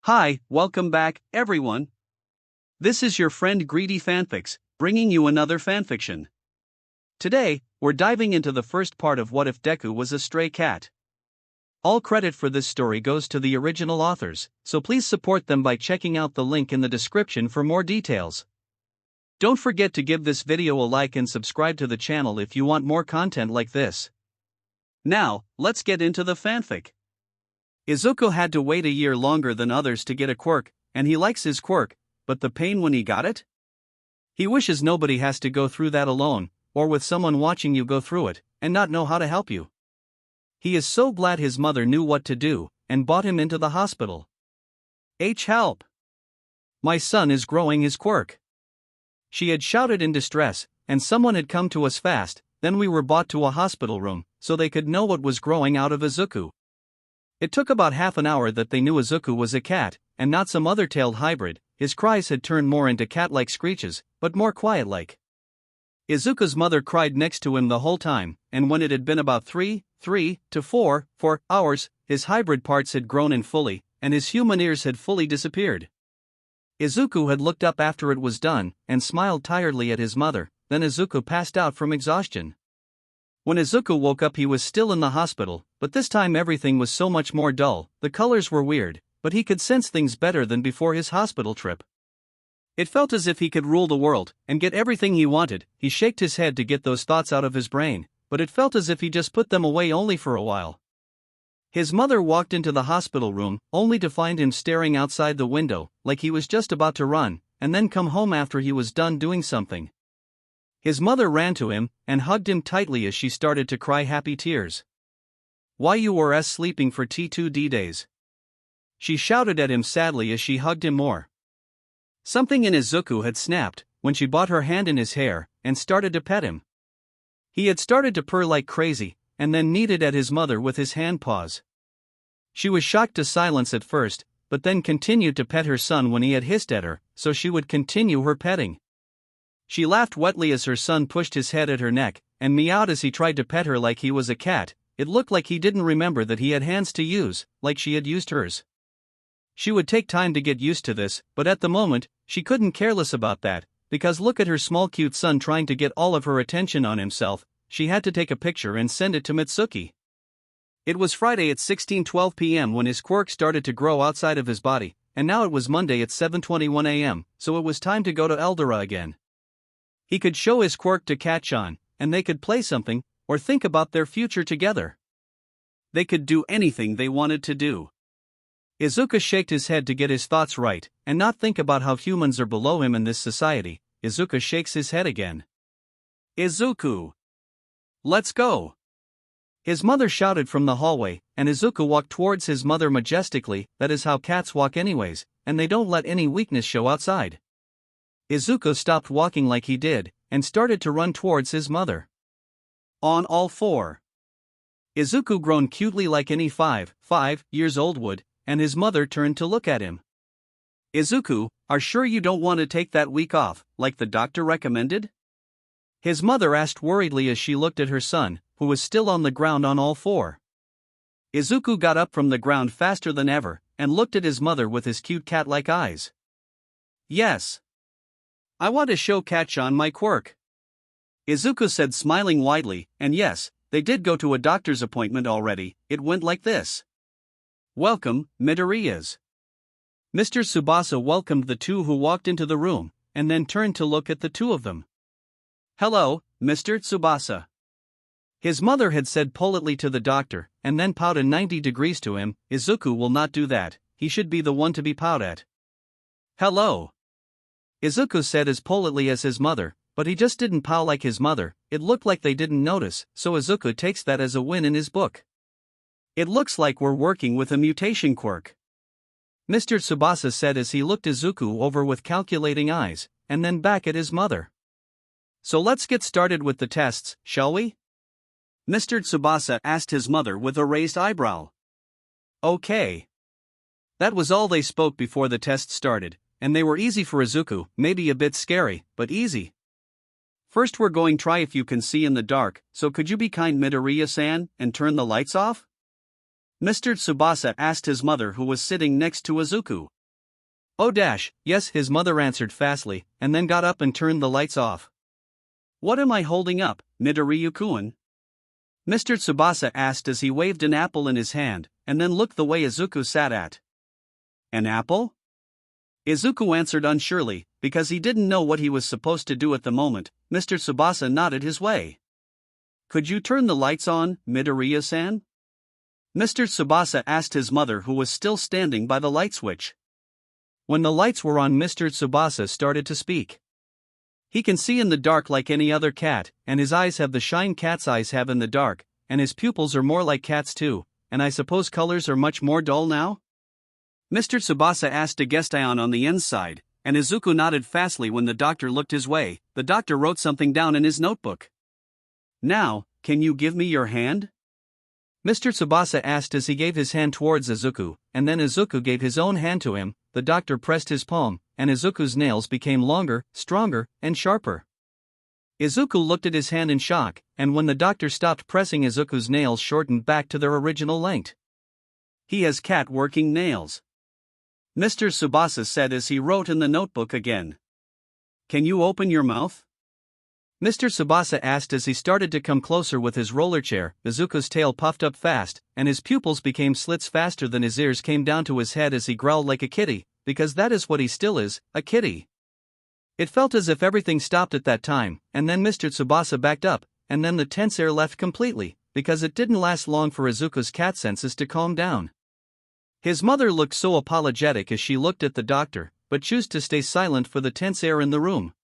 Hi, welcome back, everyone. This is your friend Greedy Fanfics, bringing you another fanfiction. Today, we're diving into the first part of What If Deku Was a Stray Cat. All credit for this story goes to the original authors, so please support them by checking out the link in the description for more details. Don't forget to give this video a like and subscribe to the channel if you want more content like this. Now, let's get into the fanfic. Izuku had to wait a year longer than others to get a quirk, and he likes his quirk, but the pain when he got it? He wishes nobody has to go through that alone, or with someone watching you go through it, and not know how to help you. He is so glad his mother knew what to do, and brought him into the hospital. Help! My son is growing his quirk. She had shouted in distress, and someone had come to us fast. Then we were brought to a hospital room, so they could know what was growing out of Izuku. It took about half an hour that they knew Izuku was a cat, and not some other tailed hybrid. His cries had turned more into cat-like screeches, but more quiet-like. Izuku's mother cried next to him the whole time, and when it had been about 3 to 4 hours, his hybrid parts had grown in fully, and his human ears had fully disappeared. Izuku had looked up after it was done, and smiled tiredly at his mother. Then Izuku passed out from exhaustion. When Izuku woke up, he was still in the hospital, but this time everything was so much more dull. The colors were weird, but he could sense things better than before his hospital trip. It felt as if he could rule the world, and get everything he wanted. He shook his head to get those thoughts out of his brain, but it felt as if he just put them away only for a while. His mother walked into the hospital room, only to find him staring outside the window, like he was just about to run, and then come home after he was done doing something. His mother ran to him, and hugged him tightly as she started to cry happy tears. Why you were sleeping for T2D days? She shouted at him sadly as she hugged him more. Something in Izuku had snapped, when she brought her hand in his hair, and started to pet him. He had started to purr like crazy, and then kneaded at his mother with his hand paws. She was shocked to silence at first, but then continued to pet her son when he had hissed at her, so she would continue her petting. She laughed wetly as her son pushed his head at her neck, and meowed as he tried to pet her like he was a cat. It looked like he didn't remember that he had hands to use, like she had used hers. She would take time to get used to this, but at the moment, she couldn't care less about that, because look at her small cute son trying to get all of her attention on himself. She had to take a picture and send it to Mitsuki. It was Friday at 16:12 p.m. when his quirk started to grow outside of his body, and now it was Monday at 7:21 a.m., so it was time to go to ⴱ again. He could show his quirk to ᴘᴚ, and they could play something, or think about their future together. They could do anything they wanted to do. Izuku shook his head to get his thoughts right, and not think about how humans are below him in this society. Izuku shakes his head again. Izuku! Let's go! His mother shouted from the hallway, and Izuku walked towards his mother majestically. That is how cats walk anyways, and they don't let any weakness show outside. Izuku stopped walking like he did, and started to run towards his mother. On all four. Izuku groaned cutely like any 5 years old would, and his mother turned to look at him. Izuku, are sure you don't want to take that week off, like the doctor recommended? His mother asked worriedly as she looked at her son, who was still on the ground on all four. Izuku got up from the ground faster than ever, and looked at his mother with his cute cat-like eyes. Yes. I want to show ᴘᴚ my quirk. Izuku said, smiling widely, and yes, they did go to a doctor's appointment already. It went like this. Welcome, Midoriyas. Mr. Tsubasa welcomed the two who walked into the room, and then turned to look at the two of them. Hello, Mr. Tsubasa. His mother had said politely to the doctor, and then pouted 90 degrees to him. Izuku will not do that, he should be the one to be pouted at. Hello. Izuku said as politely as his mother, but he just didn't pout like his mother. It looked like they didn't notice, so Izuku takes that as a win in his book. It looks like we're working with a mutation quirk. Mr. Tsubasa said as he looked Izuku over with calculating eyes, and then back at his mother. So let's get started with the tests, shall we? Mr. Tsubasa asked his mother with a raised eyebrow. Okay. That was all they spoke before the test started, and they were easy for Izuku, maybe a bit scary, but easy. First we're going try if you can see in the dark, so could you be kind Midoriya-san, and turn the lights off? Mr. Tsubasa asked his mother who was sitting next to Izuku. Oh dash, yes, his mother answered fastly, and then got up and turned the lights off. What am I holding up, ⴰⴜ Mr. Tsubasa asked as he waved an apple in his hand, and then looked the way Izuku sat at. An apple? Izuku answered unsurely, because he didn't know what he was supposed to do at the moment. Mr. Tsubasa nodded his way. Could you turn the lights on, Midoriya-san? Mr. Tsubasa asked his mother, who was still standing by the light switch. When the lights were on, Mr. Tsubasa started to speak. He can see in the dark like any other cat, and his eyes have the shine cat's eyes have in the dark, and his pupils are more like cats too, and I suppose colors are much more dull now? Mr. Tsubasa asked a 괰ᴜ on the inside, and Izuku nodded fastly when the doctor looked his way. The doctor wrote something down in his notebook. Now, can you give me your hand? Mr. Tsubasa asked as he gave his hand towards Izuku, and then Izuku gave his own hand to him. The doctor pressed his palm, and Izuku's nails became longer, stronger, and sharper. Izuku looked at his hand in shock, and when the doctor stopped pressing, Izuku's nails shortened back to their original length. He has cat-working nails, Mr. Tsubasa said as he wrote in the notebook again. Can you open your mouth? Mr. Tsubasa asked as he started to come closer with his roller chair. Izuku's tail puffed up fast, and his pupils became slits faster than his ears came down to his head as he growled like a kitty, because that is what he still is, a kitty. It felt as if everything stopped at that time, and then Mr. Tsubasa backed up, and then the tense air left completely, because it didn't last long for Izuku's cat senses to calm down. His mother looked so apologetic as she looked at the doctor, but chose to stay silent for the tense air in the room.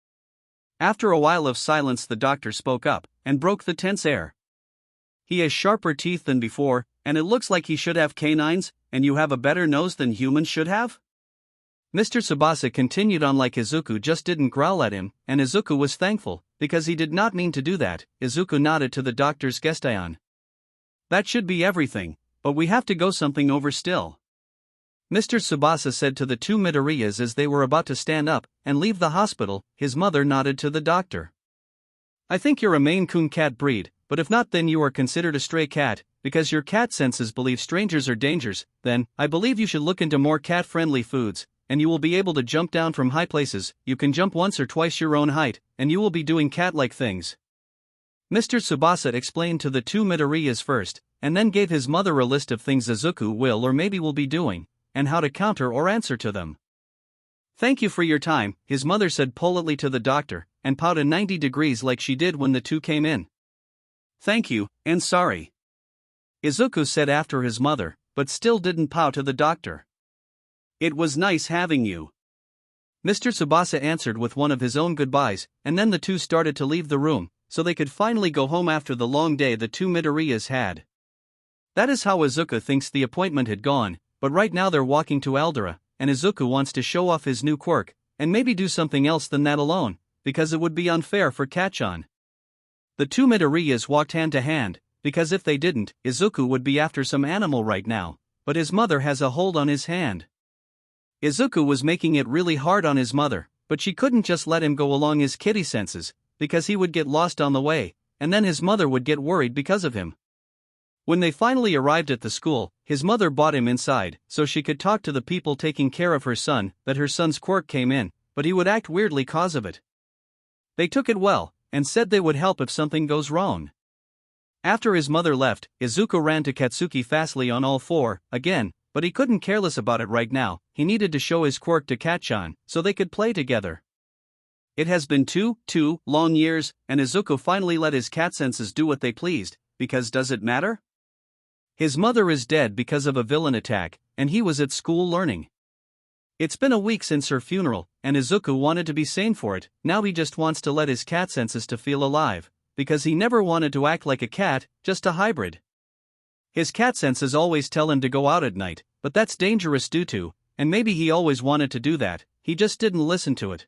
After a while of silence, the doctor spoke up, and broke the tense air. He has sharper teeth than before, and it looks like he should have canines, and you have a better nose than humans should have? Mr. Tsubasa continued on like Izuku just didn't growl at him, and Izuku was thankful, because he did not mean to do that. Izuku nodded to the doctor's 괰ᴜ. That should be everything, but we have to go something over still. Mr. Tsubasa said to the two Midoriyas as they were about to stand up and leave the hospital. His mother nodded to the doctor. I think you're a Maine Coon cat breed, but if not, then you are considered a stray cat, because your cat senses believe strangers are dangers. Then, I believe you should look into more cat-friendly foods, and you will be able to jump down from high places. You can jump once or twice your own height, and you will be doing cat-like things. Mr. Tsubasa explained to the two Midoriyas first, and then gave his mother a list of things Izuku will or maybe will be doing, and how to counter or answer to them. Thank you for your time, his mother said politely to the doctor, and pouted 90 degrees like she did when the two came in. Thank you, and sorry, Izuku said after his mother, but still didn't pout to the doctor. It was nice having you, Mr. Tsubasa answered with one of his own goodbyes, and then the two started to leave the room, so they could finally go home after the long day the two Midoriyas had. That is how Izuku thinks the appointment had gone. But right now they're walking to Aldera, and Izuku wants to show off his new quirk, and maybe do something else than that alone, because it would be unfair for Kachan. The two Midoriyas walked hand to hand, because if they didn't, Izuku would be after some animal right now, but his mother has a hold on his hand. Izuku was making it really hard on his mother, but she couldn't just let him go along his kitty senses, because he would get lost on the way, and then his mother would get worried because of him. When they finally arrived at the school, his mother brought him inside, so she could talk to the people taking care of her son. That her son's quirk came in, but he would act weirdly cause of it. They took it well, and said they would help if something goes wrong. After his mother left, Izuku ran to Katsuki fastly on all four, again, but he couldn't careless about it right now. He needed to show his quirk to Kachan, so they could play together. It has been two long years, and Izuku finally let his cat senses do what they pleased, because does it matter? His mother is dead because of a villain attack, and he was at school learning. It's been a week since her funeral, and Izuku wanted to be sane for it. Now he just wants to let his cat senses to feel alive, because he never wanted to act like a cat, just a hybrid. His cat senses always tell him to go out at night, but that's dangerous due to, and maybe he always wanted to do that, he just didn't listen to it.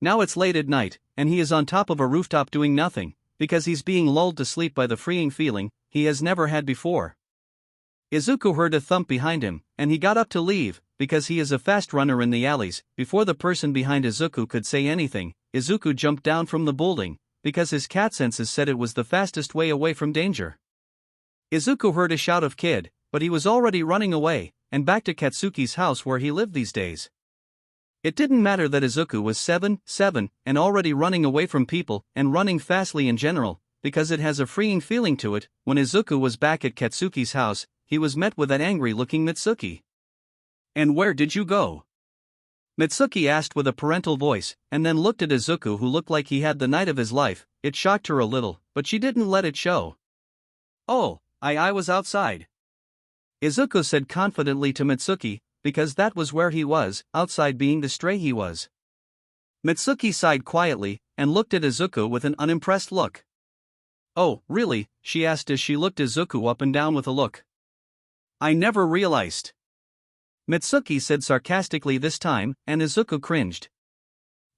Now it's late at night, and he is on top of a rooftop doing nothing, because he's being lulled to sleep by the freeing feeling he has never had before. Izuku heard a thump behind him, and he got up to leave, because he is a fast runner in the alleys. Before the person behind Izuku could say anything, Izuku jumped down from the building, because his cat senses said it was the fastest way away from danger. Izuku heard a shout of "Kid," but he was already running away, and back to Katsuki's house where he lived these days. It didn't matter that Izuku was 7, and already running away from people and running fastly in general, because it has a freeing feeling to it. When Izuku was back at Katsuki's house, he was met with an angry-looking Mitsuki. "And where did you go?" Mitsuki asked with a parental voice, and then looked at Izuku, who looked like he had the night of his life. It shocked her a little, but she didn't let it show. "Oh, I was outside," Izuku said confidently to Mitsuki, because that was where he was, outside being the stray he was. Mitsuki sighed quietly, and looked at Izuku with an unimpressed look. "Oh, really?" she asked as she looked Izuku up and down with a look. "I never realized," Mitsuki said sarcastically this time, and Izuku cringed.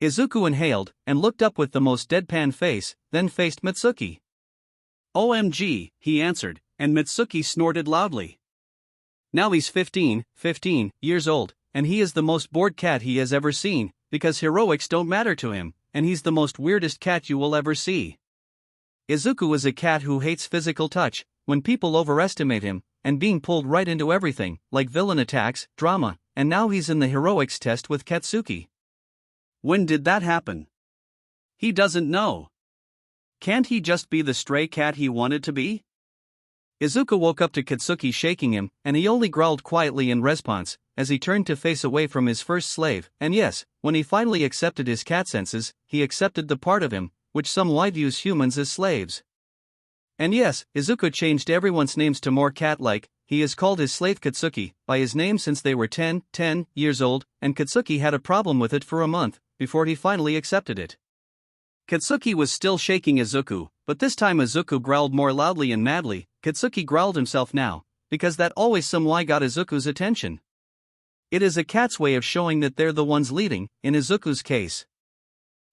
Izuku inhaled, and looked up with the most deadpan face, then faced Mitsuki. "OMG, he answered, and Mitsuki snorted loudly. Now he's 15 years old, and he is the most bored cat he has ever seen, because heroics don't matter to him, and he's the most weirdest cat you will ever see. Izuku is a cat who hates physical touch, when people overestimate him, and being pulled right into everything, like villain attacks, drama, and now he's in the heroics test with Katsuki. When did that happen? He doesn't know. Can't he just be the stray cat he wanted to be?" Izuku woke up to Katsuki shaking him, and he only growled quietly in response, as he turned to face away from his first slave. And yes, when he finally accepted his cat senses, he accepted the part of him, which some white views humans as slaves. And yes, Izuku changed everyone's names to more cat-like. He is called his slave Katsuki by his name since they were 10 years old, and Katsuki had a problem with it for a month, before he finally accepted it. Katsuki was still shaking Izuku, but this time Izuku growled more loudly and madly. Katsuki growled himself now, because that always some why got Izuku's attention. It is a cat's way of showing that they're the ones leading, in Izuku's case.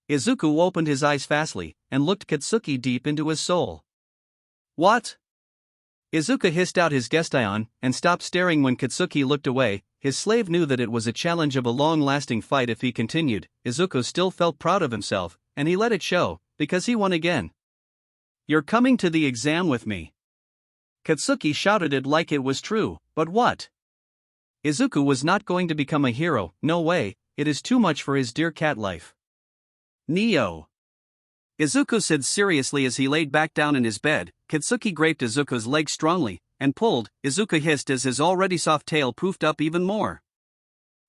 Izuku opened his eyes fastly, and looked Katsuki deep into his soul. "What?" Izuku hissed out his 괉 and stopped staring when Katsuki looked away. His slave knew that it was a challenge of a long-lasting fight if he continued. Izuku still felt proud of himself, and he let it show, because he won again. "You're coming to the exam with me." Katsuki shouted it like it was true. But what? Izuku was not going to become a hero, no way, it is too much for his dear cat life. "Neo," Izuku said seriously as he laid back down in his bed. Katsuki graped Izuku's leg strongly, and pulled. Izuku hissed as his already soft tail poofed up even more.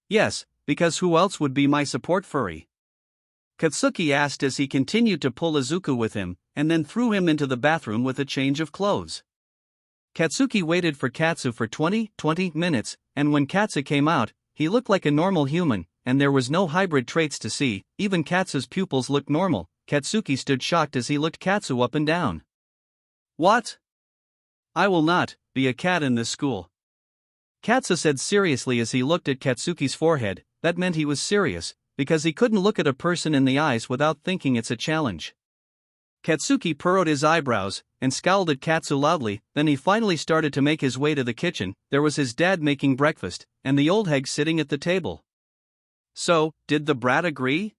"Yes, because who else would be my support furry?" Katsuki asked as he continued to pull Izuku with him, and then threw him into the bathroom with a change of clothes. Katsuki waited for Katsu for 20 minutes, and when Katsu came out, he looked like a normal human, and there was no hybrid traits to see. Even Katsu's pupils looked normal. Katsuki stood shocked as he looked Katsu up and down. "What? I will not be a cat in this school," Katsu said seriously as he looked at Katsuki's forehead. That meant he was serious, because he couldn't look at a person in the eyes without thinking it's a challenge. Katsuki furrowed his eyebrows, and scowled at Katsu loudly. Then he finally started to make his way to the kitchen. There was his dad making breakfast, and the old hag sitting at the table. "So, did the brat agree?"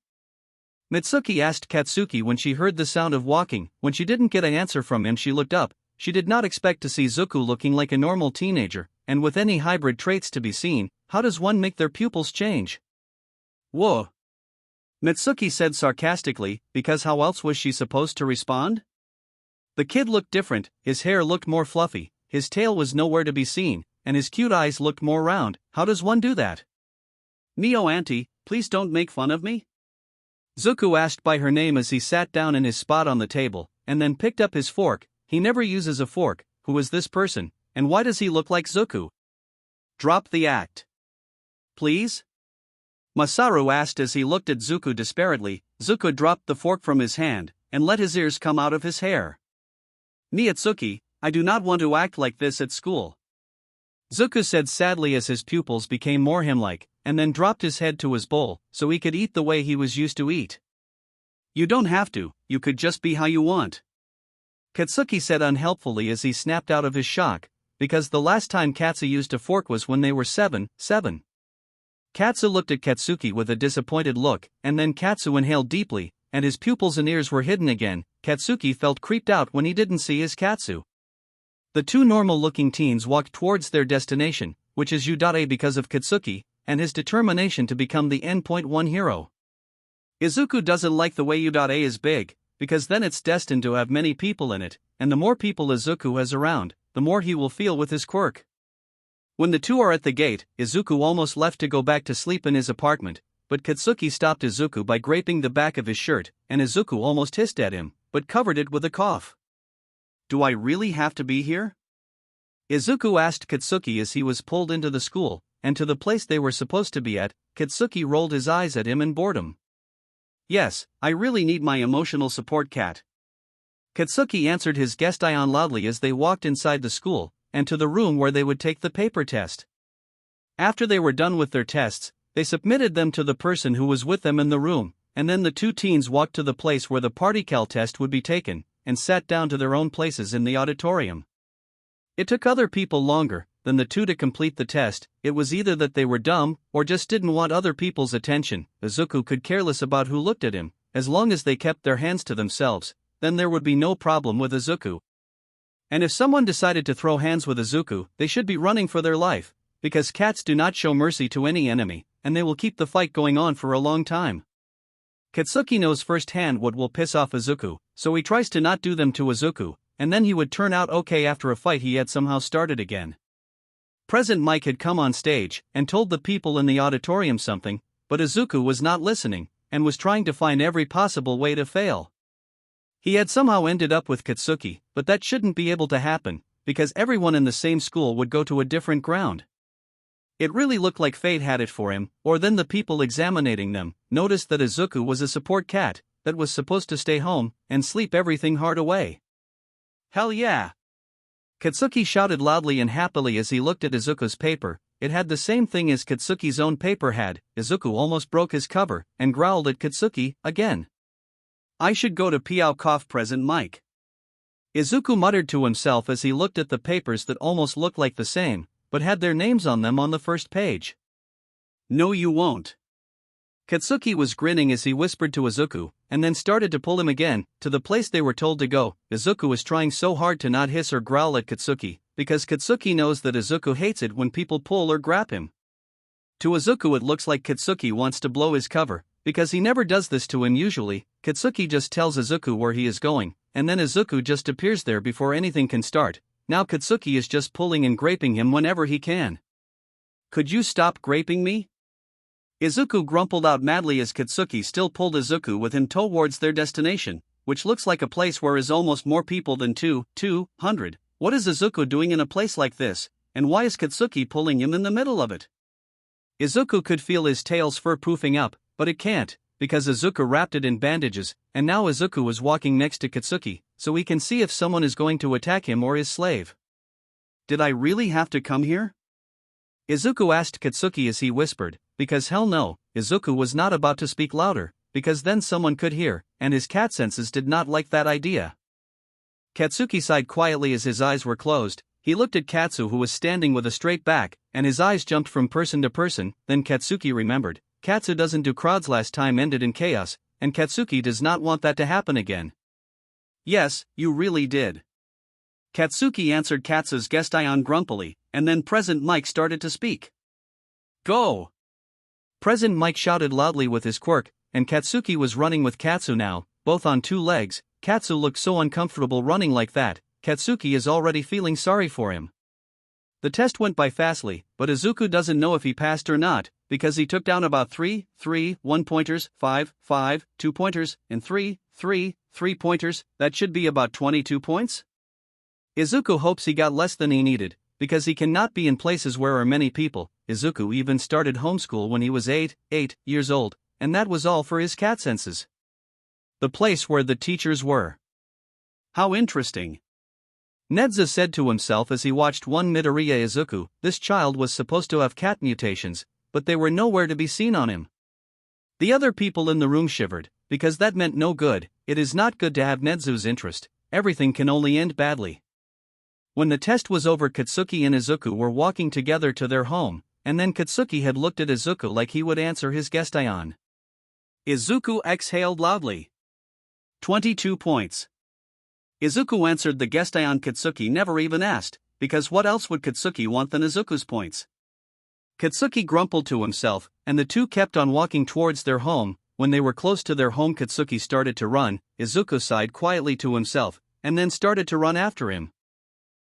Mitsuki asked Katsuki when she heard the sound of walking. When she didn't get an answer from him, she looked up. She did not expect to see Izuku looking like a normal teenager, and with any hybrid traits to be seen. How does one make their pupils change? "Whoa," Mitsuki said sarcastically, because how else was she supposed to respond? The kid looked different. His hair looked more fluffy, his tail was nowhere to be seen, and his cute eyes looked more round. How does one do that? "Neo auntie, please don't make fun of me?" Izuku asked by her name as he sat down in his spot on the table, and then picked up his fork. He never uses a fork. Who is this person, and why does he look like Izuku? "Drop the act, please?" Masaru asked as he looked at Izuku despairingly. Izuku dropped the fork from his hand, and let his ears come out of his hair. "Niatsuki, I do not want to act like this at school," Izuku said sadly as his pupils became more him-like, and then dropped his head to his bowl, so he could eat the way he was used to eat. "You don't have to, you could just be how you want," Katsuki said unhelpfully as he snapped out of his shock, because the last time Katsu used a fork was when they were 7. Katsu looked at Katsuki with a disappointed look, and then Katsu inhaled deeply, and his pupils and ears were hidden again. Katsuki felt creeped out when he didn't see his Katsu. The two normal-looking teens walked towards their destination, which is ᴜᴚ because of Katsuki. and his determination to become the N.1 hero. Izuku doesn't like the way ᴜᴚ is big, because then it's destined to have many people in it, and the more people Izuku has around, the more he will feel with his quirk. When the two are at the gate, Izuku almost left to go back to sleep in his apartment, but Katsuki stopped Izuku by graping the back of his shirt, and Izuku almost hissed at him, but covered it with a cough. "Do I really have to be here?" Izuku asked Katsuki as he was pulled into the school, and to the place they were supposed to be at. Katsuki rolled his eyes at him in boredom. "Yes, I really need my emotional support cat." Katsuki answered his 괉 loudly as they walked inside the school, and to the room where they would take the paper test. After they were done with their tests, they submitted them to the person who was with them in the room, and then the two teens walked to the place where the particle test would be taken, and sat down to their own places in the auditorium. It took other people longer than the two to complete the test. It was either that they were dumb, or just didn't want other people's attention. Izuku could care less about who looked at him, as long as they kept their hands to themselves, then there would be no problem with Izuku. And if someone decided to throw hands with Izuku, they should be running for their life, because cats do not show mercy to any enemy, and they will keep the fight going on for a long time. Katsuki knows firsthand what will piss off Izuku, so he tries to not do them to Izuku, and then he would turn out okay after a fight he had somehow started again. Present Mike had come on stage and told the people in the auditorium something, but Izuku was not listening, and was trying to find every possible way to fail. He had somehow ended up with Katsuki, but that shouldn't be able to happen, because everyone in the same school would go to a different ground. It really looked like fate had it for him, or then the people examining them noticed that Izuku was a support cat that was supposed to stay home and sleep everything hard away. "Hell yeah!" Katsuki shouted loudly and happily as he looked at Izuku's paper. It had the same thing as Katsuki's own paper had. Izuku almost broke his cover and growled at Katsuki again. "I should go to ᴅᴇᴜ present Mike." Izuku muttered to himself as he looked at the papers that almost looked like the same, but had their names on them on the first page. "No, you won't." Katsuki was grinning as he whispered to Izuku, and then started to pull him again, to the place they were told to go. Izuku was trying so hard to not hiss or growl at Katsuki, because Katsuki knows that Izuku hates it when people pull or grab him. To Izuku it looks like Katsuki wants to blow his cover, because he never does this to him usually. Katsuki just tells Izuku where he is going, and then Izuku just appears there before anything can start. Now Katsuki is just pulling and graping him whenever he can. "Could you stop graping me?" Izuku grumbled out madly as Katsuki still pulled Izuku with him towards their destination, which looks like a place where is almost more people than 200. What is Izuku doing in a place like this, and why is Katsuki pulling him in the middle of it? Izuku could feel his tail's fur poofing up, but it can't, because Izuku wrapped it in bandages, and now Izuku is walking next to Katsuki, so he can see if someone is going to attack him or his slave. "Did I really have to come here?" Izuku asked Katsuki as he whispered, because hell no, Izuku was not about to speak louder, because then someone could hear, and his cat senses did not like that idea. Katsuki sighed quietly as his eyes were closed. He looked at Katsu, who was standing with a straight back, and his eyes jumped from person to person. Then Katsuki remembered, Katsu doesn't do crowds. Last time ended in chaos, and Katsuki does not want that to happen again. "Yes, you really did." Katsuki answered Katsu's 괉 grumpily, and then Present Mike started to speak. "Go!" Present Mike shouted loudly with his quirk, and Katsuki was running with Katsu now, both on two legs. Katsu looked so uncomfortable running like that. Katsuki is already feeling sorry for him. The test went by fastly, but Izuku doesn't know if he passed or not, because he took down about 3 1-pointers, 5 2-pointers, and 3 3-pointers. That should be about 22 points. Izuku hopes he got less than he needed, because he cannot be in places where are many people. Izuku even started homeschool when he was 8 years old, and that was all for his cat senses. The place where the teachers were. How interesting. ᴄᴜ said to himself as he watched ᴜᴜ Izuku. This child was supposed to have cat mutations, but they were nowhere to be seen on him. The other people in the room shivered, because that meant no good. It is not good to have ᴄᴜ's interest. Everything can only end badly. When the test was over, Katsuki and Izuku were walking together to their home, and then Katsuki had looked at Izuku like he would answer his 괉. Izuku exhaled loudly. 22 points. Izuku answered the 괉. Katsuki never even asked, because what else would Katsuki want than Izuku's points? Katsuki grumbled to himself, and the two kept on walking towards their home. When they were close to their home, Katsuki started to run. Izuku sighed quietly to himself, and then started to run after him.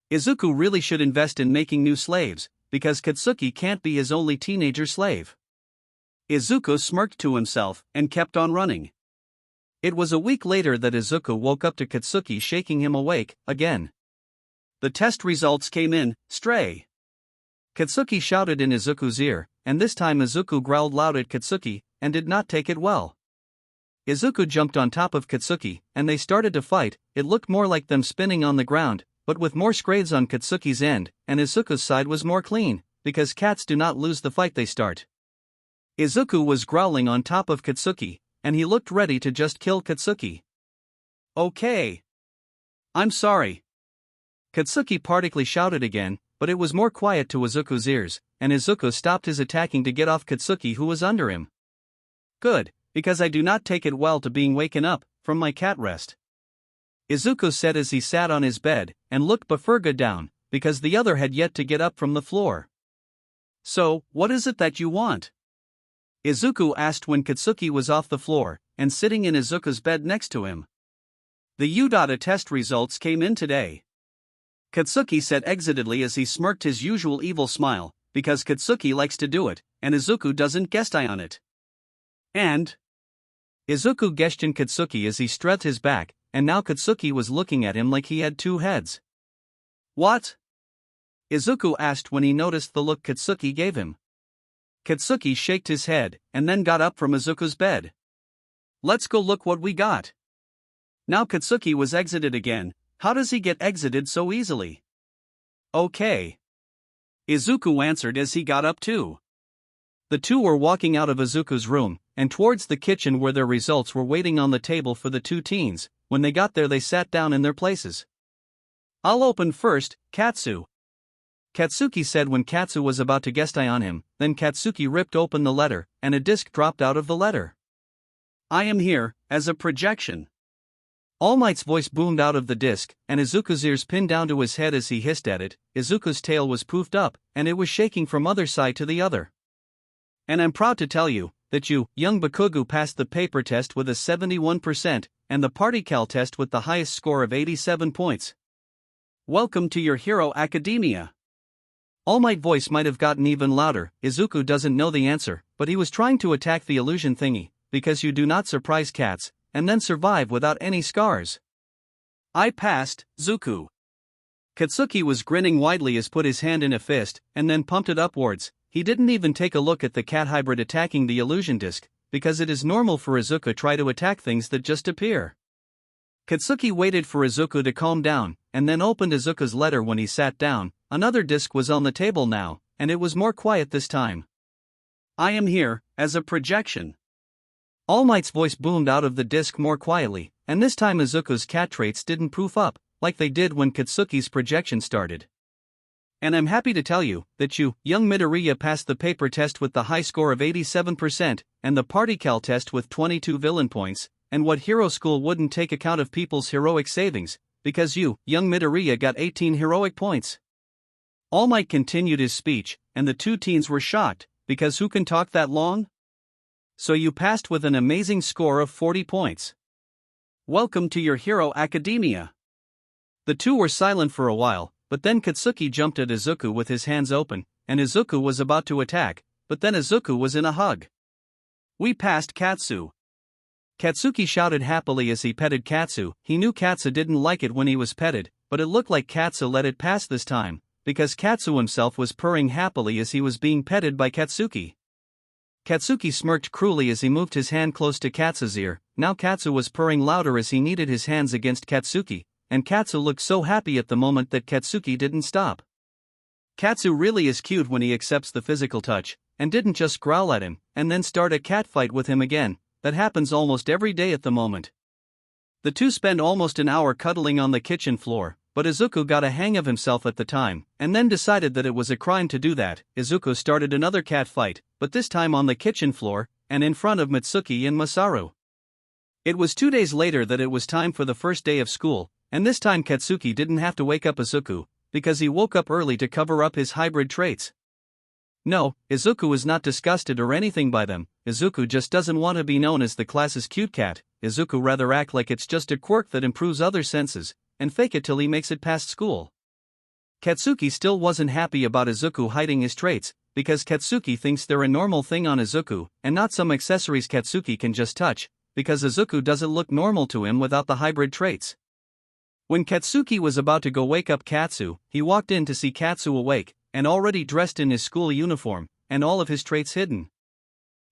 Izuku really should invest in making new slaves, because Katsuki can't be his only teenager slave. Izuku smirked to himself, and kept on running. It was a week later that Izuku woke up to Katsuki shaking him awake, again. The test results came in, stray. Katsuki shouted in Izuku's ear, and this time Izuku growled loud at Katsuki, and did not take it well. Izuku jumped on top of Katsuki, and they started to fight. It looked more like them spinning on the ground, but with more scrapes on Katsuki's end, and Izuku's side was more clean, because cats do not lose the fight they start. Izuku was growling on top of Katsuki, and he looked ready to just kill Katsuki. Okay. I'm sorry. Katsuki partially shouted again, but it was more quiet to Izuku's ears, and Izuku stopped his attacking to get off Katsuki, who was under him. Good, because I do not take it well to being waken up from my cat rest. Izuku said as he sat on his bed, and looked Bakugou down, because the other had yet to get up from the floor. So, what is it that you want? Izuku asked when Katsuki was off the floor, and sitting in Izuku's bed next to him. The ᴜᴚ test results came in today. Katsuki said exitedly as he smirked his usual evil smile, because Katsuki likes to do it, and Izuku doesn't ᴅᴜ on it. And? Izuku questioned Katsuki as he stretched his back, and now Katsuki was looking at him like he had two heads. What? Izuku asked when he noticed the look Katsuki gave him. Katsuki shook his head, and then got up from Izuku's bed. Let's go look what we got. Now Katsuki was exited again. How does he get exited so easily? Okay. Izuku answered as he got up too. The two were walking out of Izuku's room, and towards the kitchen where their results were waiting on the table for the two teens. When they got there they sat down in their places. I'll open first, Katsu. Katsuki said when Katsu was about to ᴅᴜ on him, then Katsuki ripped open the letter, and a disc dropped out of the letter. I am here, as a projection. All Might's voice boomed out of the disc, and Izuku's ears pinned down to his head as he hissed at it. Izuku's tail was poofed up, and it was shaking from other side to the other. And I'm proud to tell you that you, young Bakugou, passed the paper test with a 71%, and the ⴅᴚ test with the highest score of 87 points. Welcome to your hero academia. All Might voice might have gotten even louder. Izuku doesn't know the answer, but he was trying to attack the illusion thingy, because you do not surprise cats, and then survive without any scars. I passed, Zuku. Katsuki was grinning widely as put his hand in a fist, and then pumped it upwards. He didn't even take a look at the cat hybrid attacking the illusion disc, because it is normal for Izuku try to attack things that just appear. Katsuki waited for Izuku to calm down, and then opened Izuku's letter when he sat down. Another disc was on the table now, and it was more quiet this time. I am here, as a projection. All Might's voice boomed out of the disc more quietly, and this time Izuku's cat traits didn't poof up, like they did when Katsuki's projection started. And I'm happy to tell you that you, young Midoriya, passed the paper test with the high score of 87%, and the ⴅᴚ test with 22 villain points, and what hero school wouldn't take account of people's heroic savings, because you, young Midoriya, got 18 heroic points. All Might continued his speech, and the two teens were shocked, because who can talk that long? So you passed with an amazing score of 40 points. Welcome to your hero academia. The two were silent for a while, but then Katsuki jumped at Izuku with his hands open, and Izuku was about to attack, but then Izuku was in a hug. We passed Katsu. Katsuki shouted happily as he petted Katsu. He knew Katsu didn't like it when he was petted, but it looked like Katsu let it pass this time, because Katsu himself was purring happily as he was being petted by Katsuki. Katsuki smirked cruelly as he moved his hand close to Katsu's ear. Now Katsu was purring louder as he kneaded his hands against Katsuki, and Katsu looked so happy at the moment that Katsuki didn't stop. Katsu really is cute when he accepts the physical touch, and didn't just growl at him, and then start a cat fight with him again. That happens almost every day at the moment. The two spend almost an hour cuddling on the kitchen floor, but Izuku got a hang of himself at the time, and then decided that it was a crime to do that. Izuku started another cat fight, but this time on the kitchen floor, and in front of Mitsuki and Masaru. It was 2 days later that it was time for the first day of school, and this time Katsuki didn't have to wake up Izuku, because he woke up early to cover up his hybrid traits. No, Izuku is not disgusted or anything by them. Izuku just doesn't want to be known as the class's cute cat. Izuku rather act like it's just a quirk that improves other senses, and fake it till he makes it past school. Katsuki still wasn't happy about Izuku hiding his traits, because Katsuki thinks they're a normal thing on Izuku, and not some accessories Katsuki can just touch, because Izuku doesn't look normal to him without the hybrid traits. When Katsuki was about to go wake up Katsu, he walked in to see Katsu awake, and already dressed in his school uniform, and all of his traits hidden.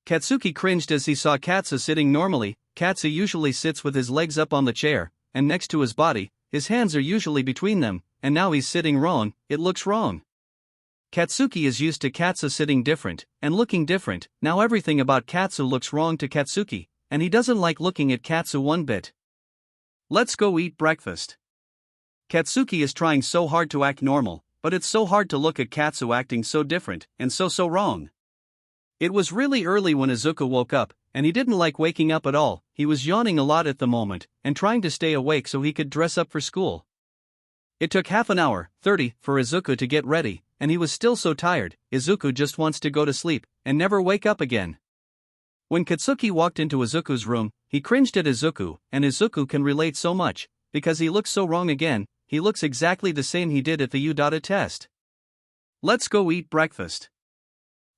Katsuki cringed as he saw Katsu sitting normally. Katsu usually sits with his legs up on the chair, and next to his body, his hands are usually between them, and now he's sitting wrong. It looks wrong. Katsuki is used to Katsu sitting different, and looking different. Now everything about Katsu looks wrong to Katsuki, and he doesn't like looking at Katsu one bit. Let's go eat breakfast. Katsuki is trying so hard to act normal, but it's so hard to look at Katsu acting so different, and so wrong. It was really early when Izuku woke up, and he didn't like waking up at all. He was yawning a lot at the moment, and trying to stay awake so he could dress up for school. It took half an hour, 30, for Izuku to get ready, and he was still so tired. Izuku just wants to go to sleep, and never wake up again. When Katsuki walked into Izuku's room, he cringed at Izuku, and Izuku can relate so much, because he looks so wrong again. He looks exactly the same he did at the ᴜᴚ test. Let's go eat breakfast.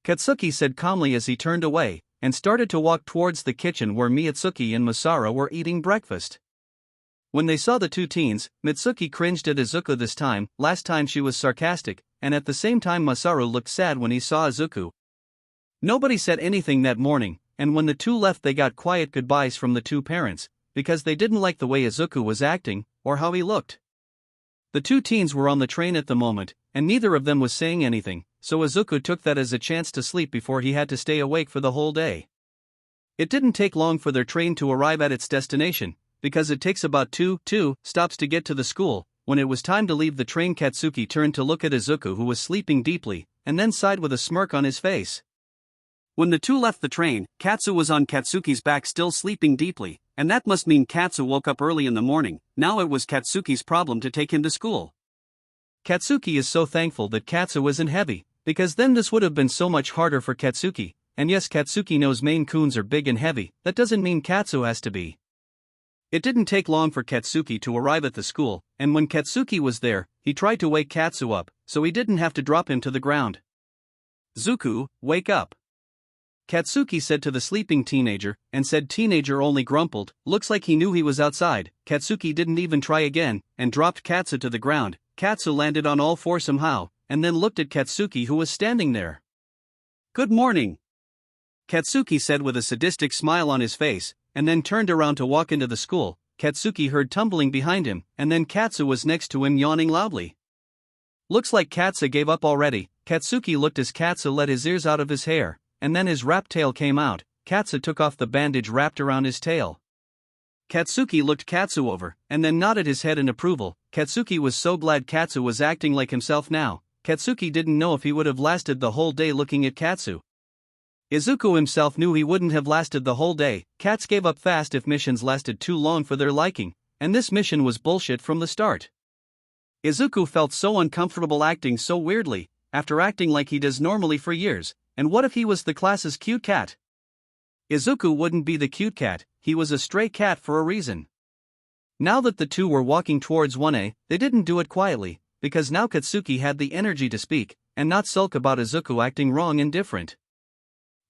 Katsuki said calmly as he turned away, and started to walk towards the kitchen where Mitsuki and Masaru were eating breakfast. When they saw the two teens, Mitsuki cringed at Izuku this time. Last time she was sarcastic, and at the same time Masaru looked sad when he saw Izuku. Nobody said anything that morning, and when the two left they got quiet goodbyes from the two parents, because they didn't like the way Izuku was acting, or how he looked. The two teens were on the train at the moment, and neither of them was saying anything, so Izuku took that as a chance to sleep before he had to stay awake for the whole day. It didn't take long for their train to arrive at its destination, because it takes about two stops to get to the school. When it was time to leave the train, Katsuki turned to look at Izuku, who was sleeping deeply, and then sighed with a smirk on his face. When the two left the train, Katsu was on Katsuki's back still sleeping deeply, and that must mean Katsu woke up early in the morning. Now it was Katsuki's problem to take him to school. Katsuki is so thankful that Katsu isn't heavy, because then this would have been so much harder for Katsuki. And yes, Katsuki knows Maine Coons are big and heavy, that doesn't mean Katsu has to be. It didn't take long for Katsuki to arrive at the school, and when Katsuki was there, he tried to wake Katsu up, so he didn't have to drop him to the ground. "Zuku, wake up," Katsuki said to the sleeping teenager, and said teenager only grumbled. Looks like he knew he was outside. Katsuki didn't even try again, and dropped Katsu to the ground. Katsu landed on all fours somehow, and then looked at Katsuki, who was standing there. "Good morning," Katsuki said with a sadistic smile on his face, and then turned around to walk into the school. Katsuki heard tumbling behind him, and then Katsu was next to him yawning loudly. Looks like Katsu gave up already. Katsuki looked as Katsu let his ears out of his hair, and then his wrapped tail came out. Katsu took off the bandage wrapped around his tail. Katsuki looked Katsu over, and then nodded his head in approval. Katsuki was so glad Katsu was acting like himself now. Katsuki didn't know if he would have lasted the whole day looking at Katsu. Izuku himself knew he wouldn't have lasted the whole day. Cats gave up fast if missions lasted too long for their liking, and this mission was bullshit from the start. Izuku felt so uncomfortable acting so weirdly, after acting like he does normally for years. And what if he was the class's cute cat? Izuku wouldn't be the cute cat, he was a stray cat for a reason. Now that the two were walking towards ᴜᴇ, they didn't do it quietly, because now Katsuki had the energy to speak, and not sulk about Izuku acting wrong and different.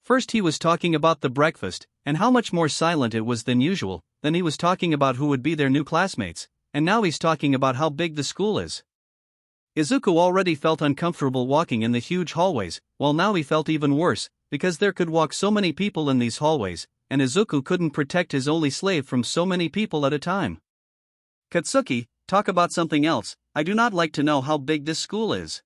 First he was talking about the breakfast, and how much more silent it was than usual. Then he was talking about who would be their new classmates, and now he's talking about how big the school is. Izuku already felt uncomfortable walking in the huge hallways, while now he felt even worse, because there could walk so many people in these hallways, and Izuku couldn't protect his only slave from so many people at a time. "Katsuki, talk about something else. I do not like to know how big this school is,"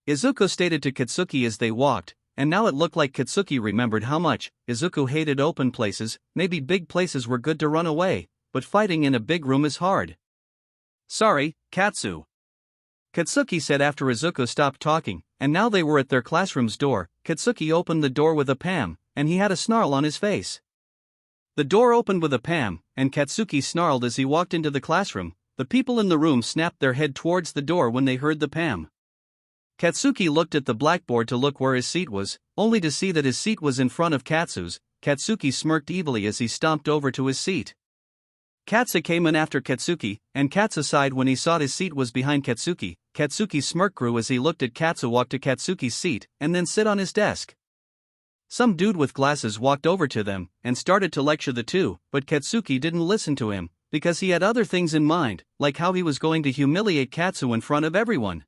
Izuku stated to Katsuki as they walked, and now it looked like Katsuki remembered how much Izuku hated open places. Maybe big places were good to run away, but fighting in a big room is hard. "Sorry, Katsu," Katsuki said after Izuku stopped talking, and now they were at their classroom's door. Katsuki opened the door with a pam, and he had a snarl on his face. The door opened with a pam, and Katsuki snarled as he walked into the classroom. The people in the room snapped their head towards the door when they heard the pam. Katsuki looked at the blackboard to look where his seat was, only to see that his seat was in front of Katsu's. Katsuki smirked evilly as he stomped over to his seat. Katsu came in after Katsuki, and Katsu sighed when he saw his seat was behind Katsuki. Katsuki's smirk grew as he looked at Katsu walk to Katsuki's seat and then sit on his desk. Some dude with glasses walked over to them and started to lecture the two, but Katsuki didn't listen to him, because he had other things in mind, like how he was going to humiliate Katsu in front of everyone.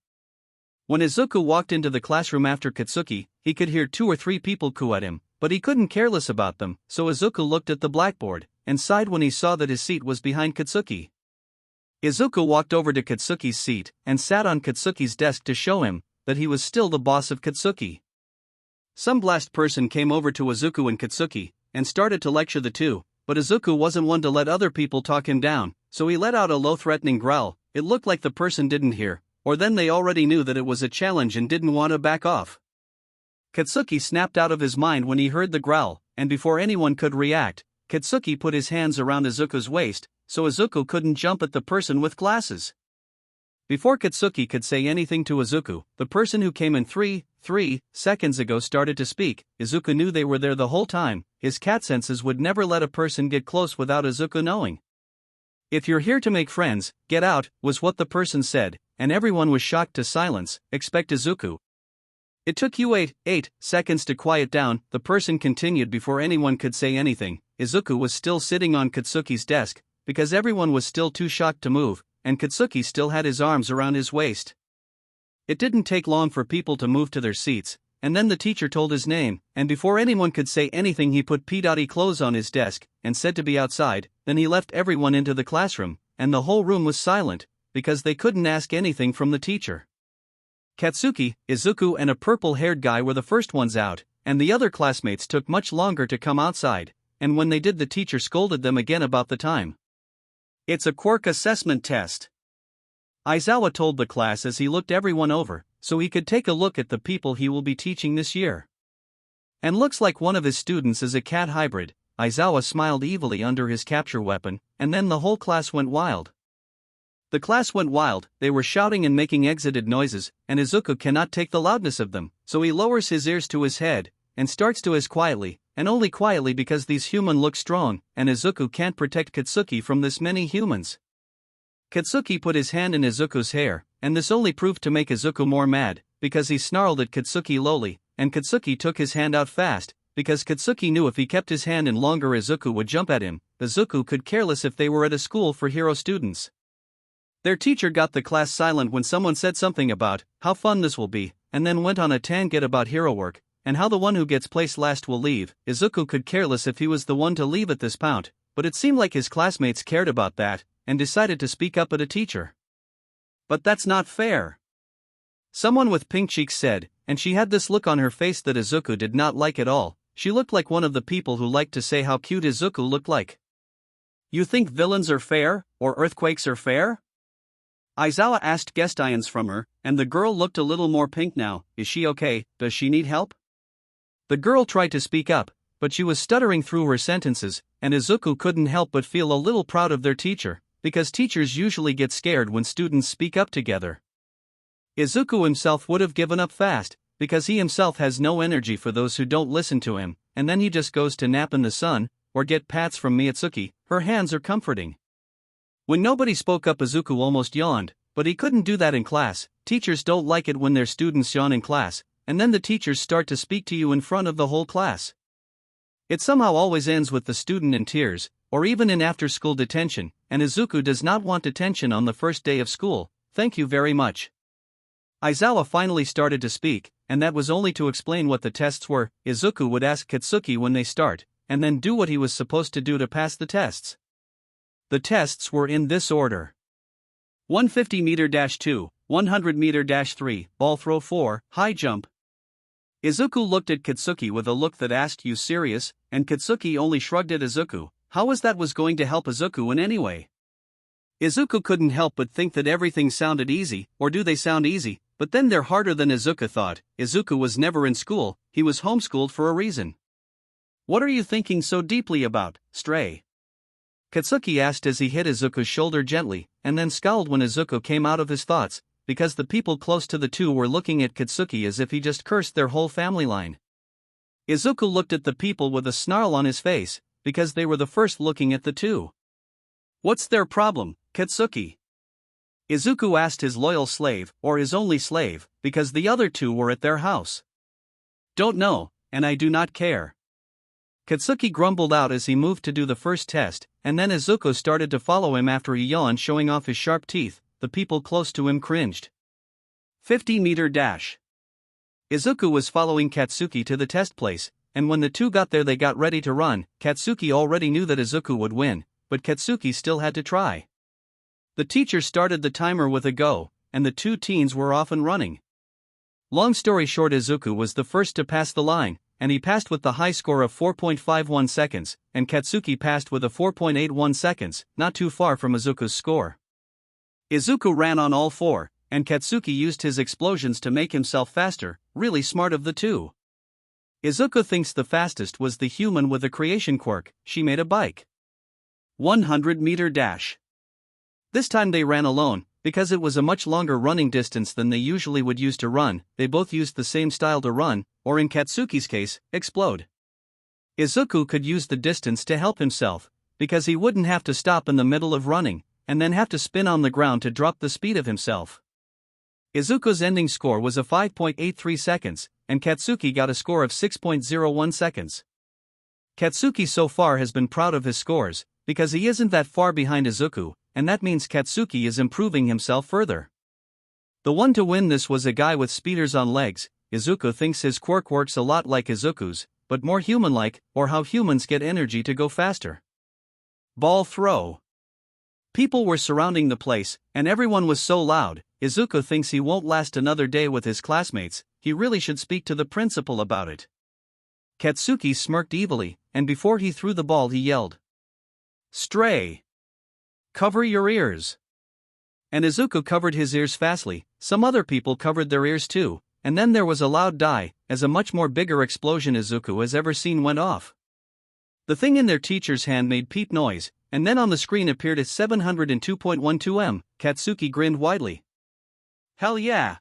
When Izuku walked into the classroom after Katsuki, he could hear 2 or 3 people coo at him, but he couldn't care less about them, so Izuku looked at the blackboard and sighed when he saw that his seat was behind Katsuki. Izuku walked over to Katsuki's seat and sat on Katsuki's desk to show him that he was still the boss of Katsuki. Some blast person came over to Izuku and Katsuki and started to lecture the two, but Izuku wasn't one to let other people talk him down, so he let out a low threatening growl. It looked like the person didn't hear, or then they already knew that it was a challenge and didn't want to back off. Katsuki snapped out of his mind when he heard the growl, and before anyone could react, Katsuki put his hands around Izuku's waist, so Izuku couldn't jump at the person with glasses. Before Katsuki could say anything to Izuku, the person who came in 3 seconds ago started to speak. Izuku knew they were there the whole time. His cat senses would never let a person get close without Izuku knowing. "If you're here to make friends, get out," was what the person said, and everyone was shocked to silence, except Izuku. "It took you 8 seconds to quiet down," the person continued before anyone could say anything. Izuku was still sitting on Katsuki's desk, because everyone was still too shocked to move, and Katsuki still had his arms around his waist. It didn't take long for people to move to their seats, and then the teacher told his name, and before anyone could say anything he put P. clothes on his desk, and said to be outside. Then he left everyone into the classroom, and the whole room was silent, because they couldn't ask anything from the teacher. Katsuki, Izuku and a purple-haired guy were the first ones out, and the other classmates took much longer to come outside, and when they did the teacher scolded them again about the time. "It's a quirk assessment test," Aizawa told the class as he looked everyone over, so he could take a look at the people he will be teaching this year. "And looks like one of his students is a cat hybrid." Aizawa smiled evilly under his capture weapon, and then the whole class went wild. The class went wild, they were shouting and making exited noises, and Izuku cannot take the loudness of them, so he lowers his ears to his head, and starts to hiss quietly, and only quietly because these humans look strong, and Izuku can't protect Katsuki from this many humans. Katsuki put his hand in Izuku's hair, and this only proved to make Izuku more mad, because he snarled at Katsuki lowly, and Katsuki took his hand out fast, because Katsuki knew if he kept his hand in longer Izuku would jump at him. Izuku could care less if they were at a school for hero students. Their teacher got the class silent when someone said something about how fun this will be, and then went on a tangent about hero work, and how the one who gets placed last will leave. Izuku could care less if he was the one to leave at this point, but it seemed like his classmates cared about that, and decided to speak up at a teacher. "But that's not fair," someone with pink cheeks said, and she had this look on her face that Izuku did not like at all. She looked like one of the people who liked to say how cute Izuku looked like. "You think villains are fair, or earthquakes are fair?" Aizawa asked questions from her, and the girl looked a little more pink now. "Is she okay? Does she need help?" The girl tried to speak up, but she was stuttering through her sentences, and Izuku couldn't help but feel a little proud of their teacher, because teachers usually get scared when students speak up together. Izuku himself would have given up fast, because he himself has no energy for those who don't listen to him, and then he just goes to nap in the sun, or get pats from Miyatsuki. Her hands are comforting. When nobody spoke up, Izuku almost yawned, but he couldn't do that in class. Teachers don't like it when their students yawn in class, and then the teachers start to speak to you in front of the whole class. It somehow always ends with the student in tears, or even in after-school detention, and Izuku does not want detention on the first day of school. "Thank you very much." Aizawa finally started to speak, and that was only to explain what the tests were. Izuku would ask Katsuki when they start, and then do what he was supposed to do to pass the tests. The tests were in this order: 150-meter-2, 100-meter-3, ball throw 4, high jump. Izuku looked at Katsuki with a look that asked, "You serious?" and Katsuki only shrugged at Izuku. How was that going to help Izuku in any way? Izuku couldn't help but think that everything sounded easy, or do they sound easy? But then they're harder than Izuku thought. Izuku was never in school, he was homeschooled for a reason. "What are you thinking so deeply about, stray?" Katsuki asked as he hit Izuku's shoulder gently, and then scowled when Izuku came out of his thoughts. because the people close to the two were looking at Katsuki as if he just cursed their whole family line. Izuku looked at the people with a snarl on his face, because they were the first looking at the two. "What's their problem, Katsuki?" Izuku asked his loyal slave, or his only slave, because the other two were at their house. "Don't know, and I do not care." Katsuki grumbled out as he moved to do the first test, and then Izuku started to follow him after he yawned, showing off his sharp teeth. The people close to him cringed. 50-meter dash. Izuku was following Katsuki to the test place, and when the two got there they got ready to run. Katsuki already knew that Izuku would win, but Katsuki still had to try. The teacher started the timer with a go, and the two teens were off and running. Long story short, Izuku was the first to pass the line, and he passed with the high score of 4.51 seconds, and Katsuki passed with a 4.81 seconds, not too far from Izuku's score. Izuku ran on all four, and Katsuki used his explosions to make himself faster. Really smart of the two. Izuku thinks the fastest was the human with the creation quirk. She made a bike. 100-meter dash. This time they ran alone, because it was a much longer running distance than they usually would use to run. They both used the same style to run, or in Katsuki's case, explode. Izuku could use the distance to help himself, because he wouldn't have to stop in the middle of running, and then have to spin on the ground to drop the speed of himself. Izuku's ending score was a 5.83 seconds, and Katsuki got a score of 6.01 seconds. Katsuki so far has been proud of his scores, because he isn't that far behind Izuku, and that means Katsuki is improving himself further. The one to win this was a guy with speeders on legs. Izuku thinks his quirk works a lot like Izuku's, but more human-like, or how humans get energy to go faster. Ball throw. People were surrounding the place, and everyone was so loud. Izuku thinks he won't last another day with his classmates. He really should speak to the principal about it. Katsuki smirked evilly, and before he threw the ball he yelled, "Stray! Cover your ears!" And Izuku covered his ears fastly. Some other people covered their ears too, and then there was a loud die, as a much more bigger explosion Izuku has ever seen went off. The thing in their teacher's hand made peep noise, and then on the screen appeared at 702.12 m. Katsuki grinned widely. "Hell yeah!"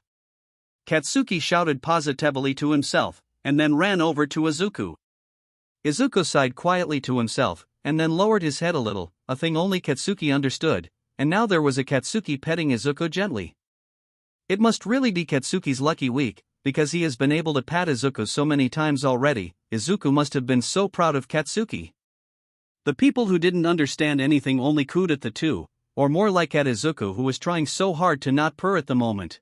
Katsuki shouted positively to himself, and then ran over to Izuku. Izuku sighed quietly to himself, and then lowered his head a little, a thing only Katsuki understood, and now there was a Katsuki petting Izuku gently. It must really be Katsuki's lucky week, because he has been able to pat Izuku so many times already. Izuku must have been so proud of Katsuki. The people who didn't understand anything only cooed at the two, or more like at Izuku, who was trying so hard to not purr at the moment.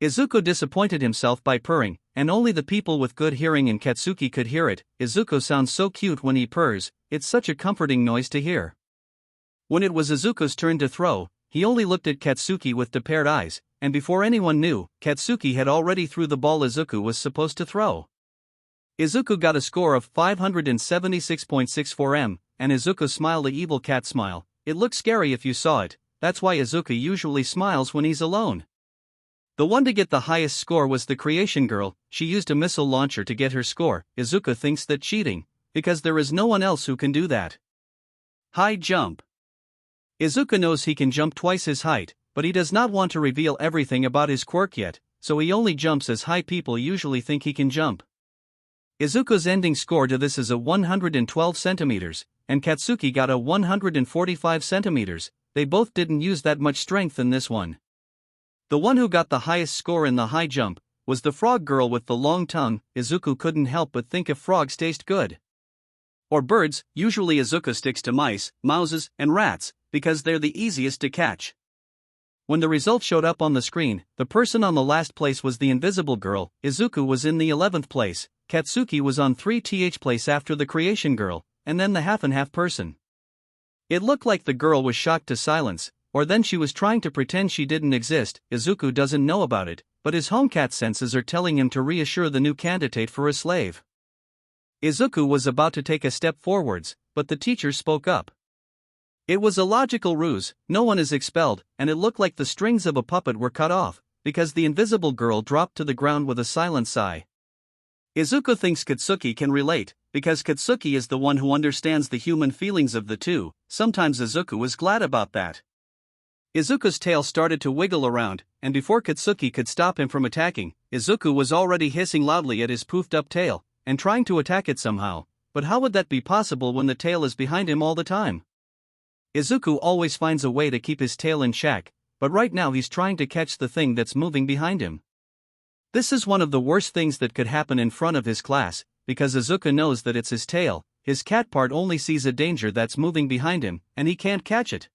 Izuku disappointed himself by purring, and only the people with good hearing and Katsuki could hear it. Izuku sounds so cute when he purrs, it's such a comforting noise to hear. When it was Izuku's turn to throw, he only looked at Katsuki with paired eyes, and before anyone knew, Katsuki had already threw the ball Izuku was supposed to throw. Izuku got a score of 576.64 m, and Izuku smiled an evil cat smile. It looked scary if you saw it. That's why Izuku usually smiles when he's alone. The one to get the highest score was the creation girl. She used a missile launcher to get her score. Izuku thinks that cheating, because there is no one else who can do that. High jump. Izuku knows he can jump twice his height, but he does not want to reveal everything about his quirk yet, so he only jumps as high people usually think he can jump. Izuku's ending score to this is a 112 centimeters, and Katsuki got a 145 centimeters. They both didn't use that much strength in this one. The one who got the highest score in the high jump was the frog girl with the long tongue. Izuku couldn't help but think if frogs taste good. Or birds. Usually Izuku sticks to mice, mouses, and rats, because they're the easiest to catch. When the results showed up on the screen, the person on the last place was the invisible girl. Izuku was in the 11th place. Katsuki was on 3th place after the creation girl, and then the half-and-half person. It looked like the girl was shocked to silence, or then she was trying to pretend she didn't exist. Izuku doesn't know about it, but his home cat senses are telling him to reassure the new candidate for a slave. Izuku was about to take a step forwards, but the teacher spoke up. It was a logical ruse. No one is expelled, and it looked like the strings of a puppet were cut off, because the invisible girl dropped to the ground with a silent sigh. Izuku thinks Katsuki can relate, because Katsuki is the one who understands the human feelings of the two. Sometimes Izuku is glad about that. Izuku's tail started to wiggle around, and before Katsuki could stop him from attacking, Izuku was already hissing loudly at his poofed-up tail, and trying to attack it somehow. But how would that be possible when the tail is behind him all the time? Izuku always finds a way to keep his tail in check, but right now he's trying to catch the thing that's moving behind him. This is one of the worst things that could happen in front of his class, because Izuku knows that it's his tail. His cat part only sees a danger that's moving behind him, and he can't catch it.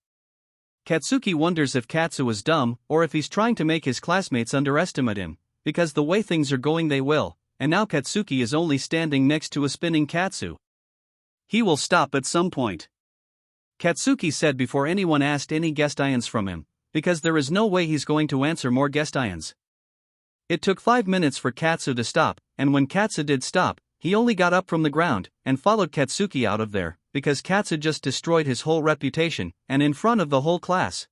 Katsuki wonders if Katsu is dumb, or if he's trying to make his classmates underestimate him, because the way things are going they will, and now Katsuki is only standing next to a spinning Katsu. He will stop at some point. Katsuki said before anyone asked any 괡ᴜ from him, because there is no way he's going to answer more 괡ᴜ. It took 5 minutes for Katsu to stop, and when Katsu did stop, he only got up from the ground and followed Katsuki out of there, because Katsu just destroyed his whole reputation, and in front of the whole class.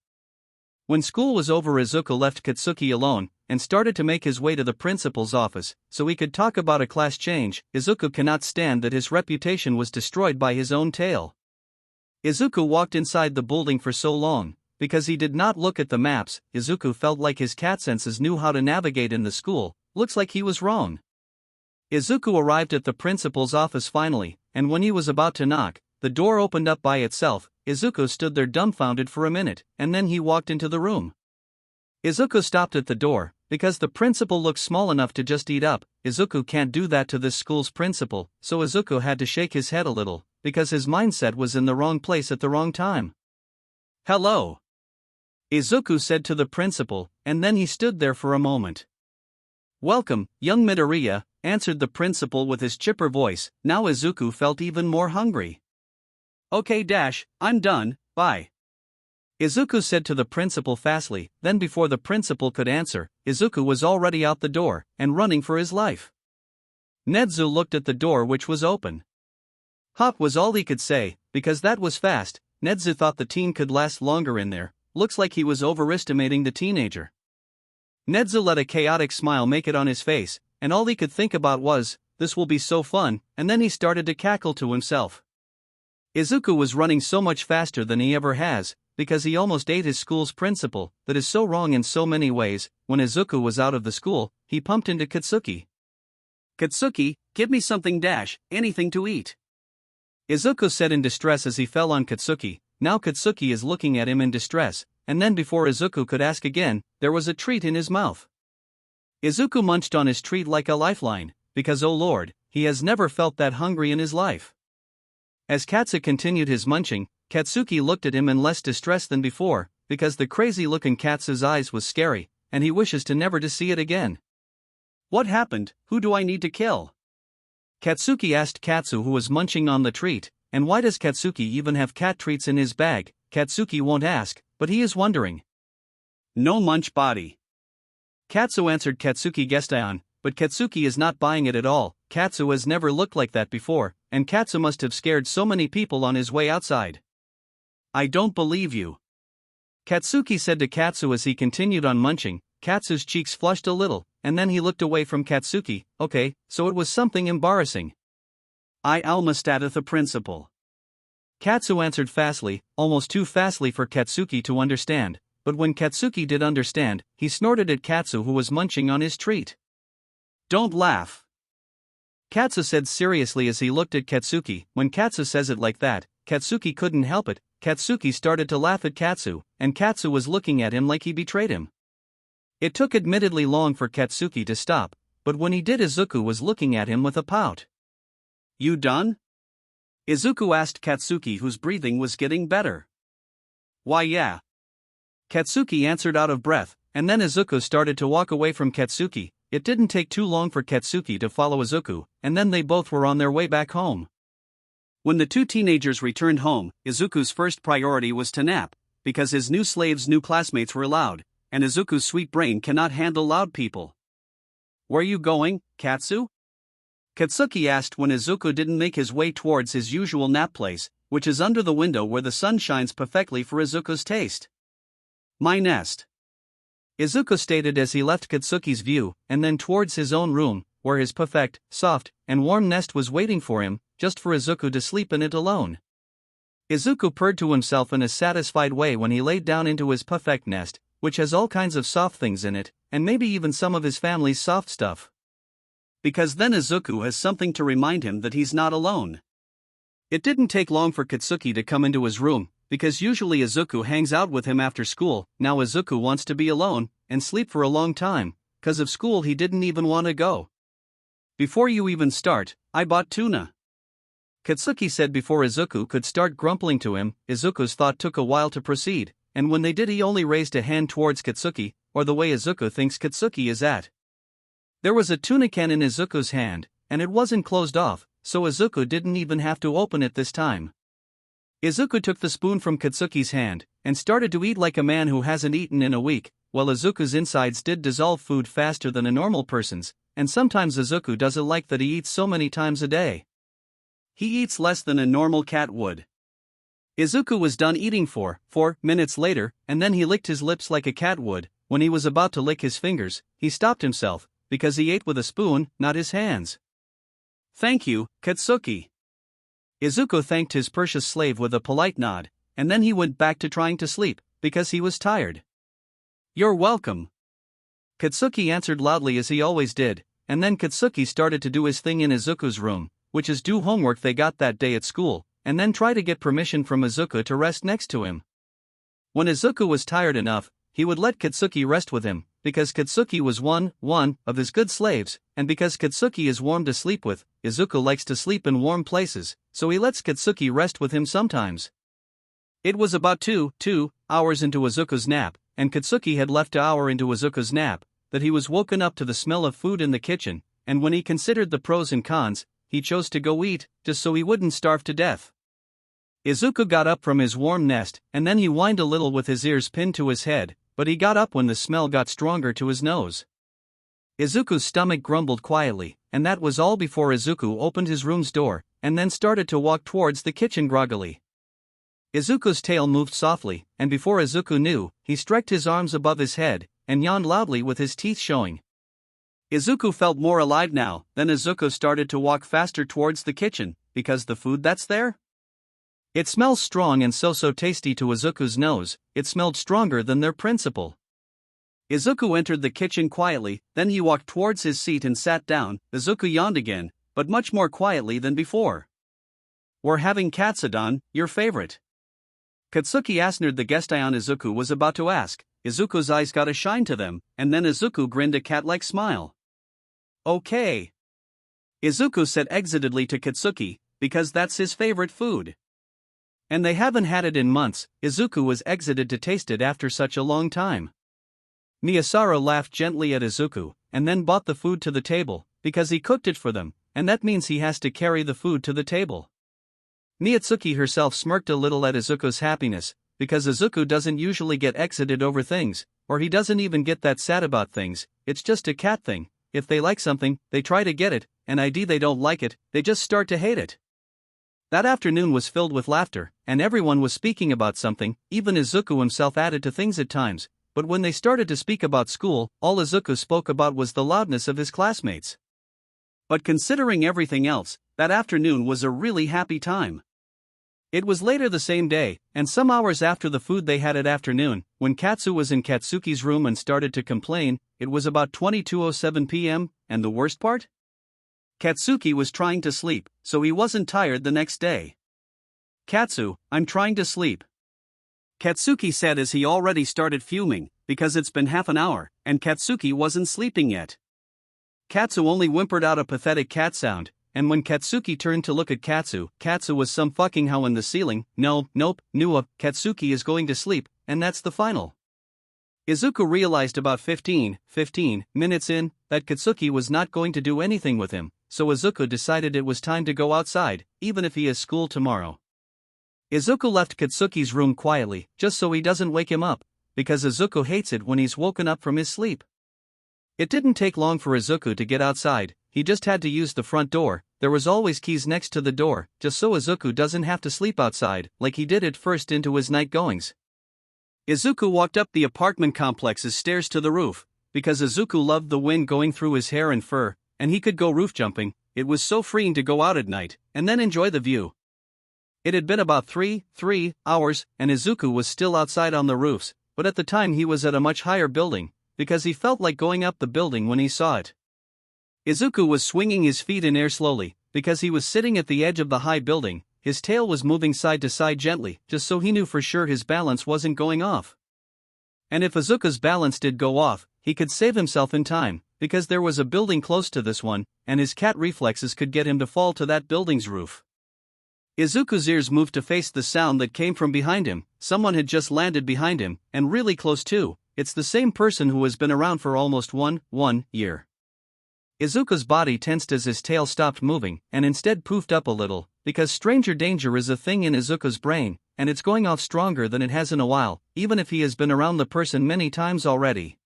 When school was over, Izuku left Katsuki alone, and started to make his way to the principal's office, so he could talk about a class change. Izuku cannot stand that his reputation was destroyed by his own tail. Izuku walked inside the building for so long, because he did not look at the maps. Izuku felt like his cat senses knew how to navigate in the school. Looks like he was wrong. Izuku arrived at the principal's office finally, and when he was about to knock, the door opened up by itself. Izuku stood there dumbfounded for a minute, and then he walked into the room. Izuku stopped at the door, because the principal looks small enough to just eat up. Izuku can't do that to this school's principal, so Izuku had to shake his head a little, because his mindset was in the wrong place at the wrong time. "Hello," Izuku said to the principal, and then he stood there for a moment. "Welcome, young Midoriya," answered the principal with his chipper voice. Now Izuku felt even more hungry. "Okay, I'm done, bye," Izuku said to the principal fastly. Then before the principal could answer, Izuku was already out the door, and running for his life. Nezu looked at the door, which was open. "Hop" was all he could say, because that was fast. Nezu thought the teen could last longer in there. Looks like he was overestimating the teenager. Nezu let a chaotic smile make it on his face, and all he could think about was, "This will be so fun," and then he started to cackle to himself. Izuku was running so much faster than he ever has, because he almost ate his school's principal. That is so wrong in so many ways. When Izuku was out of the school, he pumped into Katsuki. "Katsuki, give me something anything to eat," Izuku said in distress as he fell on Katsuki. Now Katsuki is looking at him in distress, and then before Izuku could ask again, there was a treat in his mouth. Izuku munched on his treat like a lifeline, because oh lord, he has never felt that hungry in his life. As Katsu continued his munching, Katsuki looked at him in less distress than before, because the crazy look in Katsu's eyes was scary, and he wishes to never to see it again. "What happened? Who do I need to kill?" Katsuki asked Katsu, who was munching on the treat. And why does Katsuki even have cat treats in his bag? Katsuki won't ask, but he is wondering. "No munch body," Katsu answered Katsuki 괡ᴜ, but Katsuki is not buying it at all. Katsu has never looked like that before, and Katsu must have scared so many people on his way outside. "I don't believe you," Katsuki said to Katsu as he continued on munching. Katsu's cheeks flushed a little, and then he looked away from Katsuki. Okay, so it was something embarrassing. "I almost at the principal," Katsu answered fastly, almost too fastly for Katsuki to understand, but when Katsuki did understand, he snorted at Katsu, who was munching on his treat. "Don't laugh," Katsu said seriously as he looked at Katsuki. When Katsu says it like that, Katsuki couldn't help it. Katsuki started to laugh at Katsu, and Katsu was looking at him like he betrayed him. It took admittedly long for Katsuki to stop, but when he did, Izuku was looking at him with a pout. "You done?" Izuku asked Katsuki, whose breathing was getting better. "Why yeah," Katsuki answered out of breath, and then Izuku started to walk away from Katsuki. It didn't take too long for Katsuki to follow Izuku, and then they both were on their way back home. When the two teenagers returned home, Izuku's first priority was to nap, because his new classmates were loud, and Izuku's sweet brain cannot handle loud people. "Where you going, Katsu?" Katsuki asked when Izuku didn't make his way towards his usual nap place, which is under the window where the sun shines perfectly for Izuku's taste. "My nest," Izuku stated as he left Katsuki's view, and then towards his own room, where his perfect, soft, and warm nest was waiting for him, just for Izuku to sleep in it alone. Izuku purred to himself in a satisfied way when he laid down into his perfect nest, which has all kinds of soft things in it, and maybe even some of his family's soft stuff. Because then Izuku has something to remind him that he's not alone. It didn't take long for Katsuki to come into his room, because usually Izuku hangs out with him after school. Now Izuku wants to be alone and sleep for a long time. 'Cause of school he didn't even want to go. Before you even start, I bought tuna. Katsuki said before Izuku could start grumbling to him. Izuku's thought took a while to proceed, and when they did he only raised a hand towards Katsuki, or the way Izuku thinks Katsuki is at. There was a tuna can in Izuku's hand, and it wasn't closed off, so Izuku didn't even have to open it this time. Izuku took the spoon from Katsuki's hand, and started to eat like a man who hasn't eaten in a week. While Izuku's insides did dissolve food faster than a normal person's, and sometimes Izuku doesn't like that he eats so many times a day. He eats less than a normal cat would. Izuku was done eating for 4 minutes later, and then he licked his lips like a cat would. When he was about to lick his fingers, he stopped himself, because he ate with a spoon, not his hands. Thank you, Katsuki. Izuku thanked his precious slave with a polite nod, and then he went back to trying to sleep, because he was tired. You're welcome. Katsuki answered loudly as he always did, and then Katsuki started to do his thing in Izuku's room, which is do homework they got that day at school, and then try to get permission from Izuku to rest next to him. When Izuku was tired enough, he would let Katsuki rest with him, because Katsuki was one of his good slaves, and because Katsuki is warm to sleep with. Izuku likes to sleep in warm places, so he lets Katsuki rest with him sometimes. It was about 2 hours into Izuku's nap, and Katsuki had left an hour into Izuku's nap, that he was woken up to the smell of food in the kitchen, and when he considered the pros and cons, he chose to go eat, just so he wouldn't starve to death. Izuku got up from his warm nest, and then he whined a little with his ears pinned to his head, but he got up when the smell got stronger to his nose. Izuku's stomach grumbled quietly, and that was all before Izuku opened his room's door, and then started to walk towards the kitchen groggily. Izuku's tail moved softly, and before Izuku knew, he stretched his arms above his head, and yawned loudly with his teeth showing. Izuku felt more alive now. Then Izuku started to walk faster towards the kitchen, because the food that's there? It smells strong and so tasty to Izuku's nose. It smelled stronger than their principal. Izuku entered the kitchen quietly, then he walked towards his seat and sat down. Izuku yawned again, but much more quietly than before. We're having katsudon, your favorite. Katsuki asked the guest Izuku was about to ask. Izuku's eyes got a shine to them, and then Izuku grinned a cat-like smile. Okay. Izuku said excitedly to Katsuki, because that's his favorite food. And they haven't had it in months. Izuku was excited to taste it after such a long time. Miyasaro laughed gently at Izuku, and then brought the food to the table, because he cooked it for them, and that means he has to carry the food to the table. Miyatsuki herself smirked a little at Izuku's happiness, because Izuku doesn't usually get excited over things, or he doesn't even get that sad about things. It's just a cat thing. If they like something, they try to get it, and they don't like it, they just start to hate it. That afternoon was filled with laughter, and everyone was speaking about something. Even Izuku himself added to things at times, but when they started to speak about school, all Izuku spoke about was the loudness of his classmates. But considering everything else, that afternoon was a really happy time. It was later the same day, and some hours after the food they had at afternoon, when Katsu was in Katsuki's room and started to complain. It was about 22:07 p.m., and the worst part? Katsuki was trying to sleep, so he wasn't tired the next day. Katsu, I'm trying to sleep. Katsuki said as he already started fuming, because it's been half an hour, and Katsuki wasn't sleeping yet. Katsu only whimpered out a pathetic cat sound, and when Katsuki turned to look at Katsu, Katsu was some fucking how in the ceiling. Nope, Katsuki is going to sleep, and that's the final. Izuku realized about 15 minutes in, that Katsuki was not going to do anything with him, so Izuku decided it was time to go outside, even if he has school tomorrow. Izuku left Katsuki's room quietly, just so he doesn't wake him up, because Izuku hates it when he's woken up from his sleep. It didn't take long for Izuku to get outside. He just had to use the front door. There was always keys next to the door, just so Izuku doesn't have to sleep outside, like he did at first into his night goings. Izuku walked up the apartment complex's stairs to the roof, because Izuku loved the wind going through his hair and fur, and he could go roof jumping. It was so freeing to go out at night, and then enjoy the view. It had been about 3 hours, and Izuku was still outside on the roofs, but at the time he was at a much higher building, because he felt like going up the building when he saw it. Izuku was swinging his feet in air slowly, because he was sitting at the edge of the high building. His tail was moving side to side gently, just so he knew for sure his balance wasn't going off. And if Izuku's balance did go off, he could save himself in time, because there was a building close to this one, and his cat reflexes could get him to fall to that building's roof. Izuku's ears moved to face the sound that came from behind him. Someone had just landed behind him, and really close too. It's the same person who has been around for almost one year. Izuku's body tensed as his tail stopped moving, and instead poofed up a little, because stranger danger is a thing in Izuku's brain, and it's going off stronger than it has in a while, even if he has been around the person many times already.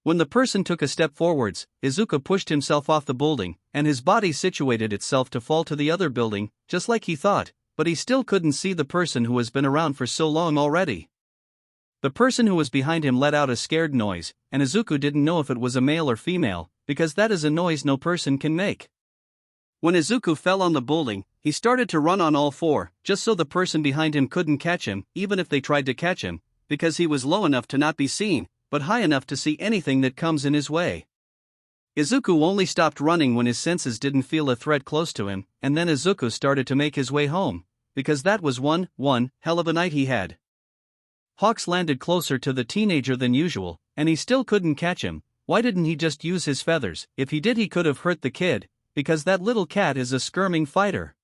When the person took a step forwards, Izuku pushed himself off the building, and his body situated itself to fall to the other building, just like he thought, but he still couldn't see the person who has been around for so long already. The person who was behind him let out a scared noise, and Izuku didn't know if it was a male or female, because that is a noise no person can make. When Izuku fell on the building, he started to run on all four, just so the person behind him couldn't catch him, even if they tried to catch him, because he was low enough to not be seen, but high enough to see anything that comes in his way. Izuku only stopped running when his senses didn't feel a threat close to him, and then Izuku started to make his way home, because that was one hell of a night he had. Hawks landed closer to the teenager than usual, and he still couldn't catch him. Why didn't he just use his feathers? If he did, he could have hurt the kid, because that little cat is a skirming fighter.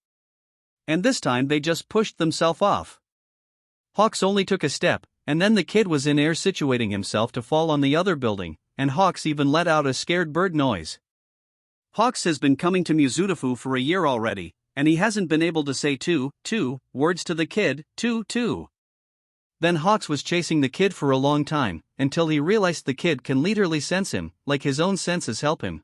And this time they just pushed themselves off. Hawks only took a step, and then the kid was in air situating himself to fall on the other building, and Hawks even let out a scared bird noise. Hawks has been coming to Mizudafu for a year already, and he hasn't been able to say two words to the kid, two. Then Hawks was chasing the kid for a long time, until he realized the kid can literally sense him, like his own senses help him.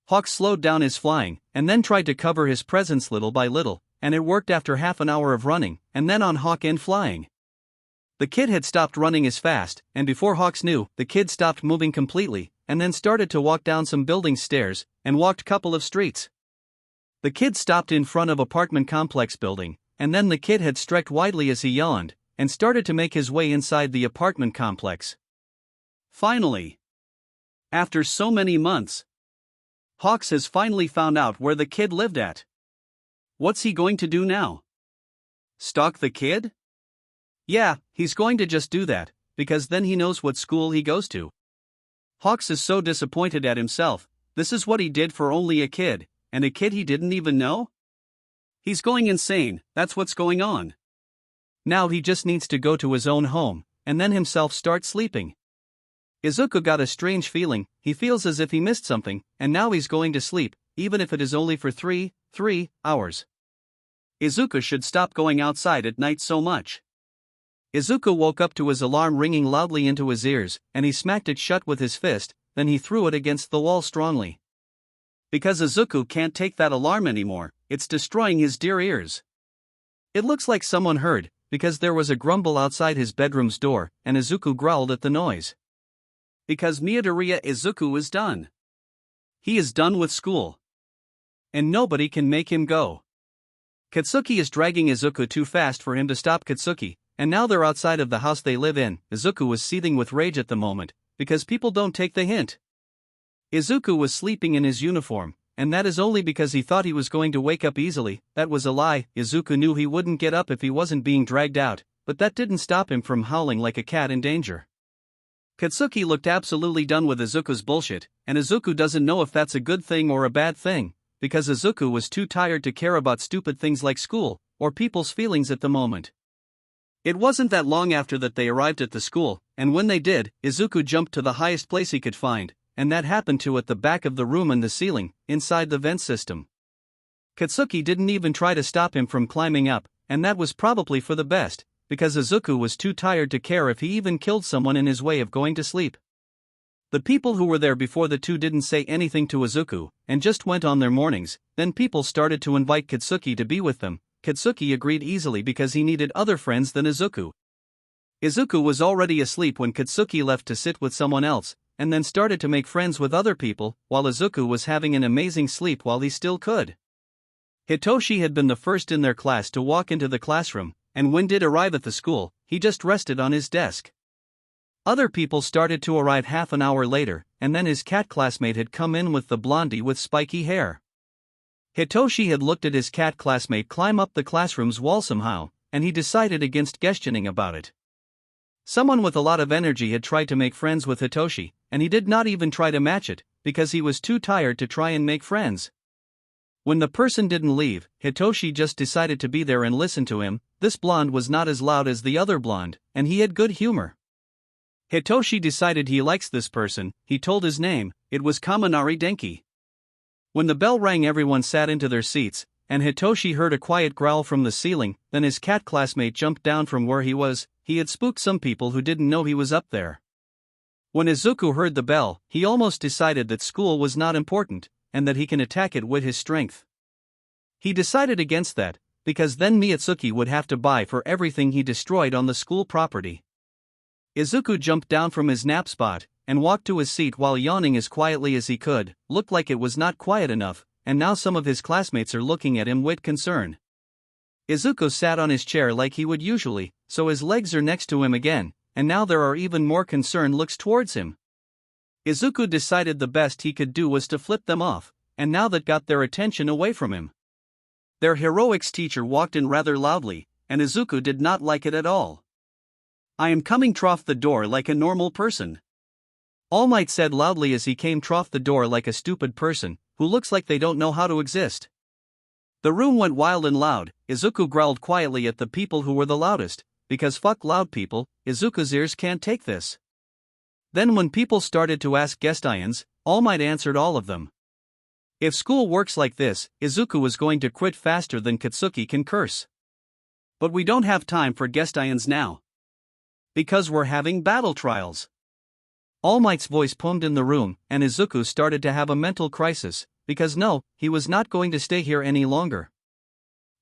Hawks slowed down his flying, and then tried to cover his presence little by little, and it worked after half an hour of running, and then on Hawk and flying. The kid had stopped running as fast, and before Hawks knew, the kid stopped moving completely, and then started to walk down some building stairs, and walked couple of streets. The kid stopped in front of apartment complex building, and then the kid had stretched widely as he yawned, and started to make his way inside the apartment complex. Finally, after so many months, Hawks has finally found out where the kid lived at. What's he going to do now? Stalk the kid? Yeah, he's going to just do that, because then he knows what school he goes to. Hawks is so disappointed at himself. This is what he did for only a kid, and a kid he didn't even know? He's going insane, that's what's going on. Now he just needs to go to his own home, and then himself start sleeping. Izuku got a strange feeling. He feels as if he missed something, and now he's going to sleep, even if it is only for 3 hours. Izuku should stop going outside at night so much. Izuku woke up to his alarm ringing loudly into his ears, and he smacked it shut with his fist, then he threw it against the wall strongly. Because Izuku can't take that alarm anymore, it's destroying his dear ears. It looks like someone heard, because there was a grumble outside his bedroom's door, and Izuku growled at the noise. Because Midoriya Izuku is done. He is done with school. And nobody can make him go. Katsuki is dragging Izuku too fast for him to stop Katsuki, and now they're outside of the house they live in. Izuku was seething with rage at the moment, because people don't take the hint. Izuku was sleeping in his uniform, and that is only because he thought he was going to wake up easily. That was a lie. Izuku knew he wouldn't get up if he wasn't being dragged out, but that didn't stop him from howling like a cat in danger. Katsuki looked absolutely done with Izuku's bullshit, and Izuku doesn't know if that's a good thing or a bad thing, because Izuku was too tired to care about stupid things like school, or people's feelings at the moment. It wasn't that long after that they arrived at the school, and when they did, Izuku jumped to the highest place he could find, and that happened to at the back of the room in the ceiling, inside the vent system. Katsuki didn't even try to stop him from climbing up, and that was probably for the best, because Izuku was too tired to care if he even killed someone in his way of going to sleep. The people who were there before the two didn't say anything to Izuku, and just went on their mornings. Then people started to invite Katsuki to be with them. Katsuki agreed easily because he needed other friends than Izuku. Izuku was already asleep when Katsuki left to sit with someone else, and then started to make friends with other people, while Izuku was having an amazing sleep while he still could. Hitoshi had been the first in their class to walk into the classroom, and when did arrive at the school, he just rested on his desk. Other people started to arrive half an hour later, and then his cat classmate had come in with the blondie with spiky hair. Hitoshi had looked at his cat classmate climb up the classroom's wall somehow, and he decided against questioning about it. Someone with a lot of energy had tried to make friends with Hitoshi, and he did not even try to match it, because he was too tired to try and make friends. When the person didn't leave, Hitoshi just decided to be there and listen to him. This blonde was not as loud as the other blonde, and he had good humor. Hitoshi decided he likes this person. He told his name. It was Kaminari Denki. When the bell rang, everyone sat into their seats, and Hitoshi heard a quiet growl from the ceiling. Then his cat classmate jumped down from where he was. He had spooked some people who didn't know he was up there. When Izuku heard the bell, he almost decided that school was not important, and that he can attack it with his strength. He decided against that, because then Mitsuki would have to buy for everything he destroyed on the school property. Izuku jumped down from his nap spot, and walked to his seat while yawning as quietly as he could. Looked like it was not quiet enough, and now some of his classmates are looking at him with concern. Izuku sat on his chair like he would usually, so his legs are next to him again, and now there are even more concerned looks towards him. Izuku decided the best he could do was to flip them off, and now that got their attention away from him. Their heroics teacher walked in rather loudly, and Izuku did not like it at all. "I am coming trough the door like a normal person," All Might said loudly as he came trough the door like a stupid person, who looks like they don't know how to exist. The room went wild and loud. Izuku growled quietly at the people who were the loudest, because fuck loud people, Izuku's ears can't take this. Then when people started to ask questions, All Might answered all of them. If school works like this, Izuku was going to quit faster than Katsuki can curse. But we don't have time for questions now. Because we're having battle trials. All Might's voice boomed in the room, and Izuku started to have a mental crisis, because no, he was not going to stay here any longer.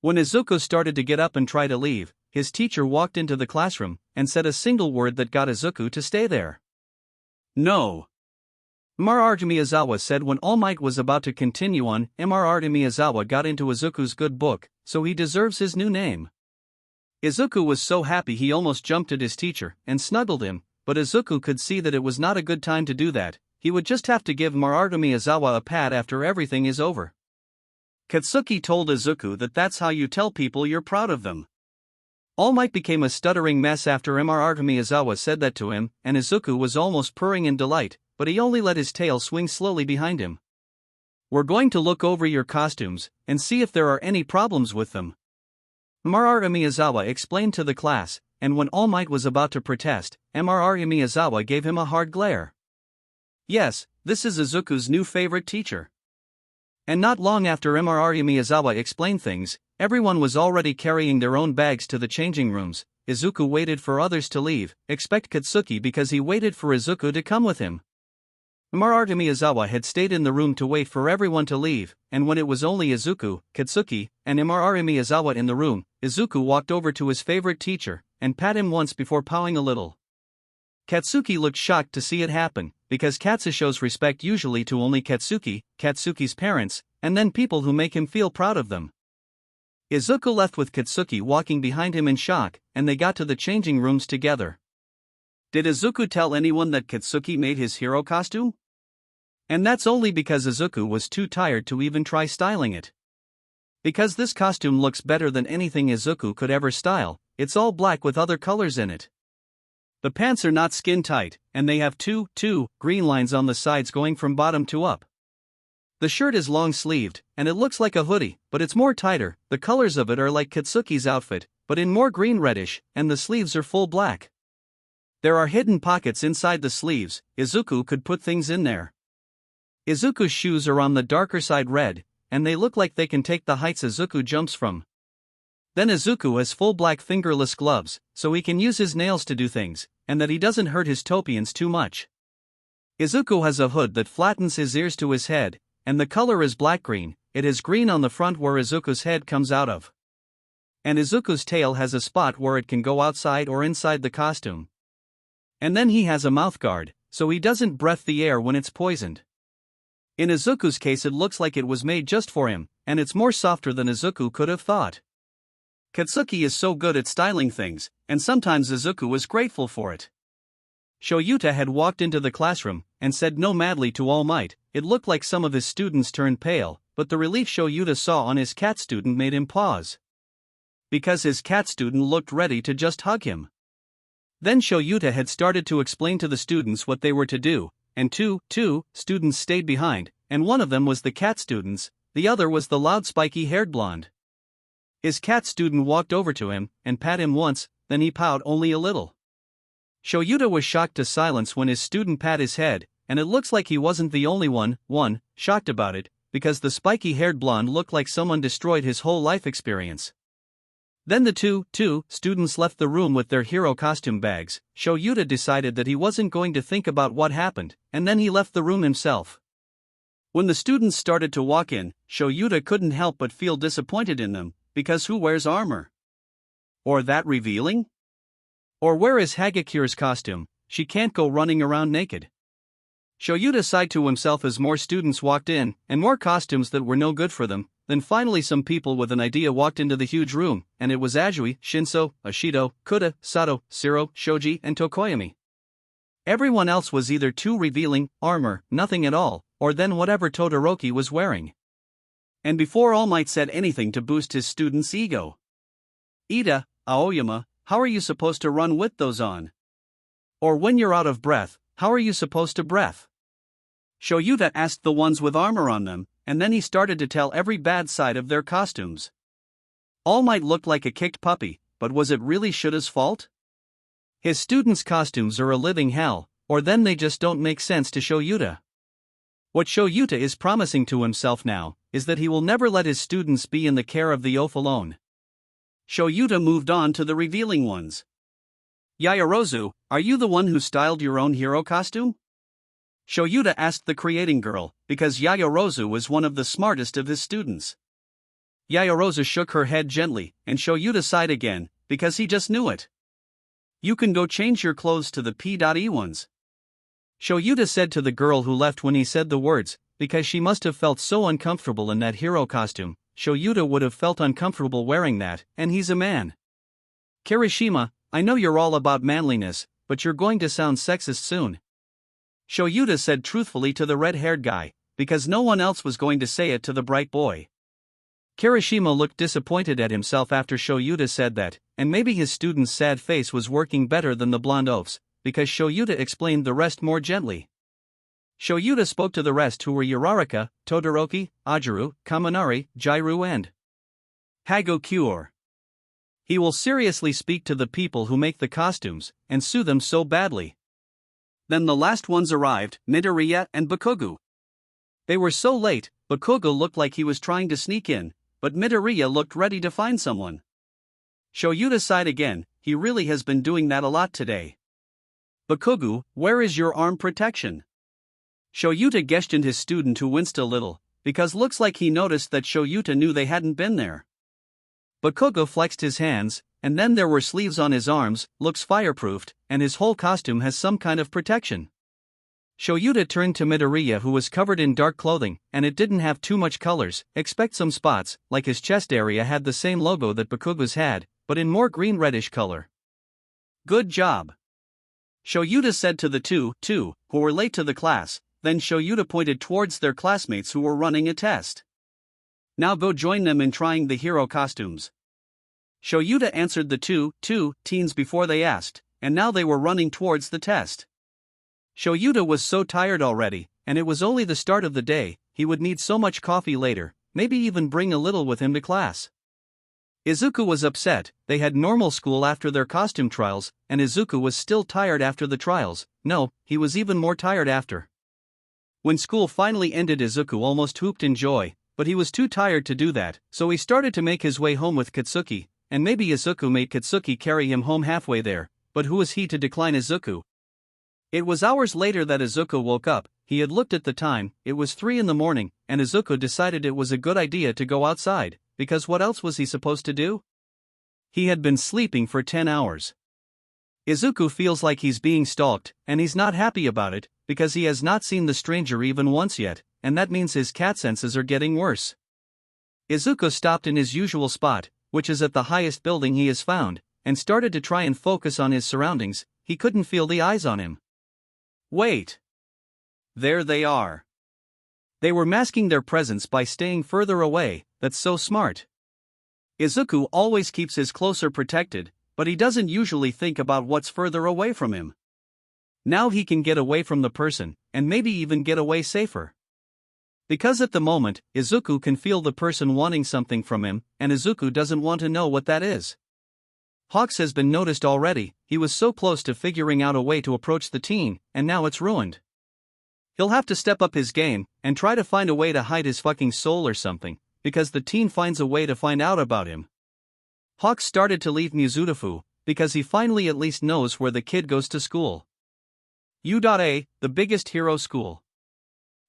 When Izuku started to get up and try to leave, his teacher walked into the classroom, and said a single word that got Izuku to stay there. "No." ᴅᴜᴜ said when All Might was about to continue on. ᴅᴜᴜ got into Izuku's good book, so he deserves his new name. Izuku was so happy he almost jumped at his teacher and snuggled him, but Izuku could see that it was not a good time to do that. He would just have to give ᴅᴜᴜ a pat after everything is over. Katsuki told Izuku that that's how you tell people you're proud of them. All Might became a stuttering mess after ᴅᴜᴜ said that to him, and Izuku was almost purring in delight, but he only let his tail swing slowly behind him. "We're going to look over your costumes, and see if there are any problems with them," ᴅᴜᴜ explained to the class, and when All Might was about to protest, ᴅᴜᴜ gave him a hard glare. Yes, this is Izuku's new favorite teacher. And not long after ᴅᴜᴜ explained things, everyone was already carrying their own bags to the changing rooms. Izuku waited for others to leave, expect Katsuki because he waited for Izuku to come with him. ᴅᴜᴜ had stayed in the room to wait for everyone to leave, and when it was only Izuku, Katsuki, and ᴅᴜᴜ in the room, Izuku walked over to his favorite teacher, and pat him once before bowing a little. Katsuki looked shocked to see it happen, because Katsu shows respect usually to only Katsuki, Katsuki's parents, and then people who make him feel proud of them. Izuku left with Katsuki walking behind him in shock, and they got to the changing rooms together. Did Izuku tell anyone that Katsuki made his hero costume? And that's only because Izuku was too tired to even try styling it. Because this costume looks better than anything Izuku could ever style. It's all black with other colors in it. The pants are not skin tight, and they have two green lines on the sides going from bottom to up. The shirt is long sleeved, and it looks like a hoodie, but it's more tighter. The colors of it are like Katsuki's outfit, but in more green reddish, and the sleeves are full black. There are hidden pockets inside the sleeves. Izuku could put things in there. Izuku's shoes are on the darker side red, and they look like they can take the heights Izuku jumps from. Then Izuku has full black fingerless gloves, so he can use his nails to do things, and that he doesn't hurt his topians too much. Izuku has a hood that flattens his ears to his head, and the color is black-green. It has green on the front where Izuku's head comes out of. And Izuku's tail has a spot where it can go outside or inside the costume. And then he has a mouthguard, so he doesn't breath the air when it's poisoned. In Izuku's case it looks like it was made just for him, and it's more softer than Izuku could have thought. Katsuki is so good at styling things, and sometimes Izuku was grateful for it. ᴘᴅ had walked into the classroom, and said no madly to All Might. It looked like some of his students turned pale, but the relief ᴘᴅ saw on his cat student made him pause. Because his cat student looked ready to just hug him. Then ᴘᴅ had started to explain to the students what they were to do, and two students stayed behind, and one of them was the cat student's, the other was the loud spiky-haired blonde. His cat student walked over to him, and patted him once, then he pouted only a little. ᴘᴅ was shocked to silence when his student patted his head, and it looks like he wasn't the only one shocked about it, because the spiky-haired blonde looked like someone destroyed his whole life experience. Then the two students left the room with their hero costume bags. ᴘᴅ decided that he wasn't going to think about what happened, and then he left the room himself. When the students started to walk in, ᴘᴅ couldn't help but feel disappointed in them, because who wears armor? Or that revealing? Or where is Hagakura's costume? She can't go running around naked. ᴘᴅ sighed to himself as more students walked in, and more costumes that were no good for them. Then finally some people with an idea walked into the huge room, and it was Azui, Shinso, Ashido, Kuda, Sato, Siro, Shoji, and Tokoyami. Everyone else was either too revealing, armor, nothing at all, or then whatever Todoroki was wearing. And before All Might said anything to boost his student's ego. "Ida, Aoyama, how are you supposed to run with those on? Or when you're out of breath, how are you supposed to breath?" ᴘᴅ asked the ones with armor on them, and then he started to tell every bad side of their costumes. All Might looked like a kicked puppy, but was it really Shuda's fault? His students' costumes are a living hell, or then they just don't make sense to ᴘᴅ. What ᴘᴅ is promising to himself now is that he will never let his students be in the care of the oaf alone. ᴘᴅ moved on to the revealing ones. "Yaoyorozu, are you the one who styled your own hero costume?" ᴘᴅ asked the creating girl, because Yaoyorozu was one of the smartest of his students. Yaoyorozu shook her head gently, and ᴘᴅ sighed again, because he just knew it. "You can go change your clothes to the P.E ones," ᴘᴅ said to the girl who left when he said the words, because she must have felt so uncomfortable in that hero costume. ᴘᴅ would have felt uncomfortable wearing that, and he's a man. "Kirishima, I know you're all about manliness, but you're going to sound sexist soon," ᴘᴅ said truthfully to the red-haired guy, because no one else was going to say it to the bright boy. Kirishima looked disappointed at himself after ᴘᴅ said that, and maybe his student's sad face was working better than the blonde oaf's, because ᴘᴅ explained the rest more gently. ᴘᴅ spoke to the rest who were Uraraka, Todoroki, Ajiru, Kaminari, Jairu and Hagakure. He will seriously speak to the people who make the costumes, and sue them so badly. Then the last ones arrived, Midoriya and Bakugou. They were so late, Bakugou looked like he was trying to sneak in, but Midoriya looked ready to find someone. ᴘᴅ sighed again, he really has been doing that a lot today. "Bakugou, where is your arm protection?" ᴘᴅ questioned his student who winced a little, because looks like he noticed that ᴘᴅ knew they hadn't been there. Bakugou flexed his hands, and then there were sleeves on his arms, looks fireproofed, and his whole costume has some kind of protection. ᴘᴅ turned to Midoriya who was covered in dark clothing, and it didn't have too much colors, except some spots, like his chest area had the same logo that Bakugou's had, but in more green-reddish color. "Good job," ᴘᴅ said to the two who were late to the class. Then ᴘᴅ pointed towards their classmates who were running a test. "Now go join them in trying the hero costumes." ᴘᴅ answered the two teens before they asked, and now they were running towards the test. ᴘᴅ was so tired already, and it was only the start of the day. He would need so much coffee later, maybe even bring a little with him to class. Izuku was upset. They had normal school after their costume trials, and Izuku was still tired after the trials. No, he was even more tired after. When school finally ended, Izuku almost whooped in joy, but he was too tired to do that, so he started to make his way home with Katsuki, and maybe Izuku made Katsuki carry him home halfway there, but who was he to decline Izuku? It was hours later that Izuku woke up. He had looked at the time, it was 3 in the morning, and Izuku decided it was a good idea to go outside, because what else was he supposed to do? He had been sleeping for 10 hours. Izuku feels like he's being stalked, and he's not happy about it, because he has not seen the stranger even once yet, and that means his cat senses are getting worse. Izuku stopped in his usual spot, which is at the highest building he has found, and started to try and focus on his surroundings. He couldn't feel the eyes on him. Wait! There they are. They were masking their presence by staying further away. That's so smart. Izuku always keeps his closer protected, but he doesn't usually think about what's further away from him. Now he can get away from the person, and maybe even get away safer. Because at the moment, Izuku can feel the person wanting something from him, and Izuku doesn't want to know what that is. Hawks has been noticed already. He was so close to figuring out a way to approach the teen, and now it's ruined. He'll have to step up his game, and try to find a way to hide his fucking soul or something, because the teen finds a way to find out about him. Hawks started to leave Mizutofu, because he finally at least knows where the kid goes to school. ᴜᴚ, the biggest hero school.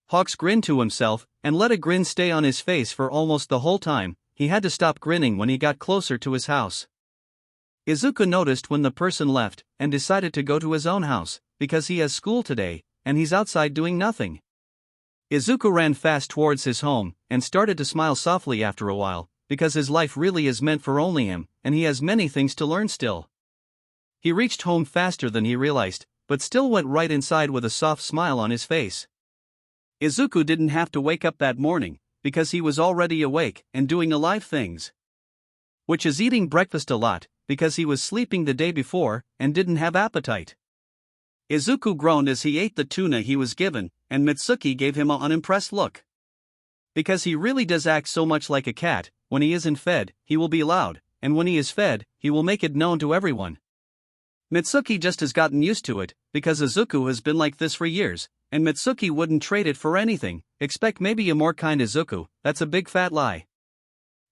Hawks grinned to himself, and let a grin stay on his face for almost the whole time. He had to stop grinning when he got closer to his house. Izuku noticed when the person left, and decided to go to his own house, because he has school today, and he's outside doing nothing. Izuku ran fast towards his home, and started to smile softly after a while, because his life really is meant for only him, and he has many things to learn still. He reached home faster than he realized, but still went right inside with a soft smile on his face. Izuku didn't have to wake up that morning, because he was already awake and doing alive things. Which is eating breakfast a lot, because he was sleeping the day before, and didn't have appetite. Izuku groaned as he ate the tuna he was given, and Mitsuki gave him an unimpressed look. Because he really does act so much like a cat. When he isn't fed, he will be loud, and when he is fed, he will make it known to everyone. Mitsuki just has gotten used to it, because Izuku has been like this for years, and Mitsuki wouldn't trade it for anything. Expect maybe a more kind Izuku. That's a big fat lie.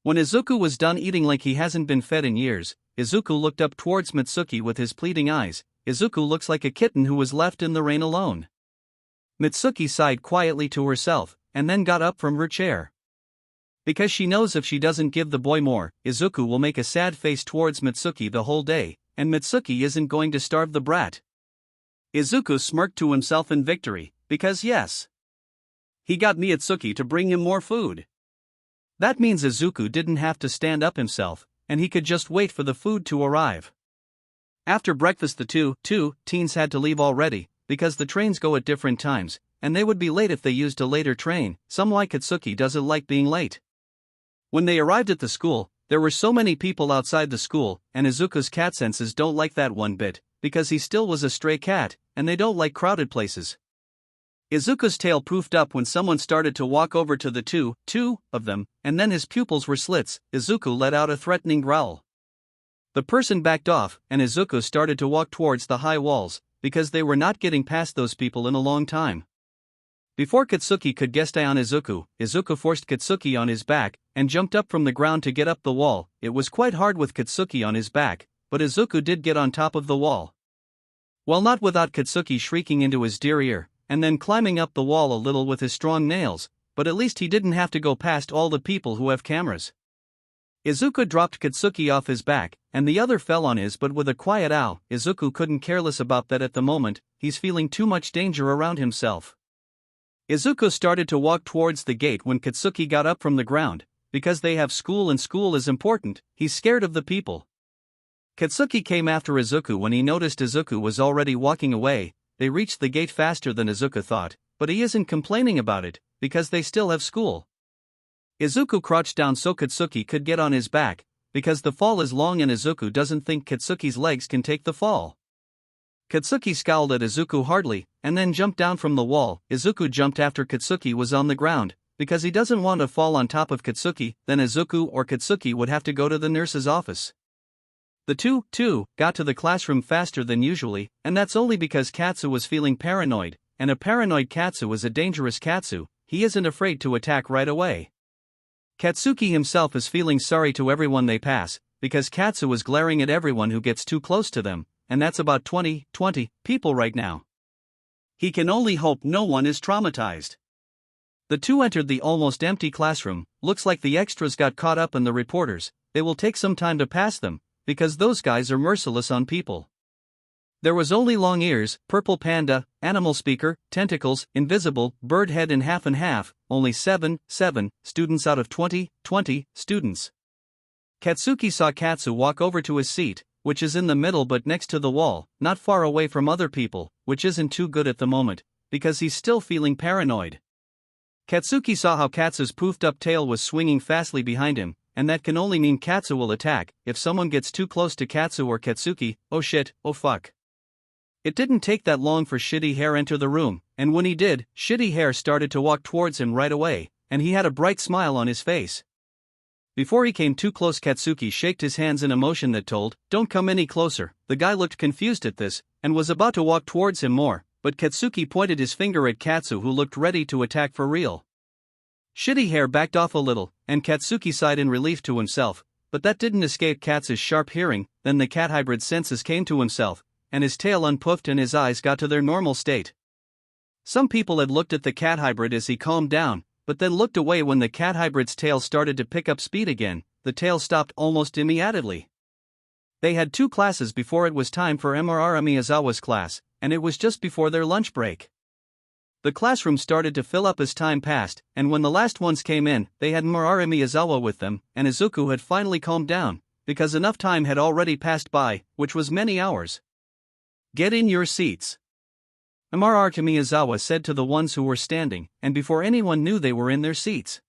When Izuku was done eating like he hasn't been fed in years, Izuku looked up towards Mitsuki with his pleading eyes. Izuku looks like a kitten who was left in the rain alone. Mitsuki sighed quietly to herself, and then got up from her chair. Because she knows if she doesn't give the boy more, Izuku will make a sad face towards Mitsuki the whole day, and Mitsuki isn't going to starve the brat. Izuku smirked to himself in victory, because yes, he got Mitsuki to bring him more food. That means Izuku didn't have to stand up himself, and he could just wait for the food to arrive. After breakfast the two teens had to leave already, because the trains go at different times, and they would be late if they used a later train. Some like Katsuki doesn't like being late. When they arrived at the school, there were so many people outside the school, and Izuku's cat senses don't like that one bit, because he still was a stray cat, and they don't like crowded places. Izuku's tail poofed up when someone started to walk over to the two of them, and then his pupils were slits. Izuku let out a threatening growl. The person backed off, and Izuku started to walk towards the high walls, because they were not getting past those people in a long time. Before Katsuki could get on Izuku, Izuku forced Katsuki on his back, and jumped up from the ground to get up the wall. It was quite hard with Katsuki on his back, but Izuku did get on top of the wall. Well, not without Katsuki shrieking into his dear ear, and then climbing up the wall a little with his strong nails, but at least he didn't have to go past all the people who have cameras. Izuku dropped Katsuki off his back, and the other fell on his, but with a quiet ow. Izuku couldn't care less about that at the moment. He's feeling too much danger around himself. Izuku started to walk towards the gate when Katsuki got up from the ground. Because they have school and school is important, he's scared of the people. Katsuki came after Izuku when he noticed Izuku was already walking away. They reached the gate faster than Izuku thought, but he isn't complaining about it, because they still have school. Izuku crouched down so Katsuki could get on his back, because the fall is long and Izuku doesn't think Katsuki's legs can take the fall. Katsuki scowled at Izuku hardly, and then jumped down from the wall. Izuku jumped after Katsuki was on the ground, because he doesn't want to fall on top of Katsuki. Then Izuku or Katsuki would have to go to the nurse's office. The two got to the classroom faster than usually, and that's only because Katsu was feeling paranoid, and a paranoid Katsu is a dangerous Katsu. He isn't afraid to attack right away. Katsuki himself is feeling sorry to everyone they pass, because Katsu is glaring at everyone who gets too close to them, and that's about 20 people right now. He can only hope no one is traumatized. The two entered the almost empty classroom. Looks like the extras got caught up in the reporters. They will take some time to pass them, because those guys are merciless on people. There was only long ears, purple panda, animal speaker, tentacles, invisible, bird head and half, only 7 students out of 20 students. Katsuki saw Katsu walk over to his seat, which is in the middle but next to the wall, not far away from other people, which isn't too good at the moment, because he's still feeling paranoid. Katsuki saw how Katsu's poofed up tail was swinging fastly behind him, and that can only mean Katsu will attack if someone gets too close to Katsu or Katsuki. Oh shit, oh fuck. It didn't take that long for Shitty Hair enter the room, and when he did, Shitty Hair started to walk towards him right away, and he had a bright smile on his face. Before he came too close, Katsuki shaked his hands in a motion that told, "Don't come any closer." The guy looked confused at this, and was about to walk towards him more, but Katsuki pointed his finger at Katsu, who looked ready to attack for real. Shitty Hair backed off a little, and Katsuki sighed in relief to himself, but that didn't escape Katsu's sharp hearing. Then the cat hybrid senses came to himself, and his tail unpuffed and his eyes got to their normal state. Some people had looked at the cat hybrid as he calmed down, but then looked away when the cat hybrid's tail started to pick up speed again. The tail stopped almost immediately. They had 2 classes before it was time for Mt. Miyazawa's class, and it was just before their lunch break. The classroom started to fill up as time passed, and when the last ones came in, they had Mt. Miyazawa with them, and Izuku had finally calmed down, because enough time had already passed by, which was many hours. "Get in your seats," Mt. Miyazawa said to the ones who were standing, and before anyone knew they were in their seats.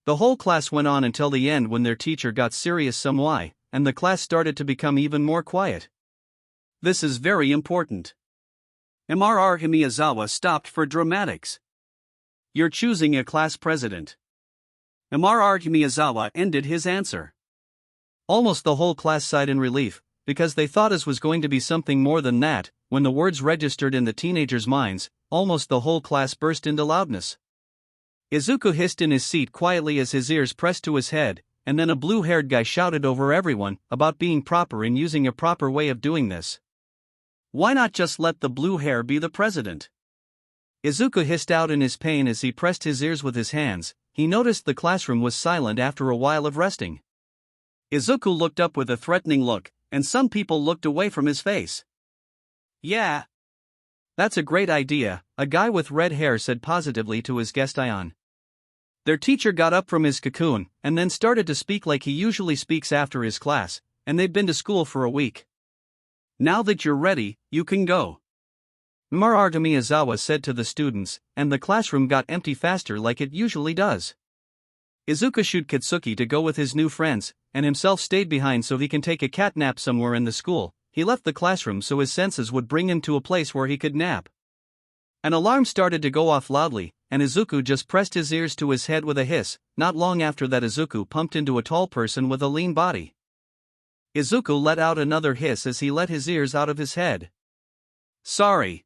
The whole class went on until the end, when their teacher got serious somewhat, and the class started to become even more quiet. "This is very important." Mt. Miyazawa stopped for dramatics. "You're choosing a class president." Mt. Miyazawa ended his answer. Almost the whole class sighed in relief, because they thought it was going to be something more than that. When the words registered in the teenagers' minds, almost the whole class burst into loudness. Izuku hissed in his seat quietly as his ears pressed to his head, and then a blue-haired guy shouted over everyone about being proper and using a proper way of doing this. "Why not just let the blue hair be the president?" Izuku hissed out in his pain as he pressed his ears with his hands. He noticed the classroom was silent after a while of resting. Izuku looked up with a threatening look, and some people looked away from his face. "Yeah, that's a great idea," a guy with red hair said positively to his guest Ion. Their teacher got up from his cocoon, and then started to speak like he usually speaks after his class, and they'd been to school for a week. "Now that you're ready, you can go," Mt. Miyazawa said to the students, and the classroom got empty faster like it usually does. Izuku shooed Katsuki to go with his new friends, and himself stayed behind so he can take a cat nap somewhere in the school. He left the classroom so his senses would bring him to a place where he could nap. An alarm started to go off loudly, and Izuku just pressed his ears to his head with a hiss. Not long after that, Izuku pumped into a tall person with a lean body. Izuku let out another hiss as he let his ears out of his head. "Sorry."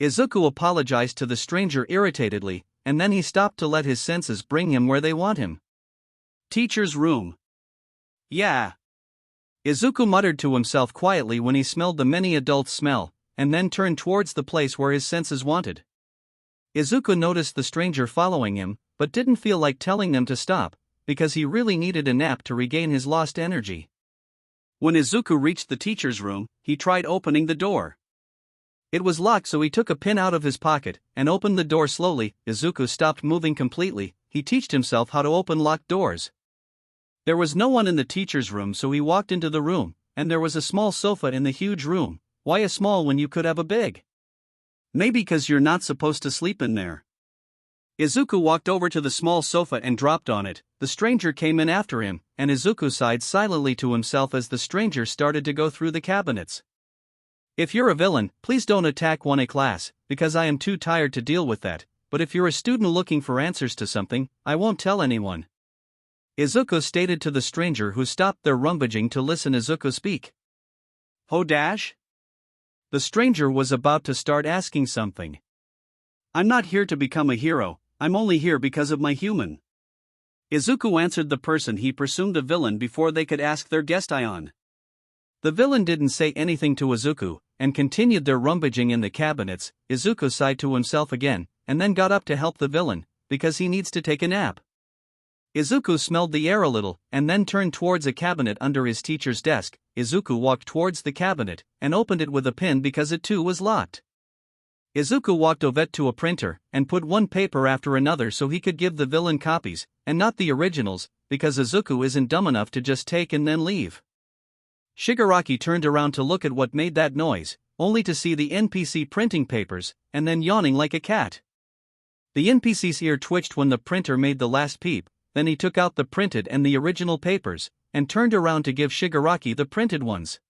Izuku apologized to the stranger irritatedly, and then he stopped to let his senses bring him where they want him. "Teacher's room." "Yeah," Izuku muttered to himself quietly when he smelled the many adults' smell, and then turned towards the place where his senses wanted. Izuku noticed the stranger following him, but didn't feel like telling them to stop, because he really needed a nap to regain his lost energy. When Izuku reached the teacher's room, he tried opening the door. It was locked, so he took a pin out of his pocket and opened the door slowly. Izuku stopped moving completely. He taught himself how to open locked doors. There was no one in the teacher's room, so he walked into the room, and there was a small sofa in the huge room. Why a small when you could have a big? Maybe because you're not supposed to sleep in there. Izuku walked over to the small sofa and dropped on it. The stranger came in after him, and Izuku sighed silently to himself as the stranger started to go through the cabinets. "If you're a villain, please don't attack one a class, because I am too tired to deal with that, but if you're a student looking for answers to something, I won't tell anyone," Izuku stated to the stranger, who stopped their rummaging to listen Izuku speak. "Ho dash?" The stranger was about to start asking something. "I'm not here to become a hero, I'm only here because of my human," Izuku answered the person he presumed a villain before they could ask their guest Ion. The villain didn't say anything to Izuku, and continued their rummaging in the cabinets. Izuku sighed to himself again, and then got up to help the villain, because he needs to take a nap. Izuku smelled the air a little, and then turned towards a cabinet under his teacher's desk. Izuku walked towards the cabinet, and opened it with a pin because it too was locked. Izuku walked over to a printer, and put one paper after another so he could give the villain copies, and not the originals, because Izuku isn't dumb enough to just take and then leave. Shigaraki turned around to look at what made that noise, only to see the NPC printing papers, and then yawning like a cat. The NPC's ear twitched when the printer made the last peep. Then he took out the printed and the original papers, and turned around to give Shigaraki the printed ones.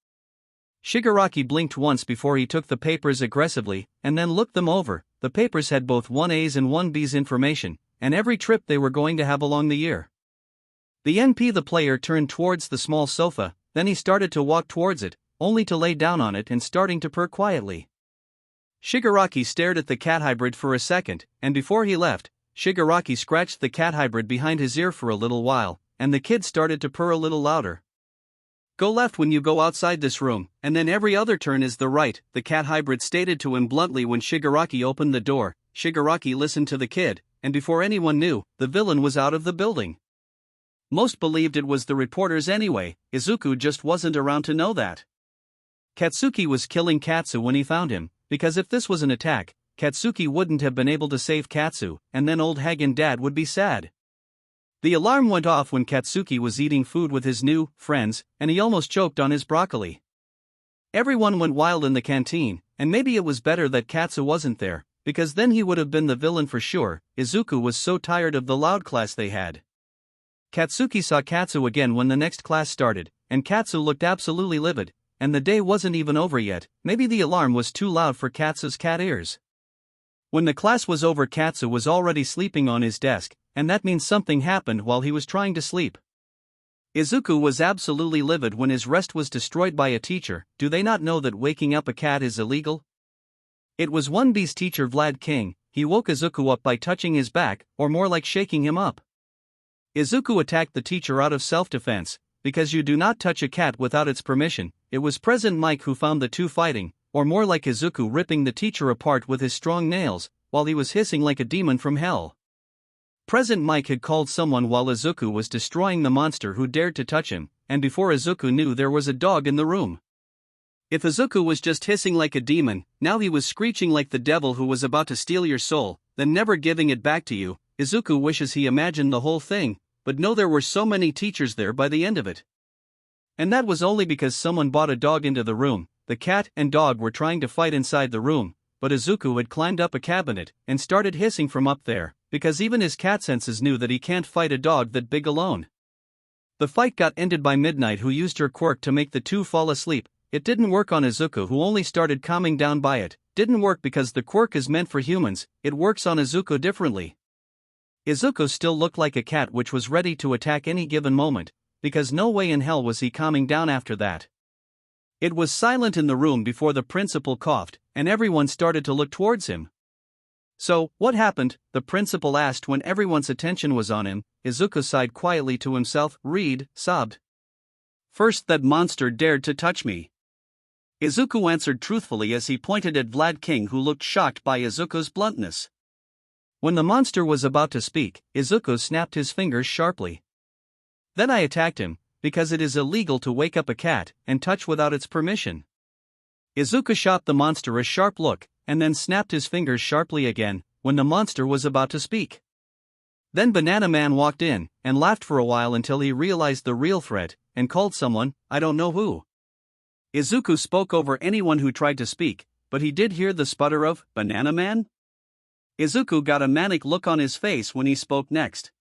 Shigaraki blinked once before he took the papers aggressively, and then looked them over. The papers had both 1A's and 1B's information, and every trip they were going to have along the year. The player turned towards the small sofa, then he started to walk towards it, only to lay down on it and starting to purr quietly. Shigaraki stared at the cat hybrid for a second, and before he left, Shigaraki scratched the cat hybrid behind his ear for a little while, and the kid started to purr a little louder. "Go left when you go outside this room, and then every other turn is the right," the cat hybrid stated to him bluntly when Shigaraki opened the door. Shigaraki listened to the kid, and before anyone knew, the villain was out of the building. Most believed it was the reporters anyway. Izuku just wasn't around to know that. Katsuki was killing Katsu when he found him, because if this was an attack, Katsuki wouldn't have been able to save Katsu, and then old Hagen Dad would be sad. The alarm went off when Katsuki was eating food with his new friends, and he almost choked on his broccoli. Everyone went wild in the canteen, and maybe it was better that Katsu wasn't there, because then he would have been the villain for sure. Izuku was so tired of the loud class they had. Katsuki saw Katsu again when the next class started, and Katsu looked absolutely livid, and the day wasn't even over yet. Maybe the alarm was too loud for Katsu's cat ears. When the class was over, Katsu was already sleeping on his desk, and that means something happened while he was trying to sleep. Izuku was absolutely livid when his rest was destroyed by a teacher. Do they not know that waking up a cat is illegal? It was 1B's teacher Vlad King. He woke Izuku up by touching his back, or more like shaking him up. Izuku attacked the teacher out of self-defense, because you do not touch a cat without its permission. It was President Mike who found the two fighting, or more like Izuku ripping the teacher apart with his strong nails, while he was hissing like a demon from hell. President Mike had called someone while Izuku was destroying the monster who dared to touch him, and before Izuku knew there was a dog in the room. If Izuku was just hissing like a demon, now he was screeching like the devil who was about to steal your soul, then never giving it back to you. Izuku wishes he imagined the whole thing, but no, there were so many teachers there by the end of it. And that was only because someone brought a dog into the room. The cat and dog were trying to fight inside the room, but Izuku had climbed up a cabinet and started hissing from up there, because even his cat senses knew that he can't fight a dog that big alone. The fight got ended by Midnight, who used her quirk to make the two fall asleep. It didn't work on Izuku, who only started calming down by it. Didn't work because the quirk is meant for humans. It works on Izuku differently. Izuku still looked like a cat which was ready to attack any given moment, because no way in hell was he calming down after that. It was silent in the room before the principal coughed, and everyone started to look towards him. "So, what happened?" the principal asked when everyone's attention was on him. Izuku sighed quietly to himself. Reed sobbed. "First, that monster dared to touch me." Izuku answered truthfully as he pointed at Vlad King, who looked shocked by Izuku's bluntness. When the monster was about to speak, Izuku snapped his fingers sharply. "Then I attacked him, because it is illegal to wake up a cat and touch without its permission." Izuku shot the monster a sharp look, and then snapped his fingers sharply again, when the monster was about to speak. Then Banana Man walked in, and laughed for a while until he realized the real threat, and called someone, I don't know who. Izuku spoke over anyone who tried to speak, but he did hear the sputter of, "Banana Man?" Izuku got a manic look on his face when he spoke next.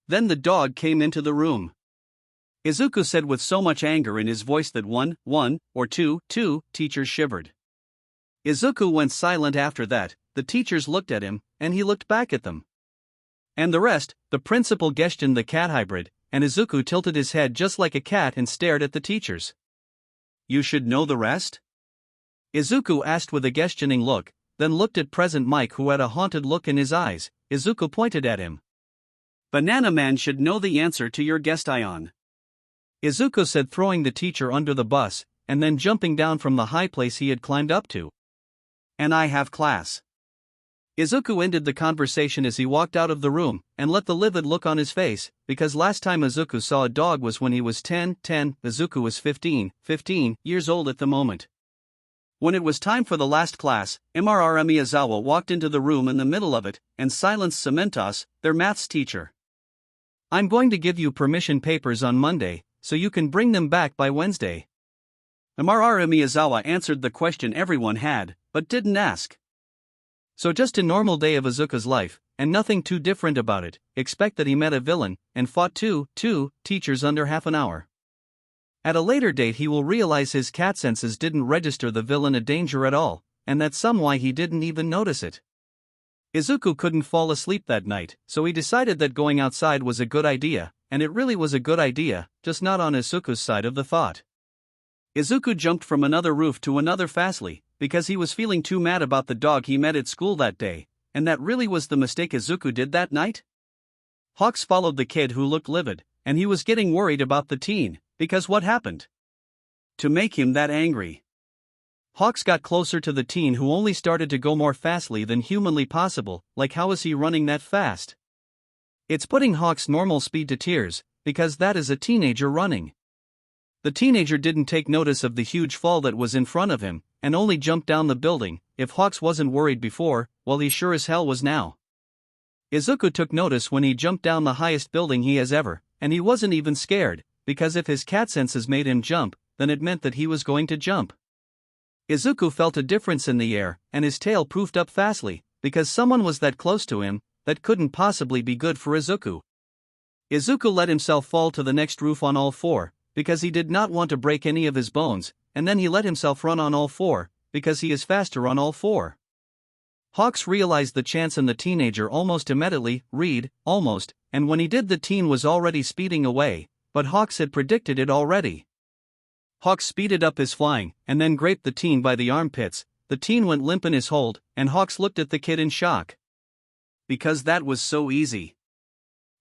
Then the dog came into the room. Izuku said with so much anger in his voice that one or two teachers shivered. Izuku went silent after that. The teachers looked at him, and he looked back at them. And the rest, the principal questioned the cat hybrid, and Izuku tilted his head just like a cat and stared at the teachers. "You should know the rest?" Izuku asked with a questioning look, then looked at President Mike, who had a haunted look in his eyes. Izuku pointed at him. "Banana Man should know the answer to your guest Ion," Izuku said, throwing the teacher under the bus, and then jumping down from the high place he had climbed up to. "And I have class." Izuku ended the conversation as he walked out of the room, and let the livid look on his face, because last time Izuku saw a dog was when he was 10. Izuku was 15 years old at the moment. When it was time for the last class, Mr. Miyazawa walked into the room in the middle of it, and silenced Cementos, their maths teacher. "I'm going to give you permission papers on Monday, so you can bring them back by Wednesday." Mr. Miyazawa answered the question everyone had, but didn't ask. So just a normal day of Izuku's life, and nothing too different about it, except that he met a villain, and fought two teachers under half an hour. At a later date he will realize his cat senses didn't register the villain a danger at all, and that's some why he didn't even notice it. Izuku couldn't fall asleep that night, so he decided that going outside was a good idea, and it really was a good idea, just not on Izuku's side of the thought. Izuku jumped from another roof to another fastly, because he was feeling too mad about the dog he met at school that day, and that really was the mistake Izuku did that night. Hawks followed the kid who looked livid, and he was getting worried about the teen, because what happened to make him that angry? Hawks got closer to the teen who only started to go more fastly than humanly possible, like how is he running that fast? It's putting Hawks' normal speed to tears, because that is a teenager running. The teenager didn't take notice of the huge fall that was in front of him, and only jumped down the building. If Hawks wasn't worried before, well he sure as hell was now. Izuku took notice when he jumped down the highest building he has ever, and he wasn't even scared, because if his cat senses made him jump, then it meant that he was going to jump. Izuku felt a difference in the air, and his tail poofed up fastly, because someone was that close to him. That couldn't possibly be good for Izuku. Izuku let himself fall to the next roof on all four, because he did not want to break any of his bones, and then he let himself run on all four, because he is faster on all four. Hawks realized the chance in the teenager almost immediately, almost, and when he did the teen was already speeding away, but Hawks had predicted it already. Hawks speeded up his flying, and then graped the teen by the armpits. The teen went limp in his hold, and Hawks looked at the kid in shock. Because that was so easy.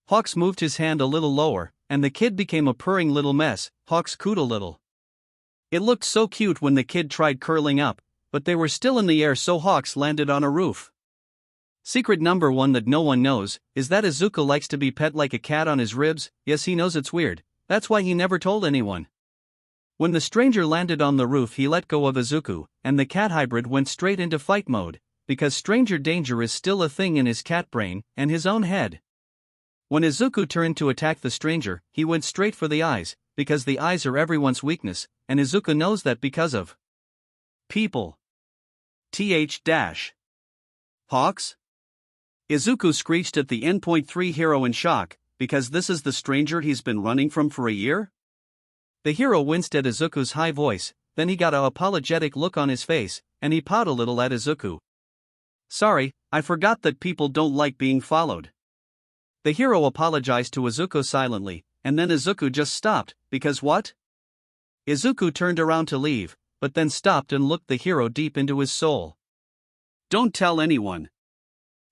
Hawks moved his hand a little lower, and the kid became a purring little mess. Hawks cooed a little. It looked so cute when the kid tried curling up, but they were still in the air, so Hawks landed on a roof. Secret number 1 that no one knows is that Izuku likes to be pet like a cat on his ribs. Yes, he knows it's weird, that's why he never told anyone. When the stranger landed on the roof he let go of Izuku, and the cat hybrid went straight into fight mode, because stranger danger is still a thing in his cat brain and his own head. When Izuku turned to attack the stranger, he went straight for the eyes, because the eyes are everyone's weakness, and Izuku knows that because of people. Hawks? Izuku screeched at the N.3 hero in shock, because this is the stranger he's been running from for a year? The hero winced at Izuku's high voice, then he got an apologetic look on his face, and he pouted a little at Izuku. "Sorry, I forgot that people don't like being followed." The hero apologized to Izuku silently, and then Izuku just stopped, because what? Izuku turned around to leave, but then stopped and looked the hero deep into his soul. "Don't tell anyone,"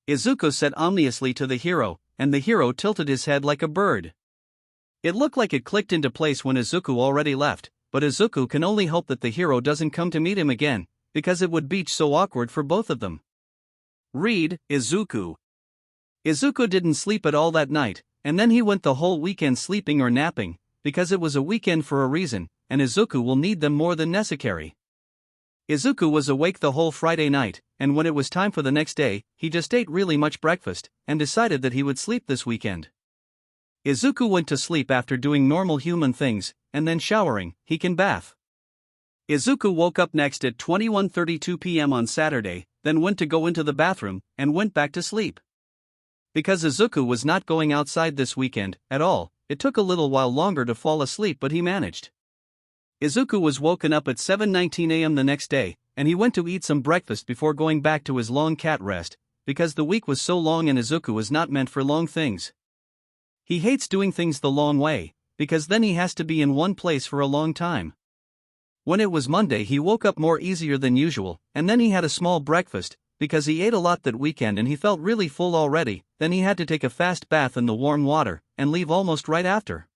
Izuku said ominously to the hero, and the hero tilted his head like a bird. It looked like it clicked into place when Izuku already left, but Izuku can only hope that the hero doesn't come to meet him again, because it would be so awkward for both of them. Read, Izuku. Izuku didn't sleep at all that night, and then he went the whole weekend sleeping or napping, because it was a weekend for a reason, and Izuku will need them more than necessary. Izuku was awake the whole Friday night, and when it was time for the next day, he just ate really much breakfast, and decided that he would sleep this weekend. Izuku went to sleep after doing normal human things, and then showering. He can bath. Izuku woke up next at 21:32 p.m. on Saturday, then went to go into the bathroom, and went back to sleep. Because Izuku was not going outside this weekend at all, it took a little while longer to fall asleep, but he managed. Izuku was woken up at 7:19 a.m. the next day, and he went to eat some breakfast before going back to his long cat rest, because the week was so long and Izuku was not meant for long things. He hates doing things the long way, because then he has to be in one place for a long time. When it was Monday he woke up more easier than usual, and then he had a small breakfast, because he ate a lot that weekend and he felt really full already. Then he had to take a fast bath in the warm water, and leave almost right after.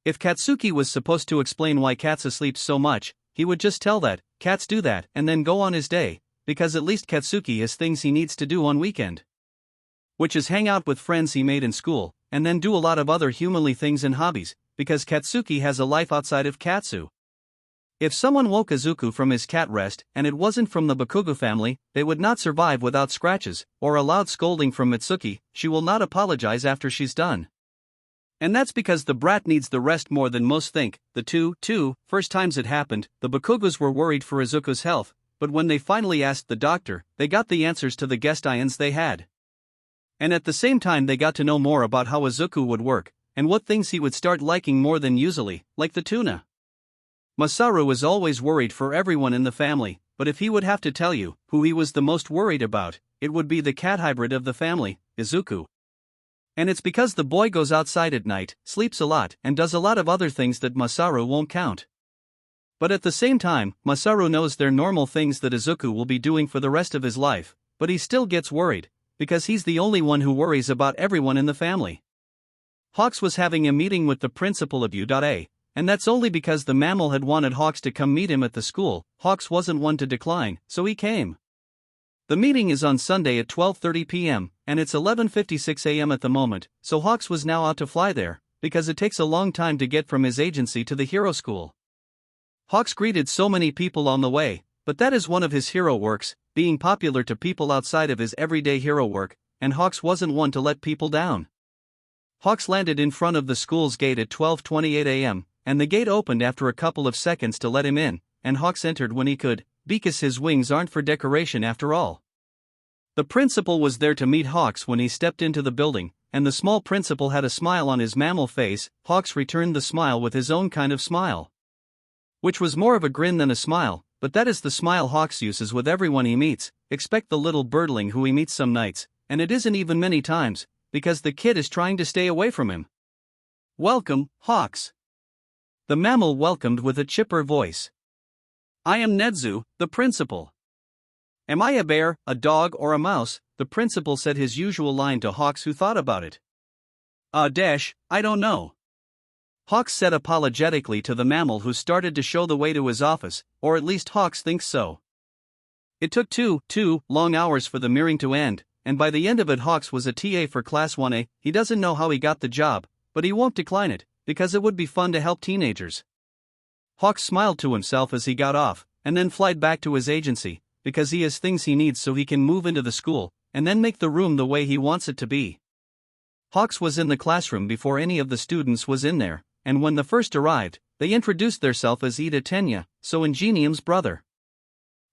If Katsuki was supposed to explain why cats sleep so much, he would just tell that, cats do that, and then go on his day, because at least Katsuki has things he needs to do on weekend. Which is hang out with friends he made in school, and then do a lot of other humanly things and hobbies, because Katsuki has a life outside of Katsu. If someone woke Izuku from his cat rest and it wasn't from the Bakugou family, they would not survive without scratches, or a loud scolding from Mitsuki. She will not apologize after she's done. And that's because the brat needs the rest more than most think. The first times it happened, the Bakugous were worried for Izuku's health, but when they finally asked the doctor, they got the answers to the 괆ᴟ they had. And at the same time they got to know more about how Izuku would work, and what things he would start liking more than usually, like the tuna. Masaru was always worried for everyone in the family, but if he would have to tell you who he was the most worried about, it would be the cat hybrid of the family, Izuku. And it's because the boy goes outside at night, sleeps a lot, and does a lot of other things that Masaru won't count. But at the same time, Masaru knows they're normal things that Izuku will be doing for the rest of his life, but he still gets worried, because he's the only one who worries about everyone in the family. Hawks was having a meeting with the principal of ᴜᴚ, and that's only because the mammal had wanted Hawks to come meet him at the school. Hawks wasn't one to decline, so he came. The meeting is on Sunday at 12:30 p.m., and it's 11:56 a.m. at the moment, so Hawks was now out to fly there, because it takes a long time to get from his agency to the hero school. Hawks greeted so many people on the way, but that is one of his hero works, being popular to people outside of his everyday hero work, and Hawks wasn't one to let people down. Hawks landed in front of the school's gate at 12:28 a.m., and the gate opened after a couple of seconds to let him in, and Hawks entered when he could, because his wings aren't for decoration after all. The principal was there to meet Hawks when he stepped into the building, and the small principal had a smile on his mammal face. Hawks returned the smile with his own kind of smile, which was more of a grin than a smile, but that is the smile Hawks uses with everyone he meets. Expect the little birdling who he meets some nights, and it isn't even many times, because the kid is trying to stay away from him. "Welcome, Hawks." The mammal welcomed with a chipper voice. "I am Nedzu, the principal." "Am I a bear, a dog, or a mouse?" the principal said his usual line to Hawks, who thought about it. I don't know." Hawks said apologetically to the mammal, who started to show the way to his office, or at least Hawks thinks so. It took two long hours for the meeting to end, and by the end of it Hawks was a TA for Class 1A. He doesn't know how he got the job, but he won't decline it, because it would be fun to help teenagers. Hawks smiled to himself as he got off, and then flied back to his agency, because he has things he needs so he can move into the school, and then make the room the way he wants it to be. Hawks was in the classroom before any of the students was in there, and when the first arrived, they introduced theirself as ᴜᴚ-ᴛᴏ, ᴘᴛᴏ's brother.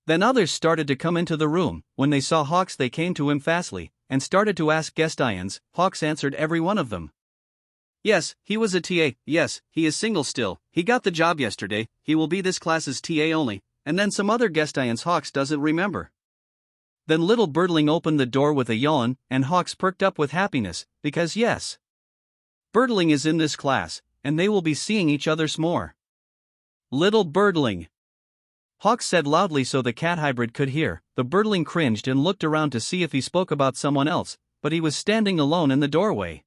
Then others started to come into the room. When they saw Hawks they came to him fastly, and started to ask 괆ᴟ. Hawks answered every one of them. Yes, he was a TA, yes, he is single still, he got the job yesterday, he will be this class's TA only, and then some other 괆ᴟ Hawks doesn't remember. Then little birdling opened the door with a yawn, and Hawks perked up with happiness, because yes, birdling is in this class, and they will be seeing each other more. Little birdling, Hawks said loudly so the cat hybrid could hear. The birdling cringed and looked around to see if he spoke about someone else, but he was standing alone in the doorway.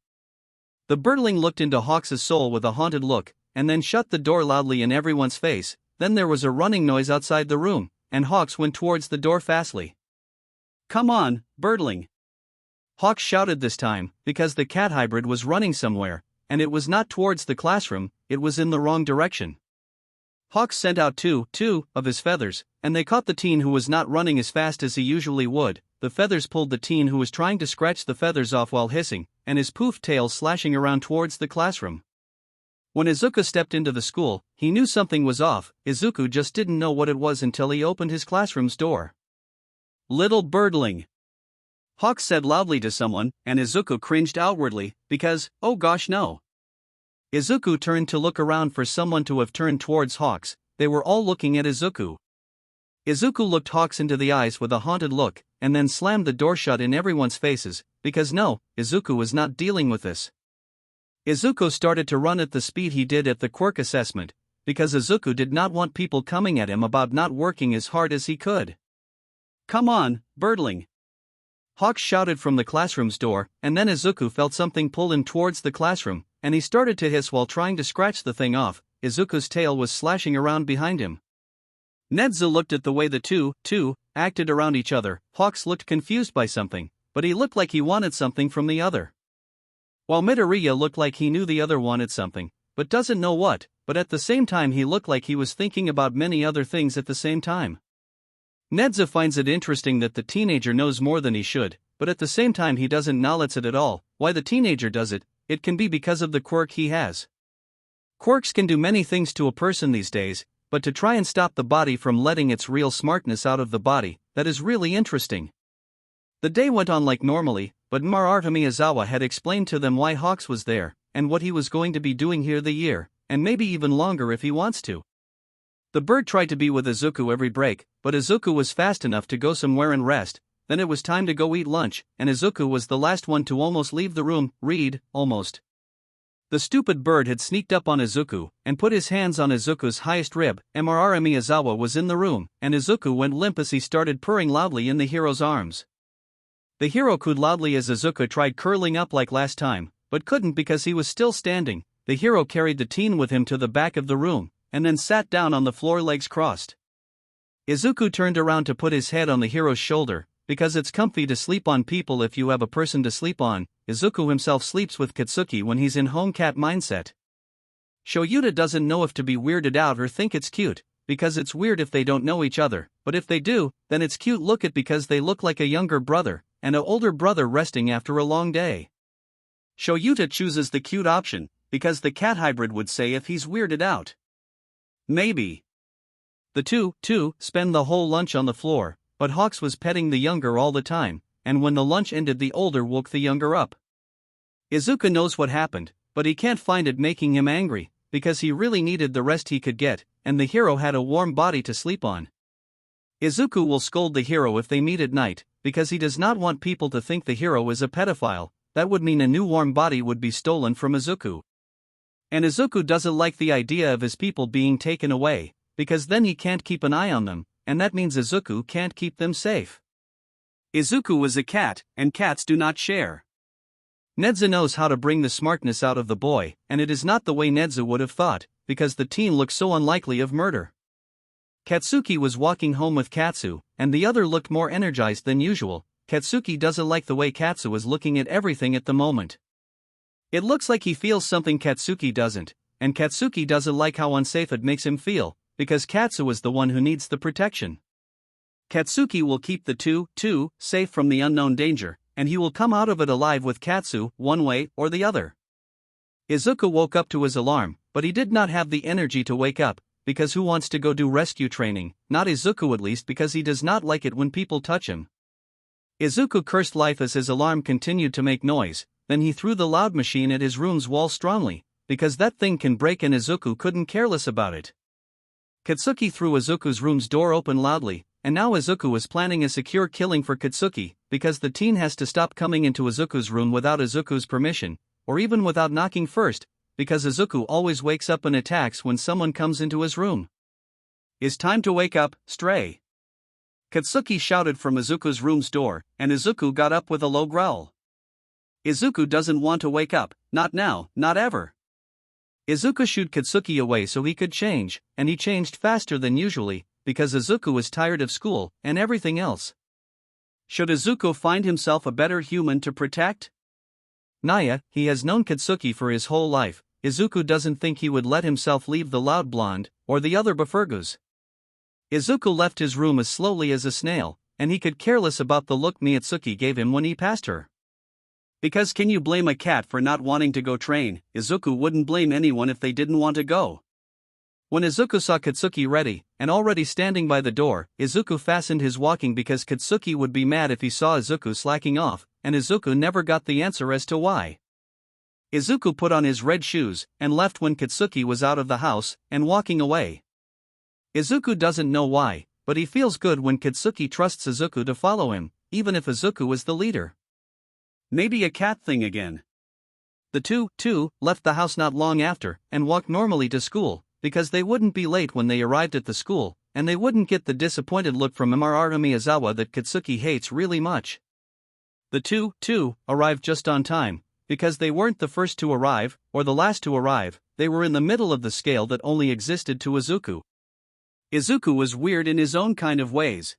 The birdling looked into Hawks's soul with a haunted look, and then shut the door loudly in everyone's face. Then there was a running noise outside the room, and Hawks went towards the door fastly. "Come on, birdling!" Hawks shouted this time, because the cat hybrid was running somewhere, and it was not towards the classroom, it was in the wrong direction. Hawks sent out two of his feathers, and they caught the teen who was not running as fast as he usually would. The feathers pulled the teen who was trying to scratch the feathers off while hissing, and his poof tail slashing around towards the classroom. When Izuku stepped into the school, he knew something was off. Izuku just didn't know what it was until he opened his classroom's door. "Little birdling," Hawks said loudly to someone, and Izuku cringed outwardly, because, oh gosh no. Izuku turned to look around for someone to have turned towards Hawks. They were all looking at Izuku. Izuku looked Hawks into the eyes with a haunted look, and then slammed the door shut in everyone's faces, because no, Izuku was not dealing with this. Izuku started to run at the speed he did at the quirk assessment, because Izuku did not want people coming at him about not working as hard as he could. "Come on, birdling!" Hawks shouted from the classroom's door, and then Izuku felt something pull him towards the classroom, and he started to hiss while trying to scratch the thing off. Izuku's tail was slashing around behind him. ᴄᴜ looked at the way the two acted around each other. Hawks looked confused by something, but he looked like he wanted something from the other. While ɪırᴜᴜᴜ looked like he knew the other wanted something, but doesn't know what, but at the same time he looked like he was thinking about many other things at the same time. ᴄᴜ finds it interesting that the teenager knows more than he should, but at the same time he doesn't acknowledge it at all. Why the teenager does it, it can be because of the quirk he has. Quirks can do many things to a person these days, but to try and stop the body from letting its real smartness out of the body, that is really interesting. The day went on like normally, but ᴅᴜᴜᴜ had explained to them why Hawks was there, and what he was going to be doing here the year, and maybe even longer if he wants to. The bird tried to be with Izuku every break, but Izuku was fast enough to go somewhere and rest. Then it was time to go eat lunch, and Izuku was the last one to almost leave the room. Almost. The stupid bird had sneaked up on Izuku, and put his hands on Izuku's highest rib. ᴅᴜᴜᴜ was in the room, and Izuku went limp as he started purring loudly in the hero's arms. The hero cooed loudly as Izuku tried curling up like last time, but couldn't because he was still standing. The hero carried the teen with him to the back of the room, and then sat down on the floor, legs crossed. Izuku turned around to put his head on the hero's shoulder, because it's comfy to sleep on people if you have a person to sleep on. Izuku himself sleeps with Katsuki when he's in home cat mindset. ᴠᴜ doesn't know if to be weirded out or think it's cute, because it's weird if they don't know each other, but if they do, then it's cute. Look at because they look like a younger brother and an older brother resting after a long day. ᴠᴜ chooses the cute option, because the cat hybrid would say if he's weirded out. Maybe. The two spend the whole lunch on the floor, but Hawks was petting the younger all the time, and when the lunch ended the older woke the younger up. Izuku knows what happened, but he can't find it making him angry, because he really needed the rest he could get, and the hero had a warm body to sleep on. Izuku will scold the hero if they meet at night, because he does not want people to think the hero is a pedophile. That would mean a new warm body would be stolen from Izuku. And Izuku doesn't like the idea of his people being taken away, because then he can't keep an eye on them, and that means Izuku can't keep them safe. Izuku is a cat, and cats do not share. ᴄᴜ knows how to bring the smartness out of the boy, and it is not the way ᴄᴜ would have thought, because the teen looks so unlikely of murder. Katsuki was walking home with Katsu, and the other looked more energized than usual. Katsuki doesn't like the way Katsu is looking at everything at the moment. It looks like he feels something Katsuki doesn't, and Katsuki doesn't like how unsafe it makes him feel, because Katsu is the one who needs the protection. Katsuki will keep the two safe from the unknown danger, and he will come out of it alive with Katsu, one way or the other. Izuku woke up to his alarm, but he did not have the energy to wake up, because who wants to go do rescue training? Not Izuku, at least, because he does not like it when people touch him. Izuku cursed life as his alarm continued to make noise, then he threw the loud machine at his room's wall strongly, because that thing can break and Izuku couldn't careless about it. Katsuki threw Izuku's room's door open loudly, and now Izuku is planning a secure killing for Katsuki, because the teen has to stop coming into Izuku's room without Izuku's permission, or even without knocking first, because Izuku always wakes up and attacks when someone comes into his room. It's time to wake up, stray! Katsuki shouted from Izuku's room's door, and Izuku got up with a low growl. Izuku doesn't want to wake up, not now, not ever. Izuku shooed Katsuki away so he could change, and he changed faster than usually, because Izuku is tired of school and everything else. Should Izuku find himself a better human to protect? Naya, he has known Katsuki for his whole life. Izuku doesn't think he would let himself leave the loud blonde, or the other Bakugous. Izuku left his room as slowly as a snail, and he could care less about the look Miyatsuki gave him when he passed her. Because can you blame a cat for not wanting to go train? Izuku wouldn't blame anyone if they didn't want to go. When Izuku saw Katsuki ready, and already standing by the door, Izuku fastened his walking because Katsuki would be mad if he saw Izuku slacking off, and Izuku never got the answer as to why. Izuku put on his red shoes, and left when Katsuki was out of the house, and walking away. Izuku doesn't know why, but he feels good when Katsuki trusts Izuku to follow him, even if Izuku is the leader. Maybe a cat thing again. The two left the house not long after, and walked normally to school, because they wouldn't be late when they arrived at the school, and they wouldn't get the disappointed look from ᴅᴜᴜᴜ that Katsuki hates really much. The two arrived just on time, because they weren't the first to arrive, or the last to arrive, they were in the middle of the scale that only existed to Izuku. Izuku was weird in his own kind of ways.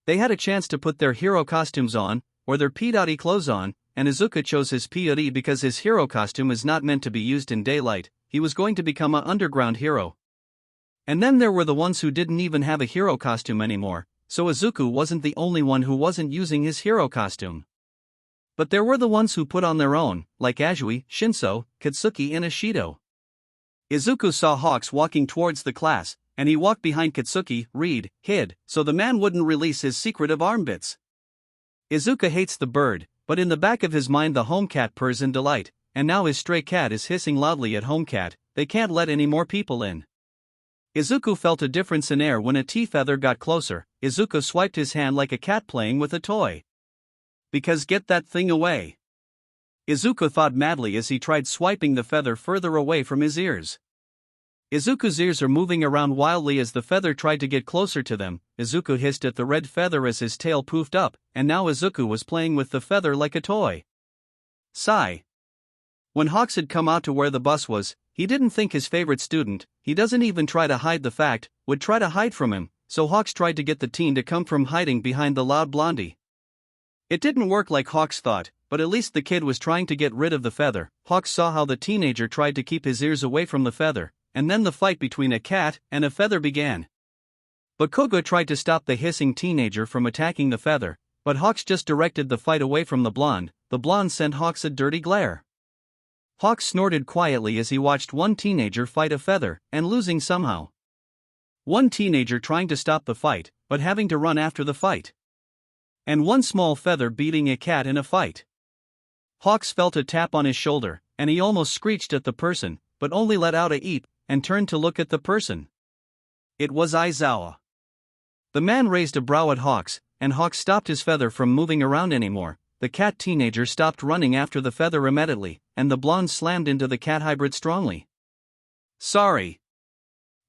They had a chance to put their hero costumes on, or their ᴅᴚᴟ clothes on, and Izuku chose his ᴅᴚᴟ because his hero costume is not meant to be used in daylight. He was going to become an underground hero. And then there were the ones who didn't even have a hero costume anymore, so Izuku wasn't the only one who wasn't using his hero costume. But there were the ones who put on their own, like Azui, Shinso, Katsuki and Ishido. Izuku saw Hawks walking towards the class, and he walked behind Katsuki, hid, so the man wouldn't release his secret of arm bits. Izuku hates the bird, but in the back of his mind the home cat purrs in delight, and now his stray cat is hissing loudly at home cat. They can't let any more people in. Izuku felt a difference in air when a tea feather got closer. Izuku swiped his hand like a cat playing with a toy. Because get that thing away. Izuku thought madly as he tried swiping the feather further away from his ears. Izuku's ears are moving around wildly as the feather tried to get closer to them. Izuku hissed at the red feather as his tail poofed up, and now Izuku was playing with the feather like a toy. Sigh. When Hawks had come out to where the bus was, he didn't think his favorite student, he doesn't even try to hide the fact, would try to hide from him, so Hawks tried to get the teen to come from hiding behind the loud blondie. It didn't work like Hawks thought, but at least the kid was trying to get rid of the feather. Hawks saw how the teenager tried to keep his ears away from the feather, and then the fight between a cat and a feather began. Bakugou tried to stop the hissing teenager from attacking the feather, but Hawks just directed the fight away from the blonde. The blonde sent Hawks a dirty glare. Hawks snorted quietly as he watched one teenager fight a feather, and losing somehow. One teenager trying to stop the fight, but having to run after the fight. And one small feather beating a cat in a fight. Hawks felt a tap on his shoulder, and he almost screeched at the person, but only let out a eep, and turned to look at the person. It was Aizawa. The man raised a brow at Hawks, and Hawks stopped his feather from moving around anymore. The cat teenager stopped running after the feather immediately, and the blonde slammed into the cat hybrid strongly. Sorry.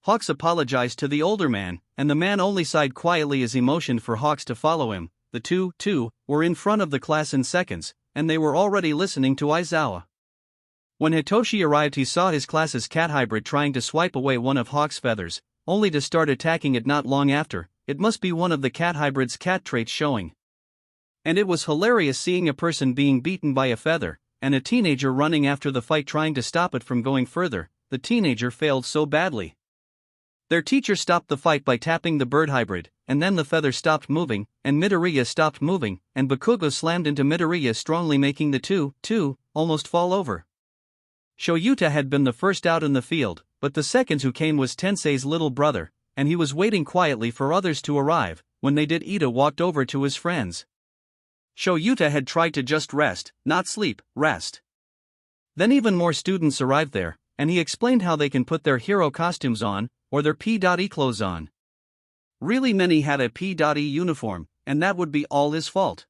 Hawks apologized to the older man, and the man only sighed quietly as he motioned for Hawks to follow him. The two were in front of the class in seconds, and they were already listening to Aizawa. When Hitoshi arrived, he saw his class's cat hybrid trying to swipe away one of Hawk's feathers, only to start attacking it not long after. It must be one of the cat hybrid's cat traits showing. And it was hilarious seeing a person being beaten by a feather, and a teenager running after the fight trying to stop it from going further. The teenager failed so badly. Their teacher stopped the fight by tapping the bird hybrid, and then the feather stopped moving, and ᴜᴚ stopped moving, and Bakugou slammed into ᴜᴚ strongly, making the two almost fall over. Shoyuta had been the first out in the field, but the second who came was Tensei's little brother, and he was waiting quietly for others to arrive. When they did, Ida walked over to his friends. Shoyuta had tried to just rest, not sleep, rest. Then even more students arrived there, and he explained how they can put their hero costumes on, or their ᴅᴚᴟ clothes on. Really many had a ᴅᴚᴟ uniform, and that would be all his fault.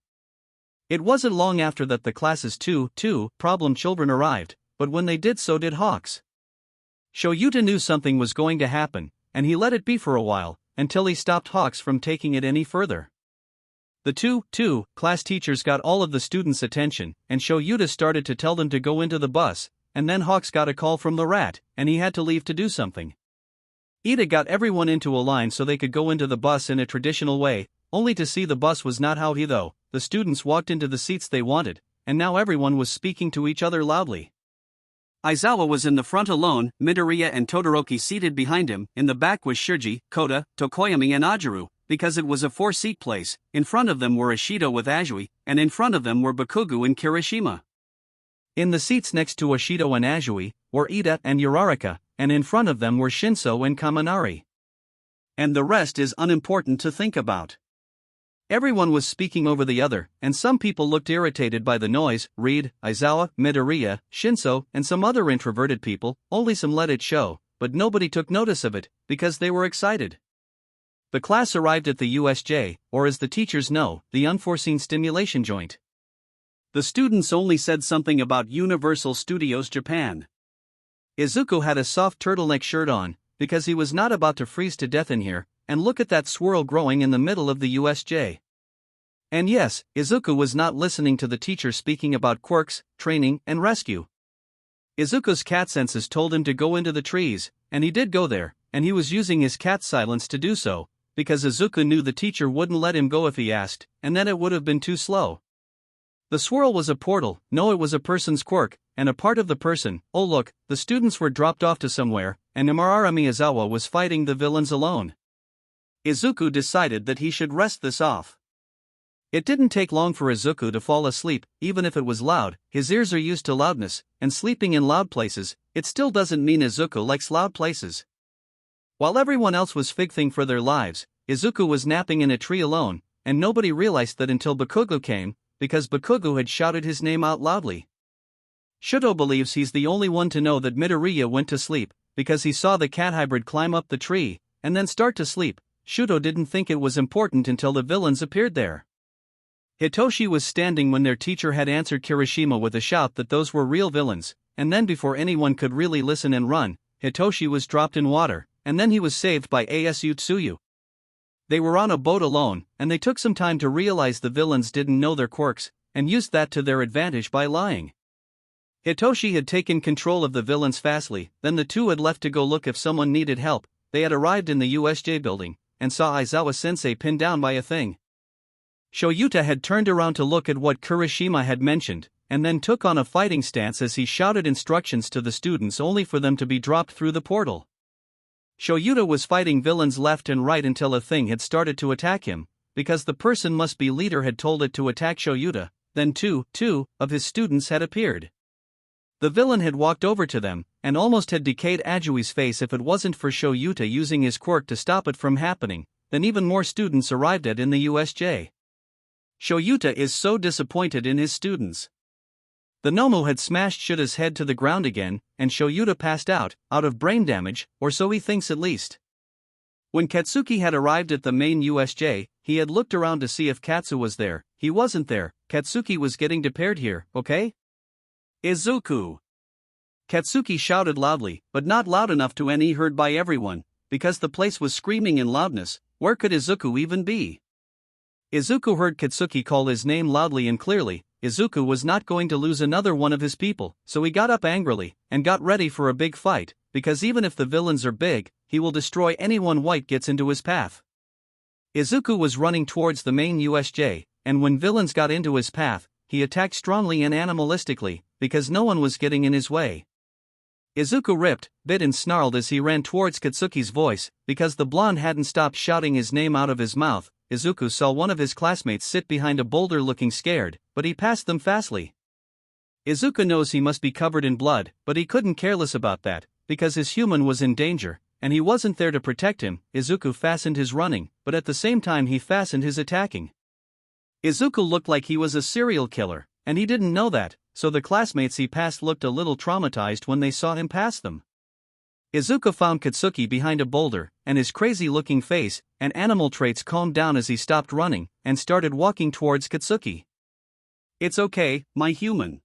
It wasn't long after that the class's two problem children arrived, but when they did, so did Hawks. Shoyuta knew something was going to happen, and he let it be for a while, until he stopped Hawks from taking it any further. The two class teachers got all of the students' attention, and Shoyuta started to tell them to go into the bus, and then Hawks got a call from the rat, and he had to leave to do something. Ida got everyone into a line so they could go into the bus in a traditional way, only to see the bus was not how he though. The students walked into the seats they wanted, and now everyone was speaking to each other loudly. Aizawa was in the front alone, Midoriya and Todoroki seated behind him. In the back was Shirji, Kota, Tokoyami and Ajiru, because it was a 4-seat place. In front of them were Ishido with Azui, and in front of them were Bakugou and Kirishima. In the seats next to Ishido and Azui were Ida and Uraraka, and in front of them were Shinso and Kaminari. And the rest is unimportant to think about. Everyone was speaking over the other, and some people looked irritated by the noise. Aizawa, Midoriya, Shinso, and some other introverted people, only some let it show, but nobody took notice of it, because they were excited. The class arrived at the USJ, or as the teachers know, the unforeseen stimulation joint. The students only said something about Universal Studios Japan. Izuku had a soft turtleneck shirt on, because he was not about to freeze to death in here, and look at that swirl growing in the middle of the USJ. And yes, Izuku was not listening to the teacher speaking about quirks, training, and rescue. Izuku's cat senses told him to go into the trees, and he did go there, and he was using his cat silence to do so, because Izuku knew the teacher wouldn't let him go if he asked, and then it would have been too slow. The swirl was a portal, no, it was a person's quirk, and a part of the person. Oh look, the students were dropped off to somewhere, and Imara Miyazawa was fighting the villains alone. Izuku decided that he should rest this off. It didn't take long for Izuku to fall asleep, even if it was loud. His ears are used to loudness, and sleeping in loud places, it still doesn't mean Izuku likes loud places. While everyone else was fighting for their lives, Izuku was napping in a tree alone, and nobody realized that until Bakugou came, because Bakugou had shouted his name out loudly. Shuto believes he's the only one to know that Midoriya went to sleep, because he saw the cat hybrid climb up the tree, and then start to sleep. Shuto didn't think it was important until the villains appeared there. Hitoshi was standing when their teacher had answered Kirishima with a shout that those were real villains, and then before anyone could really listen and run, Hitoshi was dropped in water, and then he was saved by Asu Tsuyu. They were on a boat alone, and they took some time to realize the villains didn't know their quirks, and used that to their advantage by lying. Hitoshi had taken control of the villains fastly, then the two had left to go look if someone needed help. They had arrived in the USJ building, and saw Aizawa-sensei pinned down by a thing. Shoyuta had turned around to look at what Kirishima had mentioned, and then took on a fighting stance as he shouted instructions to the students only for them to be dropped through the portal. Shoyuta was fighting villains left and right until a thing had started to attack him, because the person must be leader had told it to attack Shoyuta. Then two of his students had appeared. The villain had walked over to them, and almost had decayed Ajui's face if it wasn't for Shoyuta using his quirk to stop it from happening. Then even more students arrived in the USJ. Shoyuta is so disappointed in his students. The Nomu had smashed Shuta's head to the ground again, and Shoyuta passed out of brain damage, or so he thinks at least. When Katsuki had arrived at the main USJ, he had looked around to see if Katsu was there. He wasn't there. Katsuki was getting prepared here, okay? Izuku! Katsuki shouted loudly, but not loud enough to be heard by everyone, because the place was screaming in loudness. Where could Izuku even be? Izuku heard Katsuki call his name loudly and clearly. Izuku was not going to lose another one of his people, so he got up angrily, and got ready for a big fight, because even if the villains are big, he will destroy anyone white gets into his path. Izuku was running towards the main USJ, and when villains got into his path, he attacked strongly and animalistically, because no one was getting in his way. Izuku ripped, bit and snarled as he ran towards Katsuki's voice, because the blonde hadn't stopped shouting his name out of his mouth. Izuku saw one of his classmates sit behind a boulder looking scared, but he passed them fastly. Izuku knows he must be covered in blood, but he couldn't care less about that, because his human was in danger, and he wasn't there to protect him. Izuku fastened his running, but at the same time he fastened his attacking. Izuku looked like he was a serial killer, and he didn't know that, so the classmates he passed looked a little traumatized when they saw him pass them. Izuku found Katsuki behind a boulder, and his crazy-looking face and animal traits calmed down as he stopped running, and started walking towards Katsuki. "It's okay, my human,"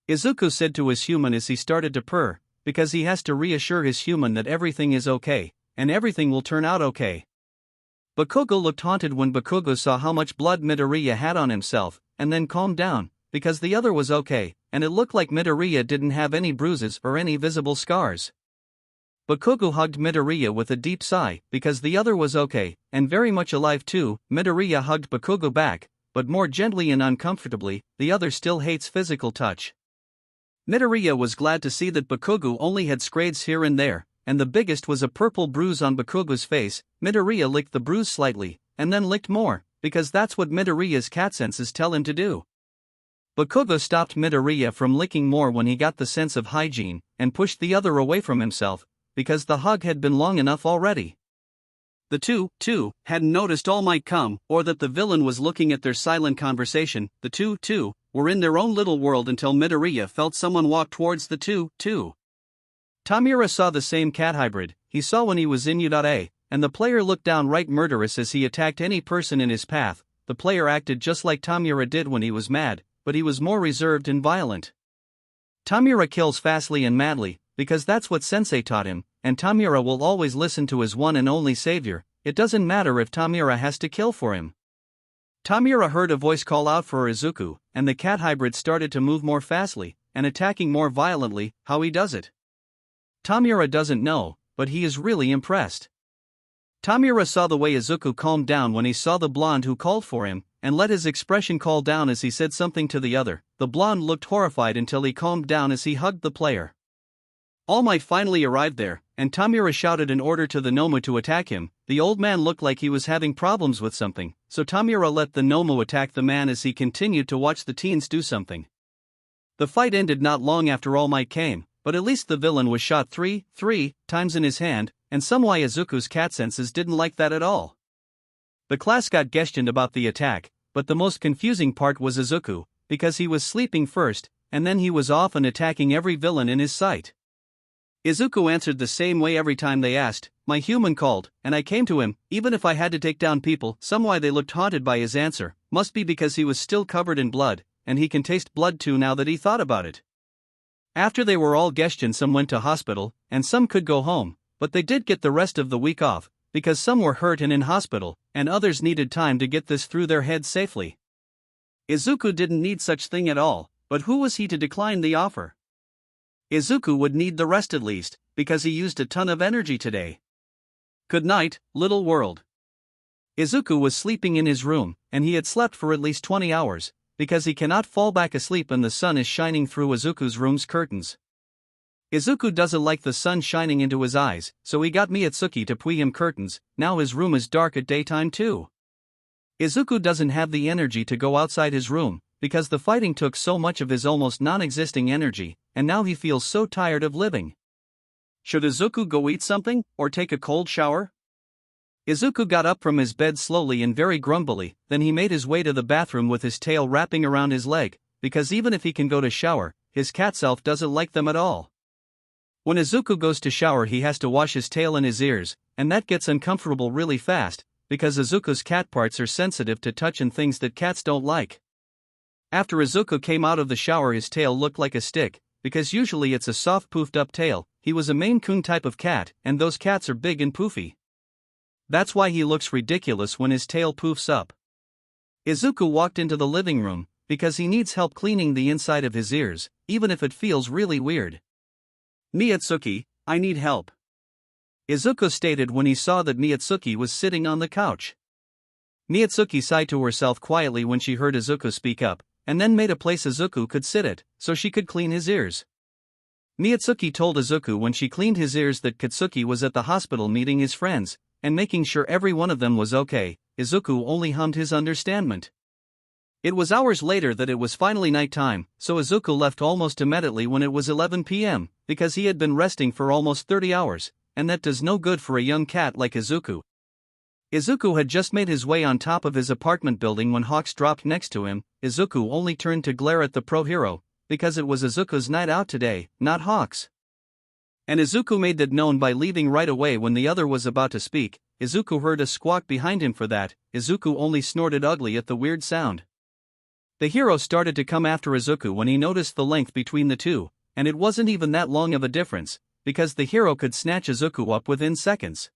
Izuku said to his human as he started to purr, because he has to reassure his human that everything is okay, and everything will turn out okay. Bakugou looked haunted when Bakugou saw how much blood Midoriya had on himself, and then calmed down, because the other was okay, and it looked like Midoriya didn't have any bruises or any visible scars. Bakugou hugged Midoriya with a deep sigh, because the other was okay, and very much alive too. Midoriya hugged Bakugou back, but more gently and uncomfortably. The other still hates physical touch. Midoriya was glad to see that Bakugou only had scrapes here and there, and the biggest was a purple bruise on Bakugou's face. Midoriya licked the bruise slightly, and then licked more, because that's what Midoriya's cat senses tell him to do. Bakugou stopped Midoriya from licking more when he got the sense of hygiene, and pushed the other away from himself, because the hug had been long enough already. The two hadn't noticed all might come, or that the villain was looking at their silent conversation. The two were in their own little world until Midoriya felt someone walk towards the two. Tamura saw the same cat hybrid he saw when he was in ᴜᴚ, and the player looked downright murderous as he attacked any person in his path. The player acted just like Tamura did when he was mad, but he was more reserved and violent. Tamura kills fastly and madly, because that's what Sensei taught him, and Tamura will always listen to his one and only savior. It doesn't matter if Tamura has to kill for him. Tamura heard a voice call out for Izuku, and the cat hybrid started to move more fastly, and attacking more violently. How he does it, Tamura doesn't know, but he is really impressed. ᴘᴅᴟ saw the way Izuku calmed down when he saw the blonde who called for him, and let his expression calm down as he said something to the other. The blonde looked horrified until he calmed down as he hugged the player. All Might finally arrived there, and ᴘᴅᴟ shouted an order to the Nomu to attack him. The old man looked like he was having problems with something, so ᴘᴅᴟ let the Nomu attack the man as he continued to watch the teens do something. The fight ended not long after All Might came, but at least the villain was shot three times in his hand, and somehow Izuku's cat senses didn't like that at all. The class got questioned about the attack, but the most confusing part was Izuku, because he was sleeping first, and then he was off and attacking every villain in his sight. Izuku answered the same way every time they asked. My human called, and I came to him, even if I had to take down people. Somehow they looked haunted by his answer, must be because he was still covered in blood, and he can taste blood too now that he thought about it. After they were all questioned, some went to hospital, and some could go home, but they did get the rest of the week off, because some were hurt and in hospital, and others needed time to get this through their heads safely. Izuku didn't need such thing at all, but who was he to decline the offer? Izuku would need the rest at least, because he used a ton of energy today. Good night, little world. Izuku was sleeping in his room, and he had slept for at least 20 hours, because he cannot fall back asleep and the sun is shining through Izuku's room's curtains. Izuku doesn't like the sun shining into his eyes, so he got Miyatsuki to put him curtains. Now his room is dark at daytime too. Izuku doesn't have the energy to go outside his room, because the fighting took so much of his almost non-existing energy, and now he feels so tired of living. Should Izuku go eat something, or take a cold shower? Izuku got up from his bed slowly and very grumpily, then he made his way to the bathroom with his tail wrapping around his leg, because even if he can go to shower, his cat self doesn't like them at all. When Izuku goes to shower he has to wash his tail and his ears, and that gets uncomfortable really fast, because Izuku's cat parts are sensitive to touch and things that cats don't like. After Izuku came out of the shower his tail looked like a stick, because usually it's a soft poofed up tail. He was a Maine Coon type of cat, and those cats are big and poofy. That's why he looks ridiculous when his tail poofs up. Izuku walked into the living room, because he needs help cleaning the inside of his ears, even if it feels really weird. Miyatsuki, I need help. Izuku stated when he saw that Miyatsuki was sitting on the couch. Miyatsuki sighed to herself quietly when she heard Izuku speak up, and then made a place Izuku could sit at, so she could clean his ears. Miyatsuki told Izuku when she cleaned his ears that Katsuki was at the hospital meeting his friends, and making sure every one of them was okay. Izuku only hummed his understandment. It was hours later that it was finally night time, so Izuku left almost immediately when it was 11 p.m., because he had been resting for almost 30 hours, and that does no good for a young cat like Izuku. Izuku had just made his way on top of his apartment building when Hawks dropped next to him. Izuku only turned to glare at the pro hero, because it was Izuku's night out today, not Hawks. And Izuku made that known by leaving right away when the other was about to speak. Izuku heard a squawk behind him for that. Izuku only snorted ugly at the weird sound. The hero started to come after Izuku when he noticed the length between the two, and it wasn't even that long of a difference, because the hero could snatch Izuku up within seconds.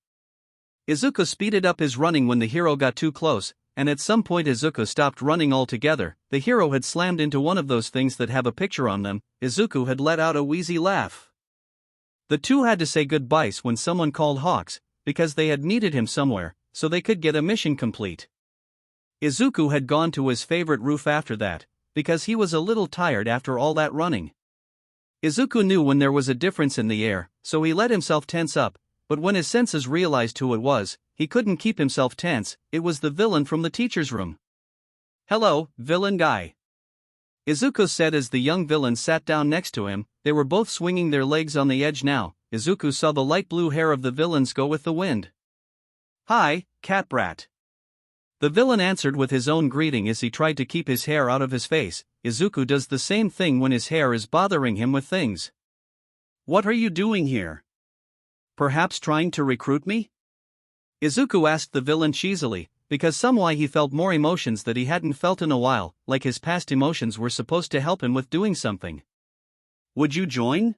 Izuku speeded up his running when the hero got too close, and at some point Izuku stopped running altogether. The hero had slammed into one of those things that have a picture on them. Izuku had let out a wheezy laugh. The two had to say goodbyes when someone called Hawks, because they had needed him somewhere, so they could get a mission complete. Izuku had gone to his favorite roof after that, because he was a little tired after all that running. Izuku knew when there was a difference in the air, so he let himself tense up, but when his senses realized who it was, he couldn't keep himself tense. It was the villain from the teacher's room. Hello, villain guy. Izuku said as the young villain sat down next to him. They were both swinging their legs on the edge now. Izuku saw the light blue hair of the villains go with the wind. Hi, cat brat. The villain answered with his own greeting as he tried to keep his hair out of his face. Izuku does the same thing when his hair is bothering him with things. What are you doing here? Perhaps trying to recruit me? Izuku asked the villain cheesily, because somehow he felt more emotions that he hadn't felt in a while, like his past emotions were supposed to help him with doing something. Would you join?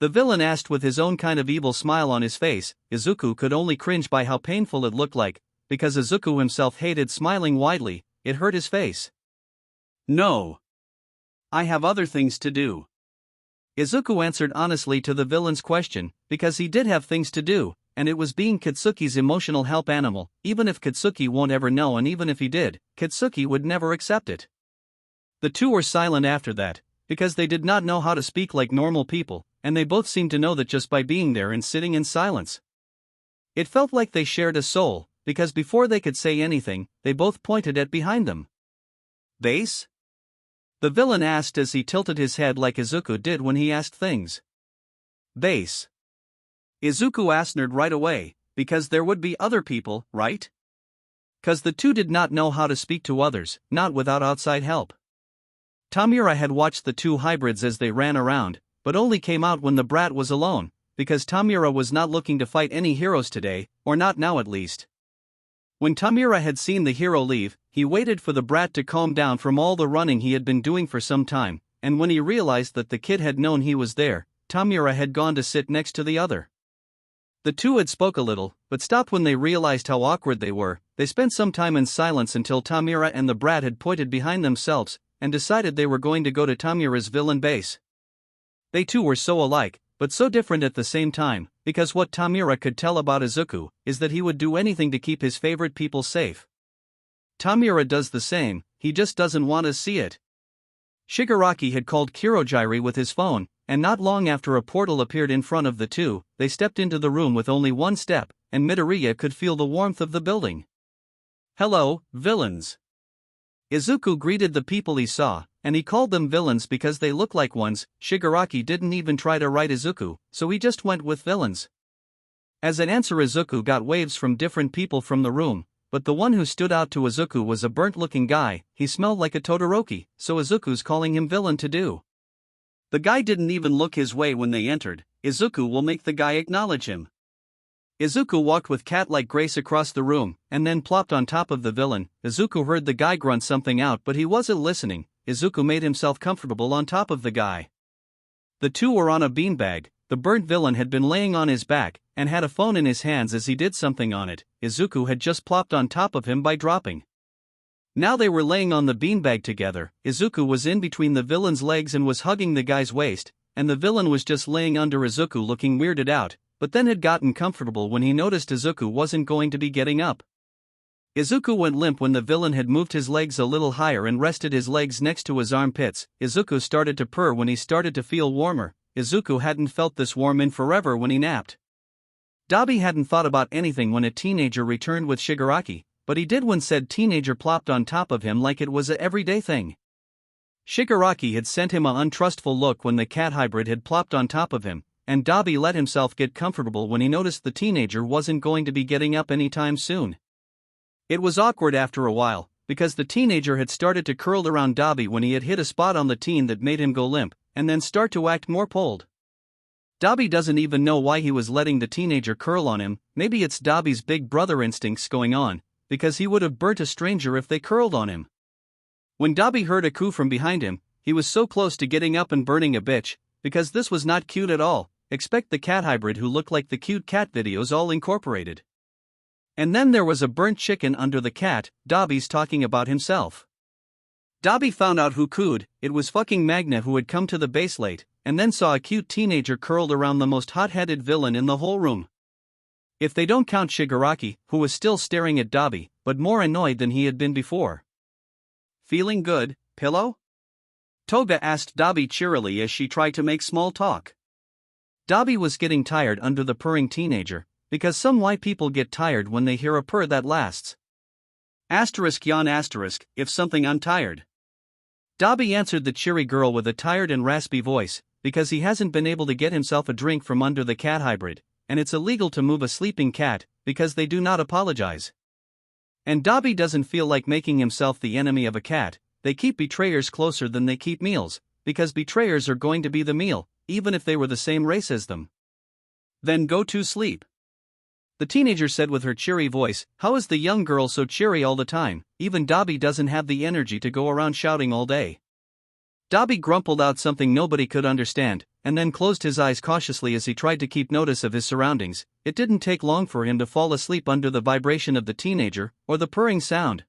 The villain asked with his own kind of evil smile on his face. Izuku could only cringe by how painful it looked like, because Izuku himself hated smiling widely. It hurt his face. No. I have other things to do. Izuku answered honestly to the villain's question, because he did have things to do, and it was being Katsuki's emotional help animal. Even if Katsuki won't ever know, and even if he did, Katsuki would never accept it. The two were silent after that, because they did not know how to speak like normal people, and they both seemed to know that just by being there and sitting in silence. It felt like they shared a soul, because before they could say anything, they both pointed at behind them. Base? The villain asked as he tilted his head like Izuku did when he asked things. Base. Izuku answered right away, because there would be other people, right? 'Cause the two did not know how to speak to others, not without outside help. ᴡᴇ'ʟ had watched the two hybrids as they ran around, but only came out when the brat was alone, because ᴡᴇ'ʟ was not looking to fight any heroes today, or not now at least. When ᴡᴇ'ʟ had seen the hero leave, he waited for the brat to calm down from all the running he had been doing for some time, and when he realized that the kid had known he was there, ᴡᴇ'ʟ had gone to sit next to the other. The two had spoke a little, but stopped when they realized how awkward they were. They spent some time in silence until ᴡᴇ'ʟ and the brat had pointed behind themselves, and decided they were going to go to ᴡᴇ'ʟ's villain base. They two were so alike, but so different at the same time, because what ᴡᴇ'ʟ could tell about Izuku is that he would do anything to keep his favorite people safe. ᴡᴇ'ʟ does the same, he just doesn't want to see it. Shigaraki had called Kirojirai with his phone, and not long after a portal appeared in front of the two, they stepped into the room with only one step, and Midoriya could feel the warmth of the building. Hello, villains. Izuku greeted the people he saw, and he called them villains because they look like ones. Shigaraki didn't even try to write Izuku, so he just went with villains. As an answer, Izuku got waves from different people from the room, but the one who stood out to Izuku was a burnt-looking guy. He smelled like a Todoroki, so Izuku's calling him villain to do. The guy didn't even look his way when they entered. Izuku will make the guy acknowledge him. Izuku walked with cat-like grace across the room, and then plopped on top of the villain. Izuku heard the guy grunt something out, but he wasn't listening. Izuku made himself comfortable on top of the guy. The two were on a beanbag. The burnt villain had been laying on his back, and had a phone in his hands as he did something on it. Izuku had just plopped on top of him by dropping. Now they were laying on the beanbag together. Izuku was in between the villain's legs and was hugging the guy's waist, and the villain was just laying under Izuku looking weirded out, but then had gotten comfortable when he noticed Izuku wasn't going to be getting up. Izuku went limp when the villain had moved his legs a little higher and rested his legs next to his armpits. Izuku started to purr when he started to feel warmer. Izuku hadn't felt this warm in forever when he napped. Dabi hadn't thought about anything when a teenager returned with Shigaraki, but he did when said teenager plopped on top of him like it was a everyday thing. Shigaraki had sent him an untrustful look when the cat hybrid had plopped on top of him, and Dabi let himself get comfortable when he noticed the teenager wasn't going to be getting up anytime soon. It was awkward after a while, because the teenager had started to curl around Dabi when he had hit a spot on the teen that made him go limp, and then start to act more pulled. Dabi doesn't even know why he was letting the teenager curl on him. Maybe it's Dabi's big brother instincts going on, because he would have burnt a stranger if they curled on him. When Dabi heard a coo from behind him, he was so close to getting up and burning a bitch, because this was not cute at all. Expect the cat hybrid who looked like the cute cat videos all incorporated. And then there was a burnt chicken under the cat. Dabi's talking about himself. Dabi found out who cooed. It was fucking Magna, who had come to the base late, and then saw a cute teenager curled around the most hot-headed villain in the whole room. If they don't count Shigaraki, who was still staring at Dabi, but more annoyed than he had been before. Feeling good, pillow? Toga asked Dabi cheerily as she tried to make small talk. Dabi was getting tired under the purring teenager, because some white people get tired when they hear a purr that lasts. Yawn asterisk, if something I'm tired. Dabi answered the cheery girl with a tired and raspy voice, because he hasn't been able to get himself a drink from under the cat hybrid, and it's illegal to move a sleeping cat, because they do not apologize. And Dabi doesn't feel like making himself the enemy of a cat. They keep betrayers closer than they keep meals, because betrayers are going to be the meal, even if they were the same race as them. Then go to sleep. The teenager said with her cheery voice. How is the young girl so cheery all the time? Even Dabi doesn't have the energy to go around shouting all day. Dabi grumbled out something nobody could understand, and then closed his eyes cautiously as he tried to keep notice of his surroundings. It didn't take long for him to fall asleep under the vibration of the teenager, or the purring sound.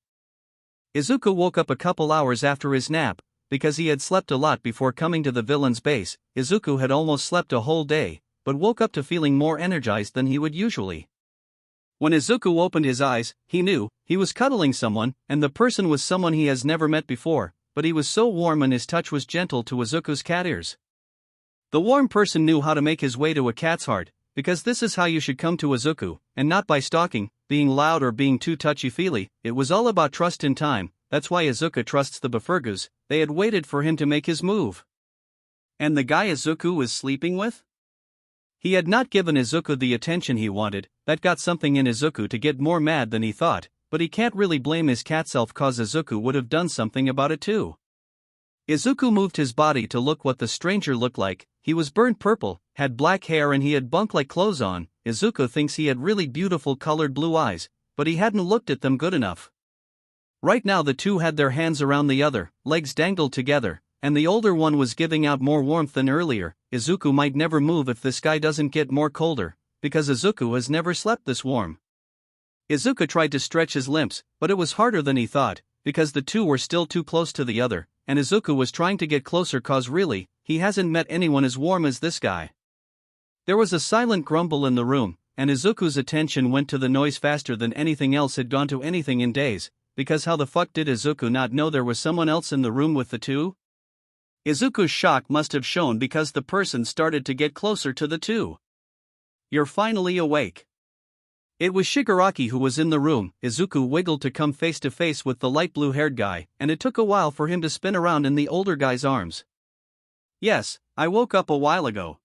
Izuku woke up a couple hours after his nap, because he had slept a lot before coming to the villain's base. Izuku had almost slept a whole day, but woke up to feeling more energized than he would usually. When Izuku opened his eyes, he knew he was cuddling someone, and the person was someone he has never met before, but he was so warm and his touch was gentle to Izuku's cat ears. The warm person knew how to make his way to a cat's heart, because this is how you should come to Izuku, and not by stalking, being loud or being too touchy-feely. It was all about trust in time. That's why Izuku trusts the Bakugous. They had waited for him to make his move. And the guy Izuku was sleeping with? He had not given Izuku the attention he wanted. That got something in Izuku to get more mad than he thought, but he can't really blame his cat self cause Izuku would have done something about it too. Izuku moved his body to look what the stranger looked like. He was burnt purple, had black hair and he had bunk-like clothes on. Izuku thinks he had really beautiful colored blue eyes, but he hadn't looked at them good enough. Right now the two had their hands around the other, legs dangled together, and the older one was giving out more warmth than earlier. Izuku might never move if the sky doesn't get more colder, because Izuku has never slept this warm. Izuku tried to stretch his limbs, but it was harder than he thought, because the two were still too close to the other, and Izuku was trying to get closer cause really, he hasn't met anyone as warm as this guy. There was a silent grumble in the room, and Izuku's attention went to the noise faster than anything else had gone to anything in days, because how the fuck did Izuku not know there was someone else in the room with the two? Izuku's shock must have shown because the person started to get closer to the two. You're finally awake. It was Shigaraki who was in the room. Izuku wiggled to come face to face with the light blue-haired guy, and it took a while for him to spin around in the older guy's arms. Yes, I woke up a while ago.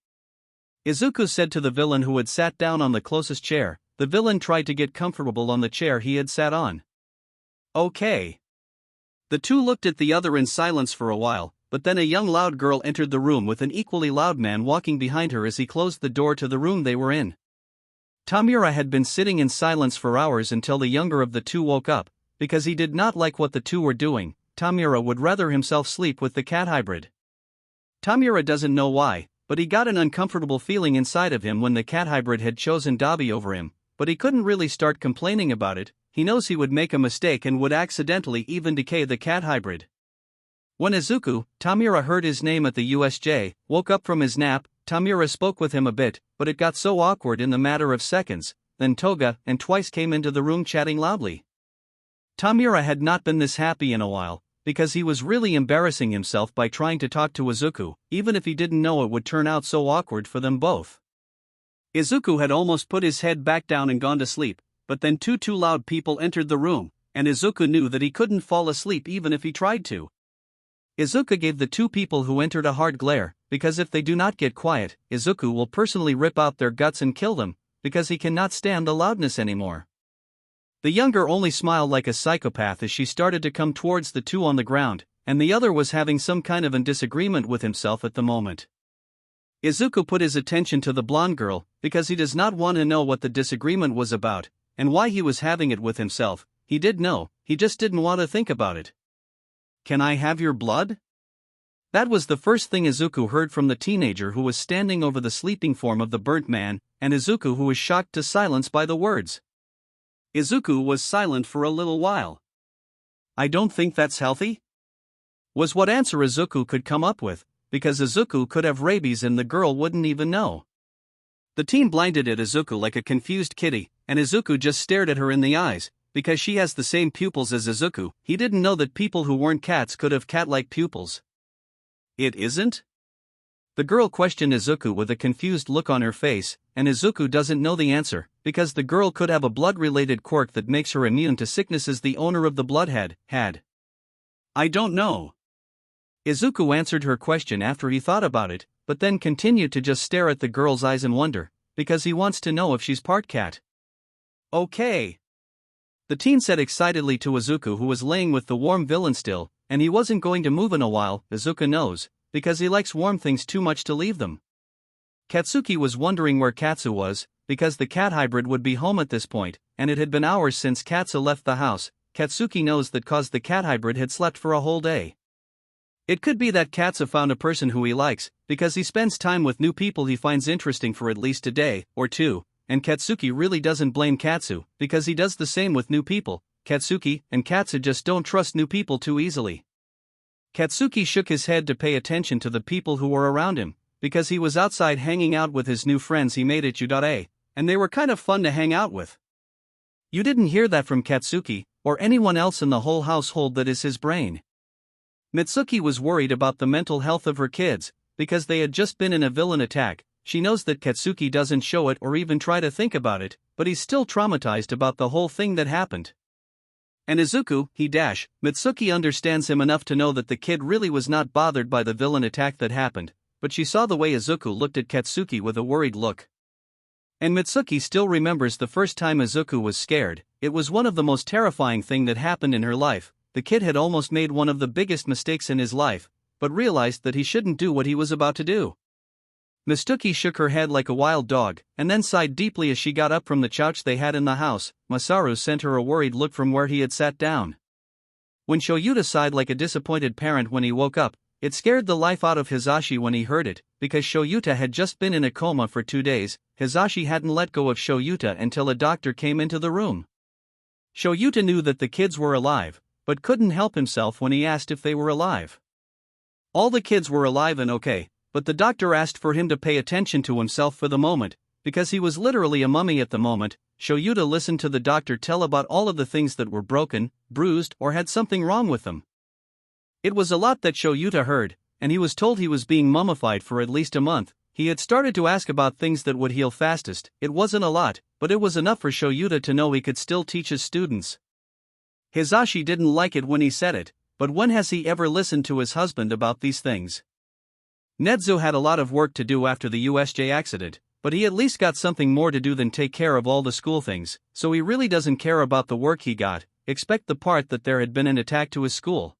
Izuku said to the villain who had sat down on the closest chair. The villain tried to get comfortable on the chair he had sat on. Okay. The two looked at the other in silence for a while, but then a young loud girl entered the room with an equally loud man walking behind her as he closed the door to the room they were in. Tamura had been sitting in silence for hours until the younger of the two woke up, because he did not like what the two were doing. Tamura would rather himself sleep with the cat hybrid. Tamura doesn't know why, but he got an uncomfortable feeling inside of him when the cat hybrid had chosen Dabi over him, but he couldn't really start complaining about it. He knows he would make a mistake and would accidentally even decay the cat hybrid. When Izuku, Tamura heard his name at the USJ, woke up from his nap, Tamura spoke with him a bit, but it got so awkward in the matter of seconds. Then Toga and Twice came into the room chatting loudly. Tamura had not been this happy in a while, because he was really embarrassing himself by trying to talk to Izuku, even if he didn't know it would turn out so awkward for them both. Izuku had almost put his head back down and gone to sleep, but then two loud people entered the room, and Izuku knew that he couldn't fall asleep even if he tried to. Izuku gave the two people who entered a hard glare, because if they do not get quiet, Izuku will personally rip out their guts and kill them, because he cannot stand the loudness anymore. The younger only smiled like a psychopath as she started to come towards the two on the ground, and the other was having some kind of a disagreement with himself at the moment. Izuku put his attention to the blonde girl, because he does not want to know what the disagreement was about, and why he was having it with himself. He did know, he just didn't want to think about it. Can I have your blood? That was the first thing Izuku heard from the teenager who was standing over the sleeping form of the burnt man, and Izuku who was shocked to silence by the words. Izuku was silent for a little while. I don't think that's healthy? Was what answer Izuku could come up with, because Izuku could have rabies and the girl wouldn't even know. The teen blinded at Izuku like a confused kitty, and Izuku just stared at her in the eyes. Because she has the same pupils as Izuku, he didn't know that people who weren't cats could have cat-like pupils. It isn't? The girl questioned Izuku with a confused look on her face, and Izuku doesn't know the answer, because the girl could have a blood-related quirk that makes her immune to sicknesses the owner of the bloodhead had. I don't know. Izuku answered her question after he thought about it, but then continued to just stare at the girl's eyes in wonder, because he wants to know if she's part cat. Okay. The teen said excitedly to Izuku, who was laying with the warm villain still, and he wasn't going to move in a while. Izuku knows, because he likes warm things too much to leave them. Katsuki was wondering where Katsu was, because the cat hybrid would be home at this point, and it had been hours since Katsu left the house. Katsuki knows that cause the cat hybrid had slept for a whole day. It could be that Katsu found a person who he likes, because he spends time with new people he finds interesting for at least a day or two. And Katsuki really doesn't blame Katsu, because he does the same with new people. Katsuki and Katsu just don't trust new people too easily. Katsuki shook his head to pay attention to the people who were around him, because he was outside hanging out with his new friends he made at ᴜᴘ, and they were kind of fun to hang out with. You didn't hear that from Katsuki, or anyone else in the whole household that is his brain. Mitsuki was worried about the mental health of her kids, because they had just been in a villain attack. She knows that Katsuki doesn't show it or even try to think about it, but he's still traumatized about the whole thing that happened. And Izuku, Mitsuki understands him enough to know that the kid really was not bothered by the villain attack that happened, but she saw the way Izuku looked at Katsuki with a worried look. And Mitsuki still remembers the first time Izuku was scared. It was one of the most terrifying things that happened in her life. The kid had almost made one of the biggest mistakes in his life, but realized that he shouldn't do what he was about to do. Mitsuki shook her head like a wild dog, and then sighed deeply as she got up from the couch they had in the house. Masaru sent her a worried look from where he had sat down. When Shoyuta sighed like a disappointed parent when he woke up, it scared the life out of Hisashi when he heard it, because Shoyuta had just been in a coma for 2 days. Hisashi hadn't let go of Shoyuta until a doctor came into the room. Shoyuta knew that the kids were alive, but couldn't help himself when he asked if they were alive. All the kids were alive and okay, but the doctor asked for him to pay attention to himself for the moment, because he was literally a mummy at the moment. Shoyuta listened to the doctor tell about all of the things that were broken, bruised, or had something wrong with them. It was a lot that Shoyuta heard, and he was told he was being mummified for at least a month. He had started to ask about things that would heal fastest. It wasn't a lot, but it was enough for Shoyuta to know he could still teach his students. Hisashi didn't like it when he said it, but when has he ever listened to his husband about these things? Nezu had a lot of work to do after the USJ accident, but he at least got something more to do than take care of all the school things, so he really doesn't care about the work he got, except the part that there had been an attack to his school.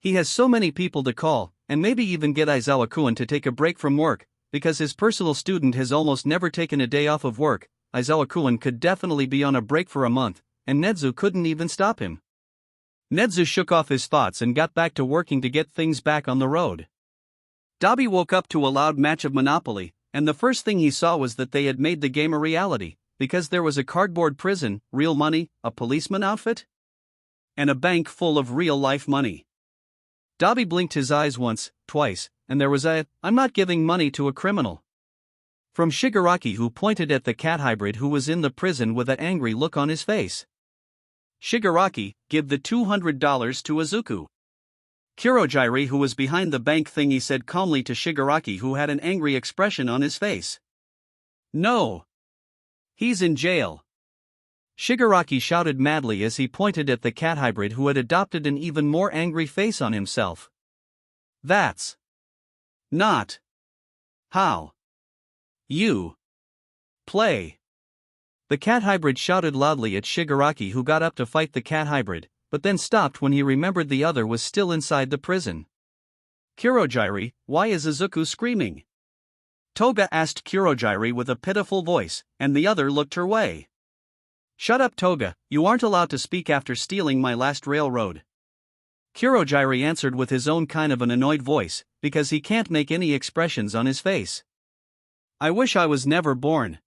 He has so many people to call, and maybe even get Izawa-kun to take a break from work, because his personal student has almost never taken a day off of work. Izawa-kun could definitely be on a break for a month, and Nezu couldn't even stop him. Nezu shook off his thoughts and got back to working to get things back on the road. Dabi woke up to a loud match of Monopoly, and the first thing he saw was that they had made the game a reality, because there was a cardboard prison, real money, a policeman outfit, and a bank full of real-life money. Dabi blinked his eyes once, twice, and there was a, "I'm not giving money to a criminal," from Shigaraki, who pointed at the cat hybrid who was in the prison with an angry look on his face. Shigaraki, give the $200 to Izuku. Kurohige, who was behind the bank thingy, said calmly to Shigaraki, who had an angry expression on his face. No. He's in jail. Shigaraki shouted madly as he pointed at the cat hybrid who had adopted an even more angry face on himself. That's not how you play. The cat hybrid shouted loudly at Shigaraki, who got up to fight the cat hybrid, but then stopped when he remembered the other was still inside the prison. Kurohige, why is Izuku screaming? Toga asked Kurohige with a pitiful voice, and the other looked her way. Shut up, Toga, you aren't allowed to speak after stealing my last railroad. Kurohige answered with his own kind of an annoyed voice, because he can't make any expressions on his face. I wish I was never born.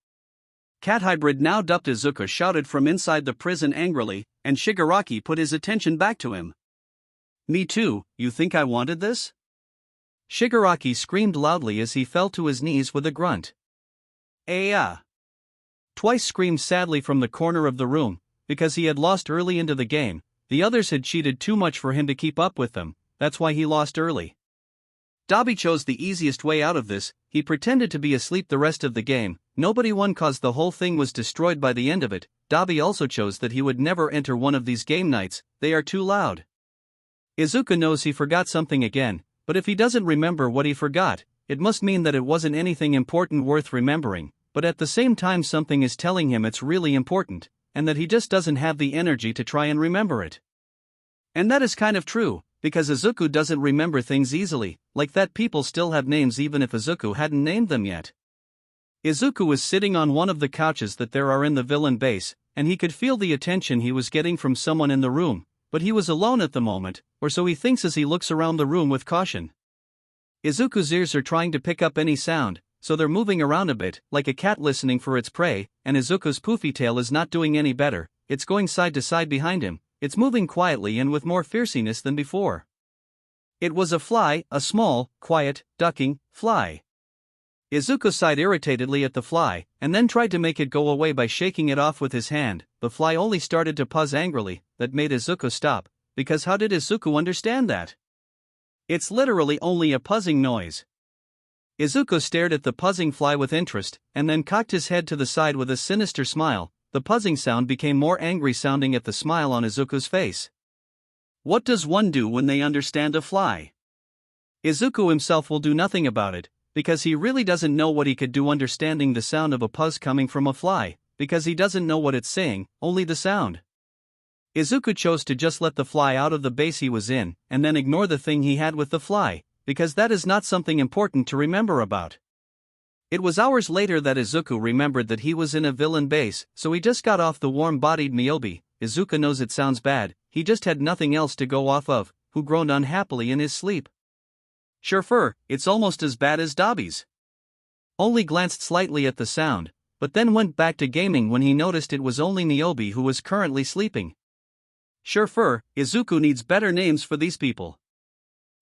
Cat hybrid, now dubbed Izuku, shouted from inside the prison angrily, and Shigaraki put his attention back to him. Me too, you think I wanted this? Shigaraki screamed loudly as he fell to his knees with a grunt. Twice screamed sadly from the corner of the room, because he had lost early into the game. The others had cheated too much for him to keep up with them, that's why he lost early. Dabi chose the easiest way out of this. He pretended to be asleep the rest of the game. Nobody won cause the whole thing was destroyed by the end of it. Dabi also chose that he would never enter one of these game nights, they are too loud. Izuku knows he forgot something again, but if he doesn't remember what he forgot, it must mean that it wasn't anything important worth remembering, but at the same time something is telling him it's really important, and that he just doesn't have the energy to try and remember it. And that is kind of true, because Izuku doesn't remember things easily, like that people still have names even if Izuku hadn't named them yet. Izuku was sitting on one of the couches that there are in the villain base, and he could feel the attention he was getting from someone in the room, but he was alone at the moment, or so he thinks as he looks around the room with caution. Izuku's ears are trying to pick up any sound, so they're moving around a bit, like a cat listening for its prey, and Izuku's poofy tail is not doing any better. It's going side to side behind him, it's moving quietly and with more fierceness than before. It was a fly, a small, quiet, ducking fly. Izuku sighed irritatedly at the fly, and then tried to make it go away by shaking it off with his hand. The fly only started to buzz angrily. That made Izuku stop, because how did Izuku understand that? It's literally only a buzzing noise. Izuku stared at the buzzing fly with interest, and then cocked his head to the side with a sinister smile. The buzzing sound became more angry sounding at the smile on Izuku's face. What does one do when they understand a fly? Izuku himself will do nothing about it, because he really doesn't know what he could do understanding the sound of a buzz coming from a fly, because he doesn't know what it's saying, only the sound. Izuku chose to just let the fly out of the base he was in, and then ignore the thing he had with the fly, because that is not something important to remember about. It was hours later that Izuku remembered that he was in a villain base, so he just got off the warm-bodied Miyobi. Izuku knows it sounds bad, he just had nothing else to go off of, who groaned unhappily in his sleep. Sure, it's almost as bad as Dabi's. Only glanced slightly at the sound, but then went back to gaming when he noticed it was only Niobe who was currently sleeping. Sure, Izuku needs better names for these people.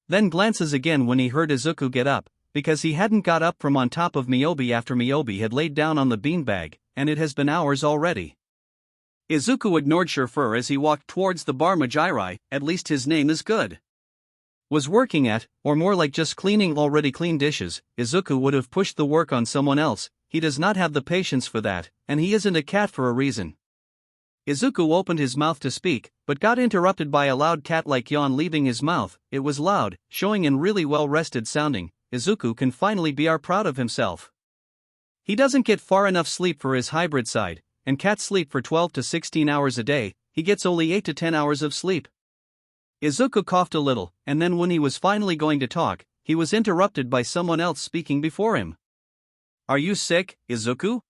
Then glances again when he heard Izuku get up, because he hadn't got up from on top of Miyobi after Miyobi had laid down on the beanbag, and it has been hours already. Izuku ignored Sure as he walked towards the bar. ᴅᴇʟʟ, at least his name is good. Was working at, or more like just cleaning already clean dishes. Izuku would have pushed the work on someone else. He does not have the patience for that, and he isn't a cat for a reason. Izuku opened his mouth to speak, but got interrupted by a loud cat-like yawn leaving his mouth. It was loud, showing and really well-rested sounding. Izuku can finally be proud of himself. He doesn't get far enough sleep for his hybrid side, and cats sleep for 12 to 16 hours a day. He gets only 8 to 10 hours of sleep. Izuku coughed a little, and then when he was finally going to talk, he was interrupted by someone else speaking before him. Are you sick, Izuku?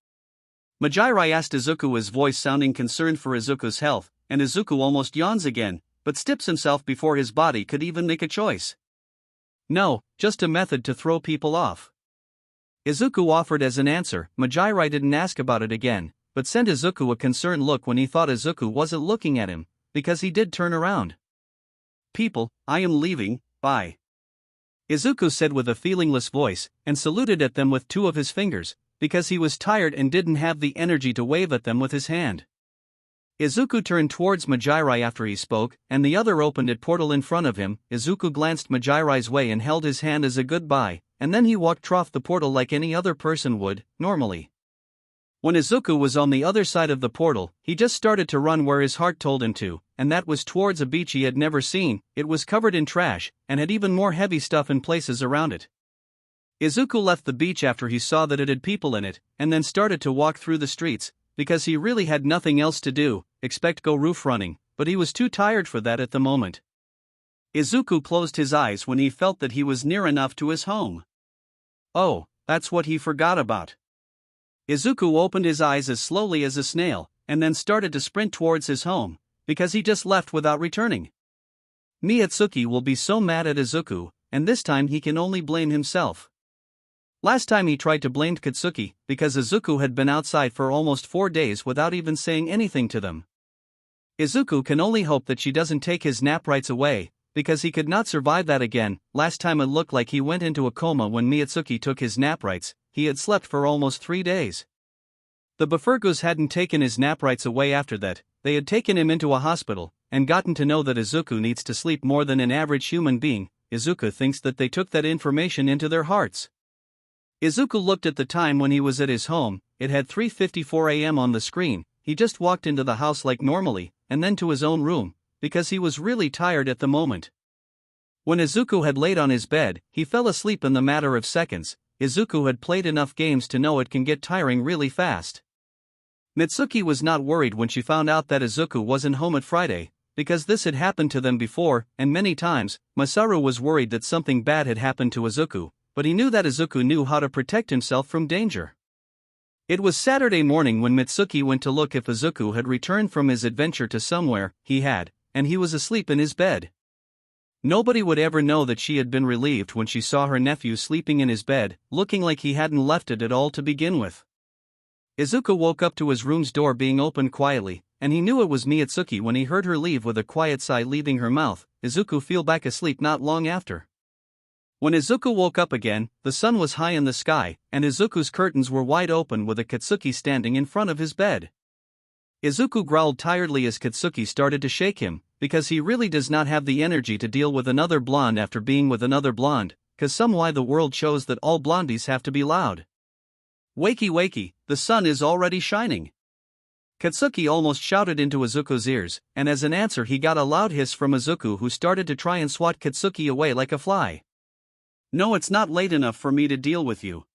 ᴅᴇʟʟ asked Izuku, his voice sounding concerned for Izuku's health, and Izuku almost yawns again, but stips himself before his body could even make a choice. No, just a method to throw people off. Izuku offered as an answer. ᴅᴇʟʟ didn't ask about it again, but sent Izuku a concerned look when he thought Izuku wasn't looking at him, because he did turn around. People, I am leaving, bye. Izuku said with a feelingless voice, and saluted at them with two of his fingers, because he was tired and didn't have the energy to wave at them with his hand. Izuku turned towards ᴅᴇʟʟ after he spoke, and the other opened a portal in front of him. Izuku glanced ᴅᴇʟʟ's way and held his hand as a goodbye, and then he walked off the portal like any other person would, normally. When Izuku was on the other side of the portal, he just started to run where his heart told him to, and that was towards a beach he had never seen. It was covered in trash, and had even more heavy stuff in places around it. Izuku left the beach after he saw that it had people in it, and then started to walk through the streets, because he really had nothing else to do, except go roof running, but he was too tired for that at the moment. Izuku closed his eyes when he felt that he was near enough to his home. Oh, that's what he forgot about. Izuku opened his eyes as slowly as a snail, and then started to sprint towards his home, because he just left without returning. Mitsuki will be so mad at Izuku, and this time he can only blame himself. Last time he tried to blame Katsuki, because Izuku had been outside for almost 4 days without even saying anything to them. Izuku can only hope that she doesn't take his nap rights away, because he could not survive that again. Last time it looked like he went into a coma when Mitsuki took his nap rights. He had slept for almost 3 days. The Bakugous hadn't taken his nap rights away after that. They had taken him into a hospital, and gotten to know that Izuku needs to sleep more than an average human being. Izuku thinks that they took that information into their hearts. Izuku looked at the time when he was at his home. It had 3:54 a.m. on the screen. He just walked into the house like normally, and then to his own room, because he was really tired at the moment. When Izuku had laid on his bed, he fell asleep in the matter of seconds. Izuku had played enough games to know it can get tiring really fast. Mitsuki was not worried when she found out that Izuku wasn't home at Friday, because this had happened to them before, and many times. Masaru was worried that something bad had happened to Izuku, but he knew that Izuku knew how to protect himself from danger. It was Saturday morning when Mitsuki went to look if Izuku had returned from his adventure to somewhere. He had, and he was asleep in his bed. Nobody would ever know that she had been relieved when she saw her nephew sleeping in his bed, looking like he hadn't left it at all to begin with. Izuku woke up to his room's door being opened quietly. and he knew it was Mitsuki when he heard her leave with a quiet sigh leaving her mouth. Izuku fell back asleep not long after. When Izuku woke up again, the sun was high in the sky, and Izuku's curtains were wide open with a Katsuki standing in front of his bed. Izuku growled tiredly as Katsuki started to shake him, because he really does not have the energy to deal with another blonde after being with another blonde, cause why the world shows that all blondies have to be loud. Wakey wakey, the sun is already shining. Katsuki almost shouted into Izuku's ears, and as an answer he got a loud hiss from Izuku, who started to try and swat Katsuki away like a fly. No, it's not late enough for me to deal with you,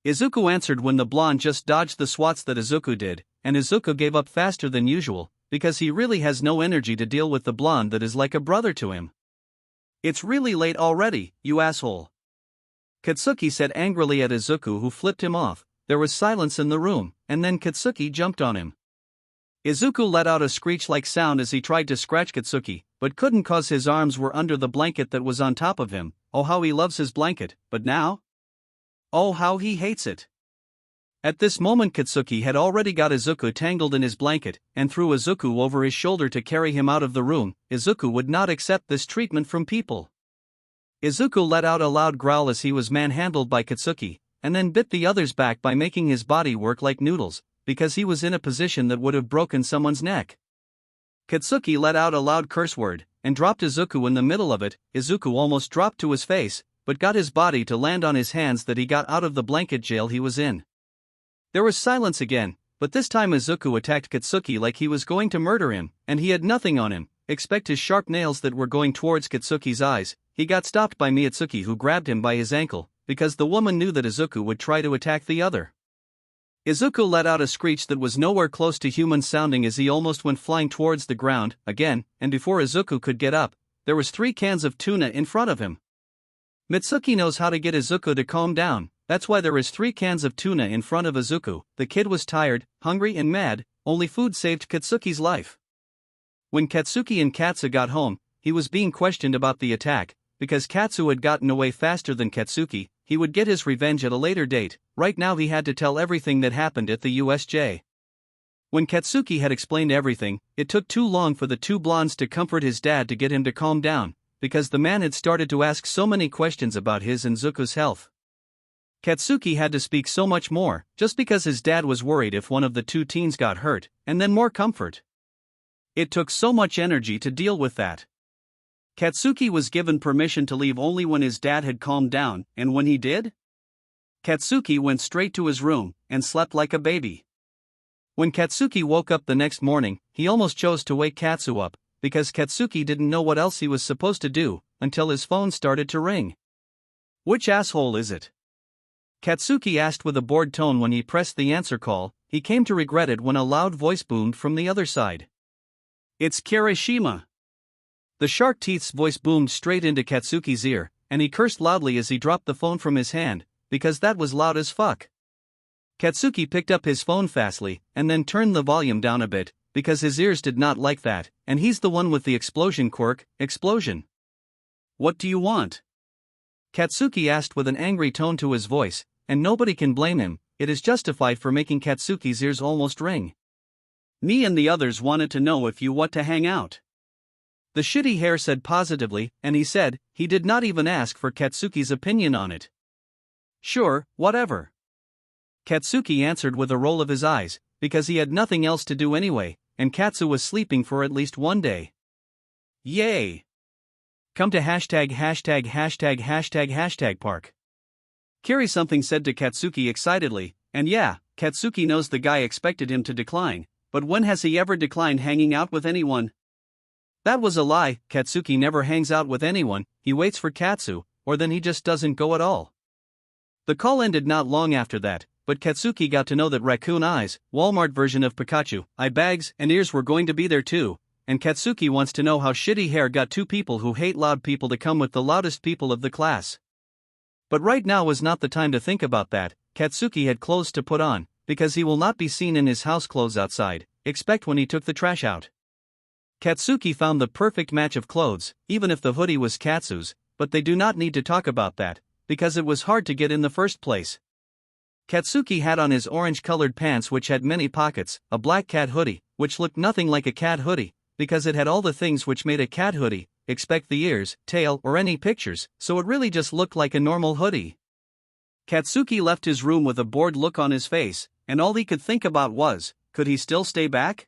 Izuku answered when the blonde just dodged the swats that Izuku did, and Izuku gave up faster than usual, because he really has no energy to deal with the blonde that is like a brother to him. It's really late already, you asshole, Katsuki said angrily at Izuku, who flipped him off. There was silence in the room, and then Katsuki jumped on him. Izuku let out a screech-like sound as he tried to scratch Katsuki, but couldn't cause his arms were under the blanket that was on top of him. Oh, how he loves his blanket, but now? Oh, how he hates it. At this moment Katsuki had already got Izuku tangled in his blanket, and threw Izuku over his shoulder to carry him out of the room. Izuku would not accept this treatment from people. Izuku let out a loud growl as he was manhandled by Katsuki, and then bit the other's back by making his body work like noodles, because he was in a position that would have broken someone's neck. Katsuki let out a loud curse word, and dropped Izuku in the middle of it. Izuku almost dropped to his face, but got his body to land on his hands that he got out of the blanket jail he was in. There was silence again, but this time Izuku attacked Katsuki like he was going to murder him, and he had nothing on him, except his sharp nails that were going towards Katsuki's eyes. He got stopped by Mitsuki, who grabbed him by his ankle, because the woman knew that Izuku would try to attack the other. Izuku let out a screech that was nowhere close to human sounding as he almost went flying towards the ground, again, and before Izuku could get up, there was 3 cans of tuna in front of him. Mitsuki knows how to get Izuku to calm down, that's why there is 3 cans of tuna in front of Izuku. The kid was tired, hungry and mad, only food saved Katsuki's life. When Katsuki and Katsu got home, he was being questioned about the attack, because Katsu had gotten away faster than Katsuki. He would get his revenge at a later date. Right now he had to tell everything that happened at the USJ. When Katsuki had explained everything, it took too long for the 2 blondes to comfort his dad to get him to calm down, because the man had started to ask so many questions about his and Zuku's health. Katsuki had to speak so much more, just because his dad was worried if one of the 2 teens got hurt, and then more comfort. It took so much energy to deal with that. Katsuki was given permission to leave only when his dad had calmed down, and when he did, Katsuki went straight to his room, and slept like a baby. When Katsuki woke up the next morning, he almost chose to wake Katsu up, because Katsuki didn't know what else he was supposed to do, until his phone started to ring. Which asshole is it? Katsuki asked with a bored tone when he pressed the answer call. He came to regret it when a loud voice boomed from the other side. It's Kirishima. The shark teeth's voice boomed straight into Katsuki's ear, and he cursed loudly as he dropped the phone from his hand, because that was loud as fuck. Katsuki picked up his phone fastly, and then turned the volume down a bit, because his ears did not like that, and he's the one with the explosion quirk. Explosion. What do you want? Katsuki asked with an angry tone to his voice, and nobody can blame him. It is justified for making Katsuki's ears almost ring. Me and the others wanted to know if you want to hang out. The shitty hair said positively, and he said he did not even ask for Katsuki's opinion on it. Sure, whatever. Katsuki answered with a roll of his eyes, because he had nothing else to do anyway, and Katsu was sleeping for at least one day. Yay! Come to ########park. Kiri something said to Katsuki excitedly, and yeah, Katsuki knows the guy expected him to decline, but when has he ever declined hanging out with anyone? That was a lie. Katsuki never hangs out with anyone, he waits for Katsu, or then he just doesn't go at all. The call ended not long after that, but Katsuki got to know that raccoon eyes, Walmart version of Pikachu, eye bags and ears were going to be there too, and Katsuki wants to know how shitty hair got 2 people who hate loud people to come with the loudest people of the class. But right now was not the time to think about that. Katsuki had clothes to put on, because he will not be seen in his house clothes outside, except when he took the trash out. Katsuki found the perfect match of clothes, even if the hoodie was Katsu's, but they do not need to talk about that, because it was hard to get in the first place. Katsuki had on his orange-colored pants which had many pockets, a black cat hoodie, which looked nothing like a cat hoodie, because it had all the things which made a cat hoodie, expect the ears, tail, or any pictures, so it really just looked like a normal hoodie. Katsuki left his room with a bored look on his face, and all he could think about was, could he still stay back?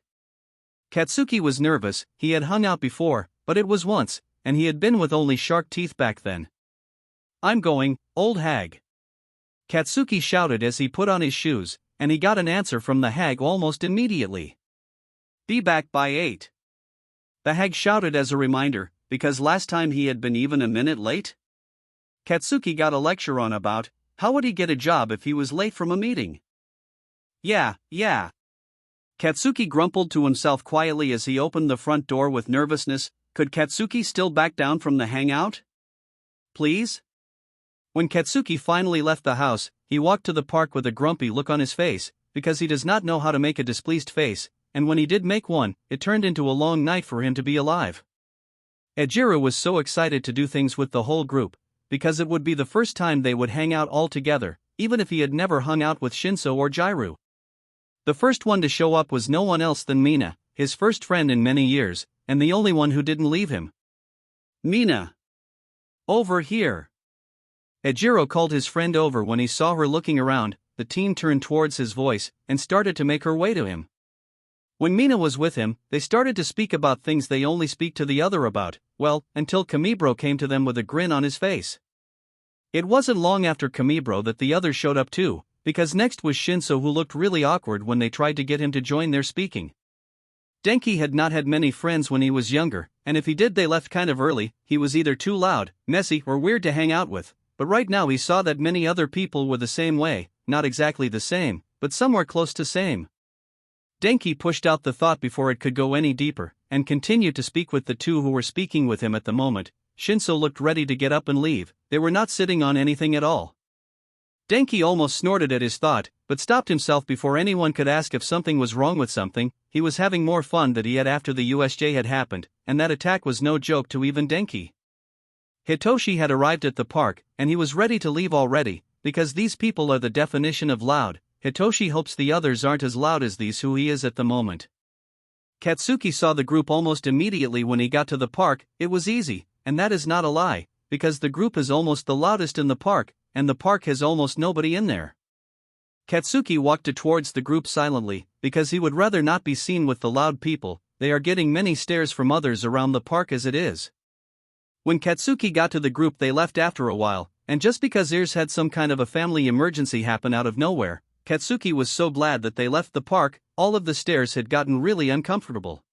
Katsuki was nervous. He had hung out before, but it was once, and he had been with only shark teeth back then. "I'm going, old hag," Katsuki shouted as he put on his shoes, and he got an answer from the hag almost immediately. "Be back by 8. The hag shouted as a reminder, because last time he had been even a minute late. Katsuki got a lecture on about, how would he get a job if he was late from a meeting? Yeah. Katsuki grumbled to himself quietly as he opened the front door with nervousness. Could Katsuki still back down from the hangout? Please? When Katsuki finally left the house, he walked to the park with a grumpy look on his face, because he does not know how to make a displeased face, and when he did make one, it turned into a long night for him to be alive. Ejiro was so excited to do things with the whole group, because it would be the first time they would hang out all together, even if he had never hung out with Shinso or Jiro. The first one to show up was no one else than Mina, his first friend in many years, and the only one who didn't leave him. "Mina! Over here!" Ejiro called his friend over when he saw her looking around. The teen turned towards his voice, and started to make her way to him. When Mina was with him, they started to speak about things they only speak to the other about, well, until ᴅᴅ came to them with a grin on his face. It wasn't long after ᴅᴅ that the others showed up too, because next was Shinso, who looked really awkward when they tried to get him to join their speaking. Denki had not had many friends when he was younger, and if he did they left kind of early. He was either too loud, messy, or weird to hang out with, but right now he saw that many other people were the same way, not exactly the same, but somewhere close to same. Denki pushed out the thought before it could go any deeper, and continued to speak with the two who were speaking with him at the moment. Shinso looked ready to get up and leave. They were not sitting on anything at all. Denki almost snorted at his thought, but stopped himself before anyone could ask if something was wrong with something. He was having more fun than he had after the USJ had happened, and that attack was no joke to even Denki. Hitoshi had arrived at the park, and he was ready to leave already, because these people are the definition of loud. Hitoshi hopes the others aren't as loud as these who he is at the moment. Katsuki saw the group almost immediately when he got to the park. It was easy, and that is not a lie, because the group is almost the loudest in the park, and the park has almost nobody in there. Katsuki walked towards the group silently, because he would rather not be seen with the loud people. They are getting many stares from others around the park as it is. When Katsuki got to the group they left after a while, and just because Ears had some kind of a family emergency happen out of nowhere, Katsuki was so glad that they left the park. All of the stares had gotten really uncomfortable.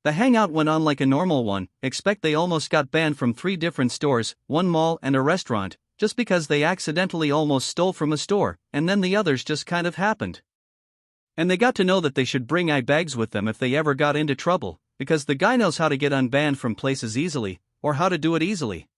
The hangout went on like a normal one, except they almost got banned from 3 different stores, 1 mall and a restaurant, just because they accidentally almost stole from a store, and then the others just kind of happened. And they got to know that they should bring eye bags with them if they ever got into trouble, because the guy knows how to get unbanned from places easily, or how to do it easily.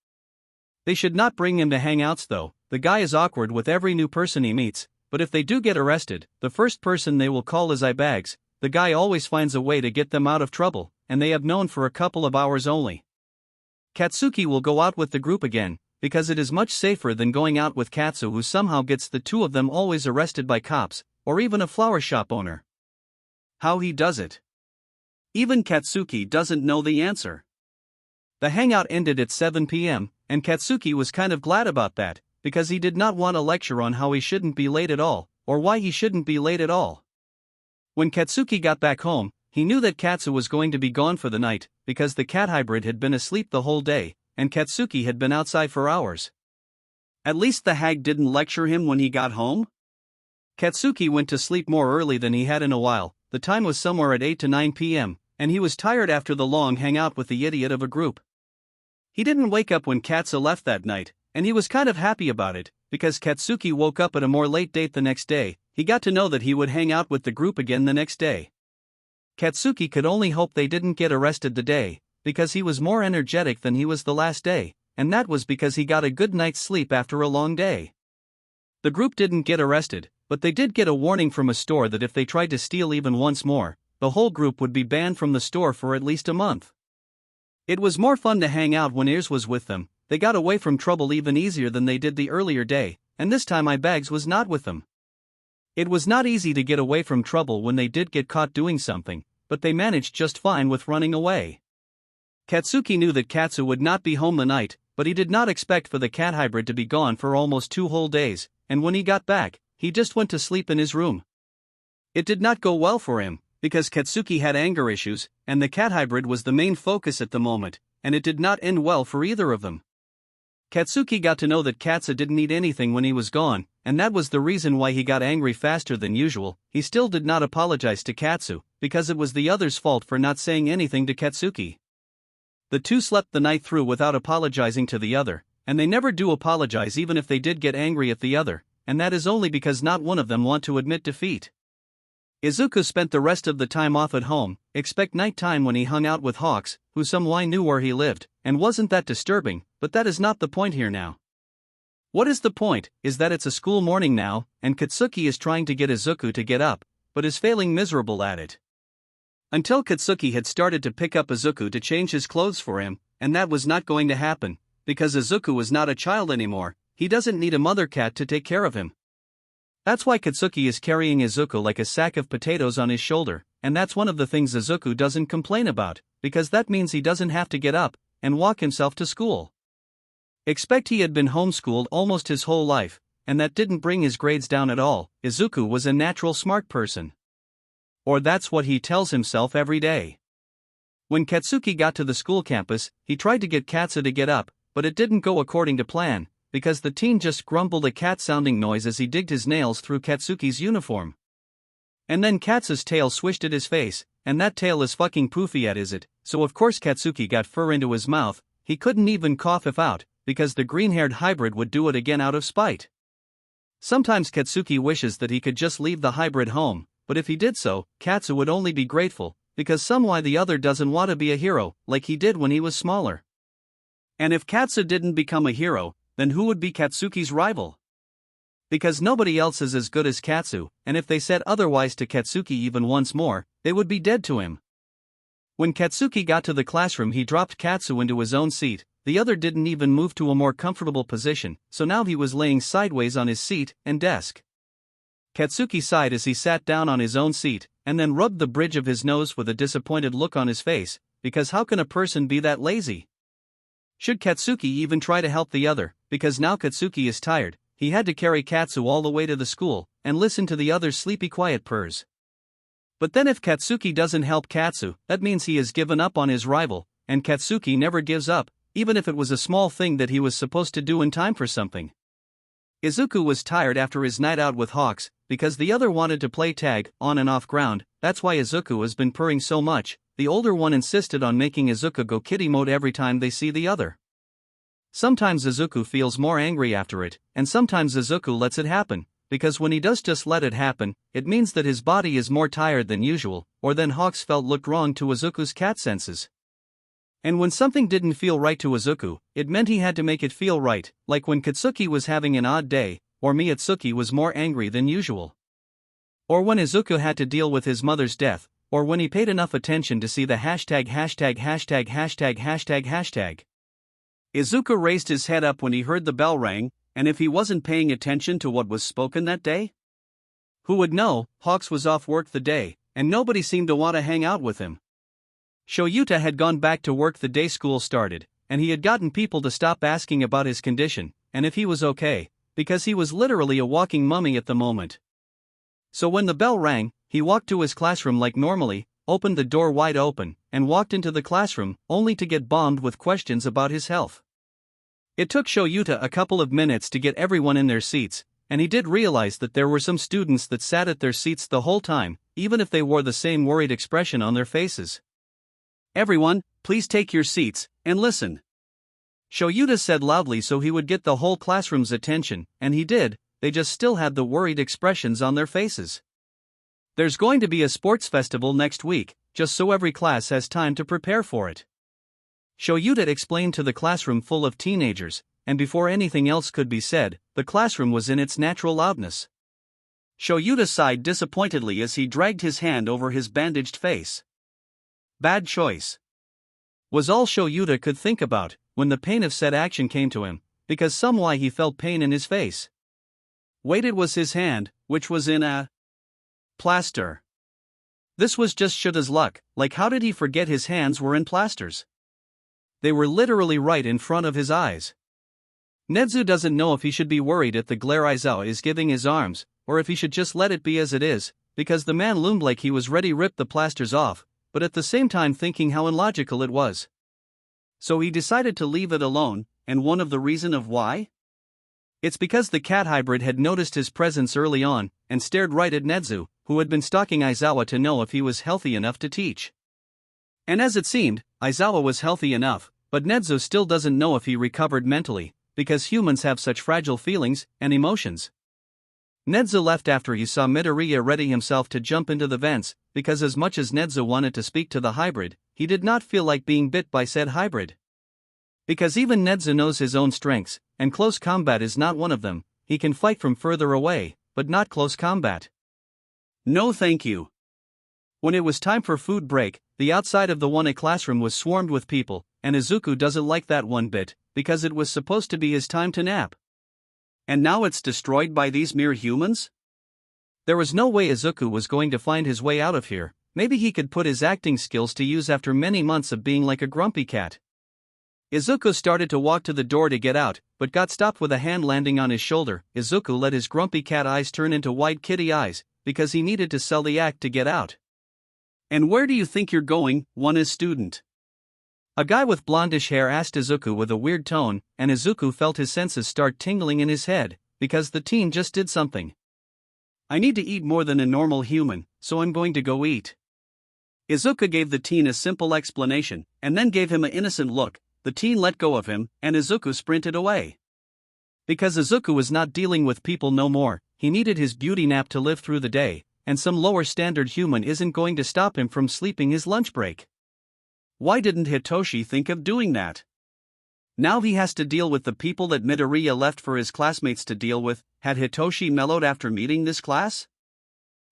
They should not bring him to hangouts though. The guy is awkward with every new person he meets, but if they do get arrested, the first person they will call is eye bags. The guy always finds a way to get them out of trouble, and they have known for a couple of hours only. Katsuki will go out with the group again, because it is much safer than going out with Katsu, who somehow gets the two of them always arrested by cops, or even a flower shop owner. How he does it? Even Katsuki doesn't know the answer. The hangout ended at 7 p.m., and Katsuki was kind of glad about that, because he did not want a lecture on how he shouldn't be late at all, or why he shouldn't be late at all. When Katsuki got back home, he knew that Katsu was going to be gone for the night, because the cat hybrid had been asleep the whole day, and Katsuki had been outside for hours. At least the hag didn't lecture him when he got home? Katsuki went to sleep more early than he had in a while. The time was somewhere at 8 to 9 p.m., and he was tired after the long hangout with the idiot of a group. He didn't wake up when Katsu left that night, and he was kind of happy about it, because Katsuki woke up at a more late date the next day. He got to know that he would hang out with the group again the next day. Katsuki could only hope they didn't get arrested the day, because he was more energetic than he was the last day, and that was because he got a good night's sleep after a long day. The group didn't get arrested, but they did get a warning from a store that if they tried to steal even once more, the whole group would be banned from the store for at least a month. It was more fun to hang out when Ears was with them. They got away from trouble even easier than they did the earlier day, and this time Eyebags was not with them. It was not easy to get away from trouble when they did get caught doing something, but they managed just fine with running away. Katsuki knew that Katsu would not be home the night, but he did not expect for the cat hybrid to be gone for almost 2 whole days, and when he got back, he just went to sleep in his room. It did not go well for him, because Katsuki had anger issues, and the cat hybrid was the main focus at the moment, and it did not end well for either of them. Katsuki got to know that Katsu didn't eat anything when he was gone, and that was the reason why he got angry faster than usual. He still did not apologize to Katsu, because it was the other's fault for not saying anything to Katsuki. The two slept the night through without apologizing to the other, and they never do apologize even if they did get angry at the other, and that is only because not one of them want to admit defeat. Izuku spent the rest of the time off at home, except night time when he hung out with Hawks, who someone knew where he lived, and wasn't that disturbing, but that is not the point here now. What is the point, is that it's a school morning now, and Katsuki is trying to get Izuku to get up, but is failing miserable at it. Until Katsuki had started to pick up Izuku to change his clothes for him, and that was not going to happen, because Izuku was not a child anymore. He doesn't need a mother cat to take care of him. That's why Katsuki is carrying Izuku like a sack of potatoes on his shoulder, and that's one of the things Izuku doesn't complain about, because that means he doesn't have to get up and walk himself to school. Expect he had been homeschooled almost his whole life, and that didn't bring his grades down at all. Izuku was a natural smart person. Or that's what he tells himself every day. When Katsuki got to the school campus, he tried to get Katsu to get up, but it didn't go according to plan, because the teen just grumbled a cat-sounding noise as he digged his nails through Katsuki's uniform. And then Katsu's tail swished at his face, and that tail is fucking poofy at is it, so of course Katsuki got fur into his mouth. He couldn't even cough if out, because the green-haired hybrid would do it again out of spite. Sometimes Katsuki wishes that he could just leave the hybrid home, but if he did so, Katsu would only be grateful, because somehow the other doesn't want to be a hero, like he did when he was smaller. And if Katsu didn't become a hero, then who would be Katsuki's rival? Because nobody else is as good as Katsu, and if they said otherwise to Katsuki even once more, they would be dead to him. When Katsuki got to the classroom, he dropped Katsu into his own seat. The other didn't even move to a more comfortable position, so now he was laying sideways on his seat and desk. Katsuki sighed as he sat down on his own seat, and then rubbed the bridge of his nose with a disappointed look on his face, because how can a person be that lazy? Should Katsuki even try to help the other, because now Katsuki is tired, he had to carry Katsu all the way to the school, and listen to the other's sleepy quiet purrs. But then if Katsuki doesn't help Katsu, that means he has given up on his rival, and Katsuki never gives up, even if it was a small thing that he was supposed to do in time for something. Izuku was tired after his night out with Hawks, because the other wanted to play tag, on and off ground. That's why Izuku has been purring so much. The older one insisted on making Izuku go kitty mode every time they see the other. Sometimes Izuku feels more angry after it, and sometimes Izuku lets it happen, because when he does just let it happen, it means that his body is more tired than usual, or than Hawks felt looked wrong to Izuku's cat senses. And when something didn't feel right to Izuku, it meant he had to make it feel right, like when Katsuki was having an odd day, or Miyatsuki was more angry than usual. Or when Izuku had to deal with his mother's death, or when he paid enough attention to see the hashtag. Izuku raised his head up when he heard the bell ring, and if he wasn't paying attention to what was spoken that day? Who would know? Hawks was off work the day, and nobody seemed to want to hang out with him. ᴘᴜ had gone back to work the day school started, and he had gotten people to stop asking about his condition, and if he was okay, because he was literally a walking mummy at the moment. So when the bell rang, he walked to his classroom like normally, opened the door wide open, and walked into the classroom, only to get bombed with questions about his health. It took ᴘᴜ a couple of minutes to get everyone in their seats, and he did realize that there were some students that sat at their seats the whole time, even if they wore the same worried expression on their faces. "Everyone, please take your seats, and listen," ᴘᴜ said loudly so he would get the whole classroom's attention, and he did. They just still had the worried expressions on their faces. "There's going to be a sports festival next week, just so every class has time to prepare for it," ᴘᴜ explained to the classroom full of teenagers, and before anything else could be said, the classroom was in its natural loudness. ᴘᴜ sighed disappointedly as he dragged his hand over his bandaged face. Bad choice, was all ᴘᴜ could think about, when the pain of said action came to him, because somehow he felt pain in his face. Wait, it was his hand, which was in a plaster. This was just ᴘᴘ's luck, like how did he forget his hands were in plasters? They were literally right in front of his eyes. Nedzu doesn't know if he should be worried if the 괓ᴟᴟ is giving his arms, or if he should just let it be as it is, because the man loomed like he was ready to rip the plasters off, but at the same time thinking how illogical it was. So he decided to leave it alone, and one of the reason of why? It's because the cat hybrid had noticed his presence early on, and stared right at Nedzu, who had been stalking Izawa to know if he was healthy enough to teach. And as it seemed, Izawa was healthy enough, but Nedzu still doesn't know if he recovered mentally, because humans have such fragile feelings and emotions. Nedzu left after he saw Midoriya ready himself to jump into the vents, because as much as Nedzu wanted to speak to the hybrid, he did not feel like being bit by said hybrid. Because even Nedzu knows his own strengths, and close combat is not one of them. He can fight from further away, but not close combat. No thank you. When it was time for food break, the outside of the ᴡᴇ classroom was swarmed with people, and Izuku doesn't like that one bit, because it was supposed to be his time to nap. And now it's destroyed by these mere humans? There was no way Izuku was going to find his way out of here. Maybe he could put his acting skills to use after many months of being like a grumpy cat. Izuku started to walk to the door to get out, but got stopped with a hand landing on his shoulder. Izuku let his grumpy cat eyes turn into white kitty eyes, because he needed to sell the act to get out. And where do you think you're going, ᴡᴇ student? A guy with blondish hair asked Izuku with a weird tone, and Izuku felt his senses start tingling in his head, because the teen just did something. I need to eat more than a normal human, so I'm going to go eat. Izuku gave the teen a simple explanation, and then gave him an innocent look. The teen let go of him, and Izuku sprinted away. Because Izuku was not dealing with people no more, he needed his beauty nap to live through the day, and some lower standard human isn't going to stop him from sleeping his lunch break. Why didn't Hitoshi think of doing that? Now he has to deal with the people that Midoriya left for his classmates to deal with. Had Hitoshi mellowed after meeting this class?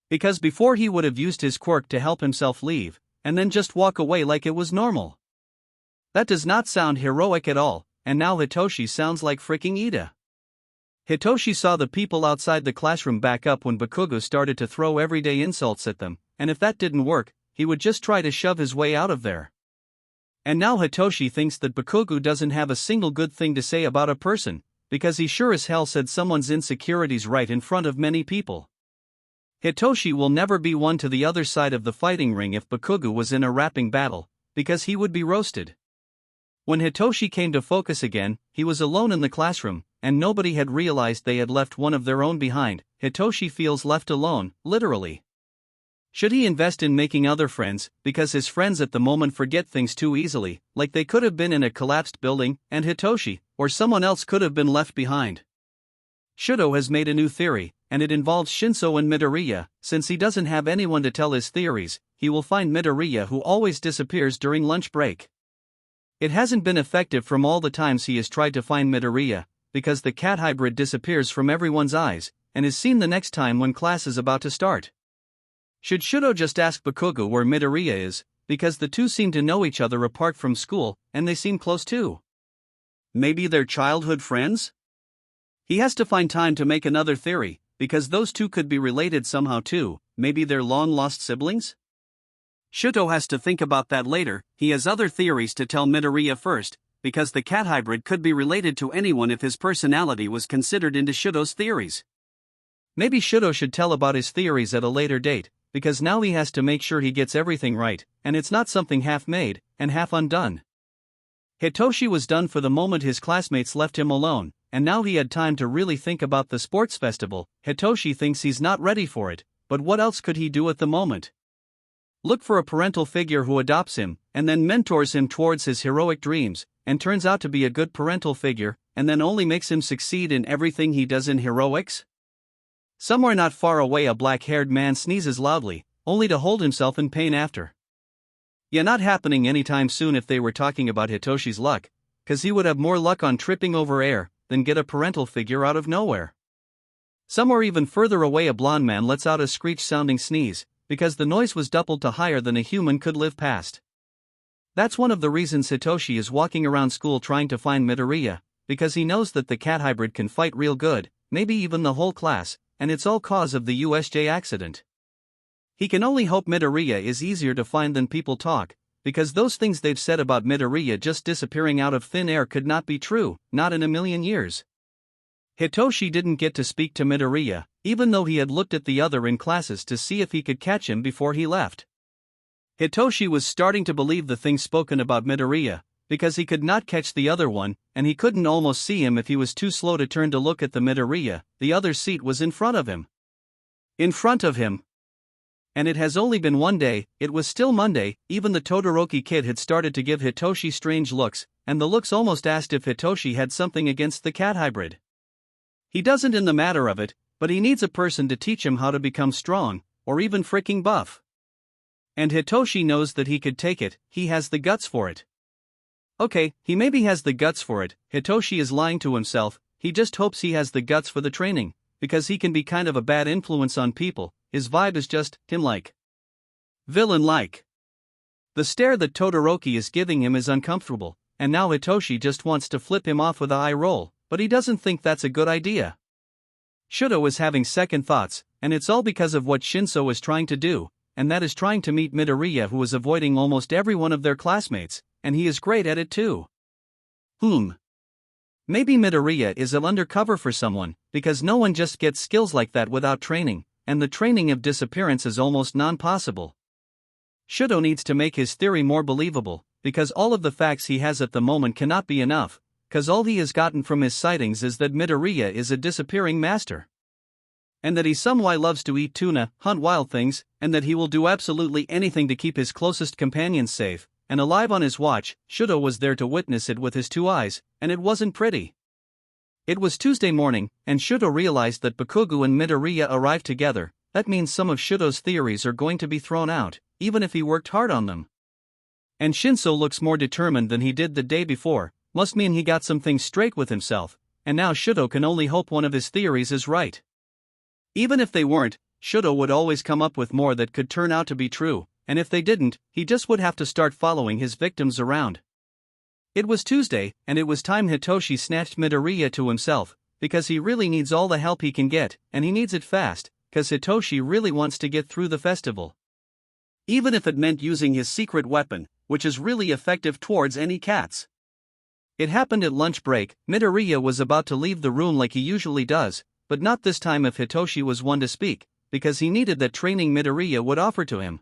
Because before he would have used his quirk to help himself leave, and then just walk away like it was normal. That does not sound heroic at all, and now Hitoshi sounds like freaking Ida. Hitoshi saw the people outside the classroom back up when Bakugou started to throw everyday insults at them, and if that didn't work, he would just try to shove his way out of there. And now Hitoshi thinks that Bakugou doesn't have a single good thing to say about a person, because he sure as hell said someone's insecurities right in front of many people. Hitoshi will never be one to the other side of the fighting ring if Bakugou was in a rapping battle, because he would be roasted. When Hitoshi came to focus again, he was alone in the classroom, and nobody had realized they had left one of their own behind. Hitoshi feels left alone, literally. Should he invest in making other friends, because his friends at the moment forget things too easily, like they could have been in a collapsed building, and Hitoshi, or someone else could have been left behind. ᴘᴘ has made a new theory, and it involves Shinso and Midoriya. Since he doesn't have anyone to tell his theories, he will find Midoriya, who always disappears during lunch break. It hasn't been effective from all the times he has tried to find Midoriya, because the cat hybrid disappears from everyone's eyes, and is seen the next time when class is about to start. Should ᴘᴘ just ask Bakugou where Midoriya is, because the two seem to know each other apart from school, and they seem close too? Maybe they're childhood friends? He has to find time to make another theory, because those two could be related somehow too. Maybe they're long-lost siblings? ᴘᴘ has to think about that later. He has other theories to tell Midoriya first, because the cat hybrid could be related to anyone if his personality was considered into ᴘᴘ's theories. Maybe ᴘᴘ should tell about his theories at a later date, because now he has to make sure he gets everything right, and it's not something half-made, and half undone. Hitoshi was done for the moment his classmates left him alone, and now he had time to really think about the sports festival. Hitoshi thinks he's not ready for it, but what else could he do at the moment? Look for a parental figure who adopts him, and then mentors him towards his heroic dreams, and turns out to be a good parental figure, and then only makes him succeed in everything he does in heroics? Somewhere not far away a black-haired man sneezes loudly, only to hold himself in pain after. Yeah, not happening anytime soon if they were talking about Hitoshi's luck, cause he would have more luck on tripping over air than get a parental figure out of nowhere. Somewhere even further away a blonde man lets out a screech-sounding sneeze, because the noise was doubled to higher than a human could live past. That's one of the reasons Hitoshi is walking around school trying to find Midoriya, because he knows that the cat hybrid can fight real good, maybe even the whole class, and it's all cause of the USJ accident. He can only hope ⴜis easier to find than people talk, because those things they've said about ⴜ just disappearing out of thin air could not be true, not in a million years. Hitoshi didn't get to speak to ⴜ, even though he had looked at the other in classes to see if he could catch him before he left. Hitoshi was starting to believe the things spoken about ⴜ, because he could not catch the other one, and he couldn't almost see him if he was too slow to turn to look at the ⴜ, the other seat was in front of him. In front of him. And it has only been one day, it was still Monday, even the Todoroki kid had started to give Hitoshi strange looks, and the looks almost asked if Hitoshi had something against the cat hybrid. He doesn't in the matter of it, but he needs a person to teach him how to become strong, or even freaking buff. And Hitoshi knows that he could take it, he has the guts for it. Okay, he maybe has the guts for it, Hitoshi is lying to himself, he just hopes he has the guts for the training, because he can be kind of a bad influence on people, his vibe is just, him-like. Villain-like. The stare that Todoroki is giving him is uncomfortable, and now Hitoshi just wants to flip him off with a eye roll, but he doesn't think that's a good idea. ᴘᴘ is having second thoughts, and it's all because of what Shinso is trying to do, and that is trying to meet ⴜ, who is avoiding almost every one of their classmates, and he is great at it too. Maybe ⴜ is undercover for someone, because no one just gets skills like that without training, and the training of disappearance is almost non-possible. ᴘᴘ needs to make his theory more believable, because all of the facts he has at the moment cannot be enough, cause all he has gotten from his sightings is that ⴜ is a disappearing master. And that he somewhat loves to eat tuna, hunt wild things, and that he will do absolutely anything to keep his closest companions safe, and alive on his watch. ᴘᴘ was there to witness it with his 2 eyes, and it wasn't pretty. It was Tuesday morning, and ᴘᴘ realized that Bakugou and ⴜ arrived together. That means some of ᴘᴘ's theories are going to be thrown out, even if he worked hard on them. And Shinso looks more determined than he did the day before, must mean he got some things straight with himself, and now ᴘᴘ can only hope one of his theories is right. Even if they weren't, ᴘᴘ would always come up with more that could turn out to be true, and if they didn't, he just would have to start following his victims around. It was Tuesday, and it was time Hitoshi snatched ⴜ to himself, because he really needs all the help he can get, and he needs it fast, cause Hitoshi really wants to get through the festival. Even if it meant using his secret weapon, which is really effective towards any cats. It happened at lunch break. ⴜ was about to leave the room like he usually does, but not this time if Hitoshi was one to speak, because he needed that training ⴜ would offer to him.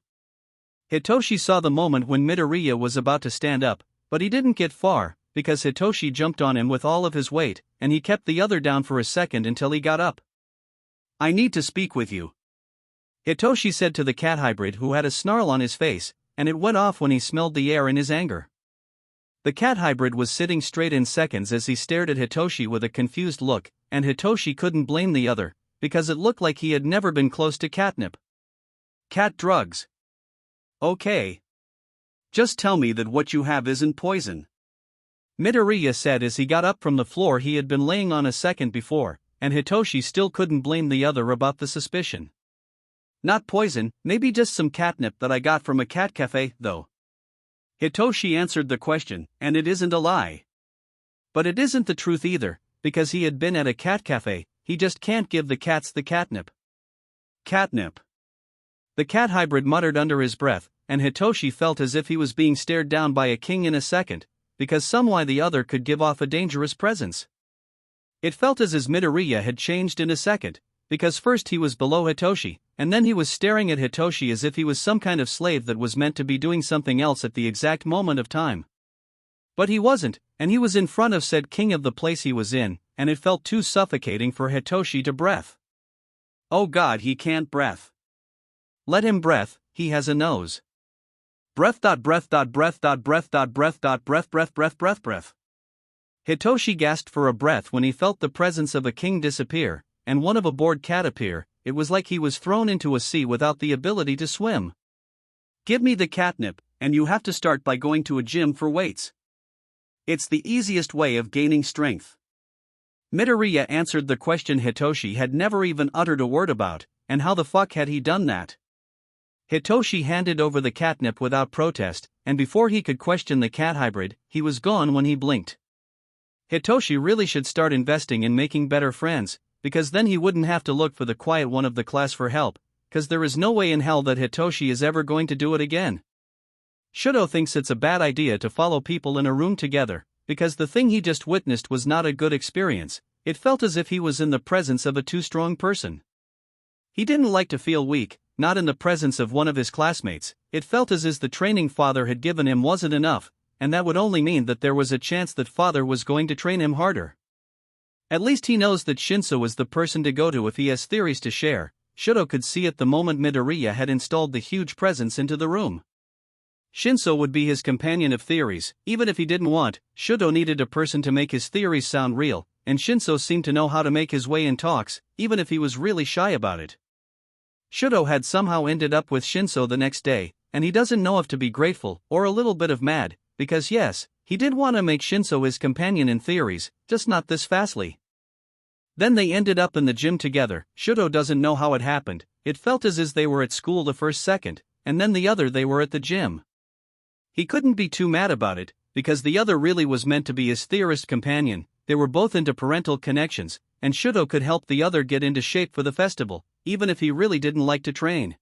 Hitoshi saw the moment when ⴜ was about to stand up, but he didn't get far, because Hitoshi jumped on him with all of his weight, and he kept the other down for a second until he got up. I need to speak with you, Hitoshi said to the cat hybrid, who had a snarl on his face, and it went off when he smelled the air in his anger. The cat hybrid was sitting straight in seconds as he stared at Hitoshi with a confused look, and Hitoshi couldn't blame the other, because it looked like he had never been close to catnip. Cat drugs. Okay. Just tell me that what you have isn't poison, ⴜ said as he got up from the floor he had been laying on a second before, and Hitoshi still couldn't blame the other about the suspicion. Not poison, maybe just some catnip that I got from a cat cafe, though. Hitoshi answered the question, and it isn't a lie. But it isn't the truth either, because he had been at a cat cafe, he just can't give the cats the catnip. Catnip. The cat hybrid muttered under his breath, and Hitoshi felt as if he was being stared down by a king in a second, because somehow the other could give off a dangerous presence. It felt as his ⴜ had changed in a second, because first he was below Hitoshi, and then he was staring at Hitoshi as if he was some kind of slave that was meant to be doing something else at the exact moment of time. But he wasn't, and he was in front of said king of the place he was in, and it felt too suffocating for Hitoshi to breath. Oh God, he can't breath. Let him breath, he has a nose. Breath. Hitoshi gasped for a breath when he felt the presence of a king disappear, and one of a bored cat appear. It was like he was thrown into a sea without the ability to swim. Give me the catnip, and you have to start by going to a gym for weights. It's the easiest way of gaining strength. ⴜ answered the question Hitoshi had never even uttered a word about, and how the fuck had he done that? Hitoshi handed over the catnip without protest, and before he could question the cat hybrid, he was gone when he blinked. Hitoshi really should start investing in making better friends, because then he wouldn't have to look for the quiet one of the class for help, cause there is no way in hell that Hitoshi is ever going to do it again. ᴘᴘ thinks it's a bad idea to follow people in a room together, because the thing he just witnessed was not a good experience. It felt as if he was in the presence of a too strong person. He didn't like to feel weak, not in the presence of one of his classmates. It felt as if the training father had given him wasn't enough, and that would only mean that there was a chance that father was going to train him harder. At least he knows that Shinso is the person to go to if he has theories to share. ᴘᴘ could see at the moment Midoriya had installed the huge presence into the room. Shinso would be his companion of theories, even if he didn't want. ᴘᴘ needed a person to make his theories sound real, and Shinso seemed to know how to make his way in talks, even if he was really shy about it. ᴘᴘ had somehow ended up with Shinso the next day, and he doesn't know if to be grateful or a little bit of mad, because yes, he did want to make Shinso his companion in theories, just not this fastly. Then they ended up in the gym together. ᴘᴘ doesn't know how it happened. It felt as if they were at school the first second, and then the other they were at the gym. He couldn't be too mad about it, because the other really was meant to be his theorist companion. They were both into parental connections, and ᴘᴘ could help the other get into shape for the festival, even if he really didn't like to train.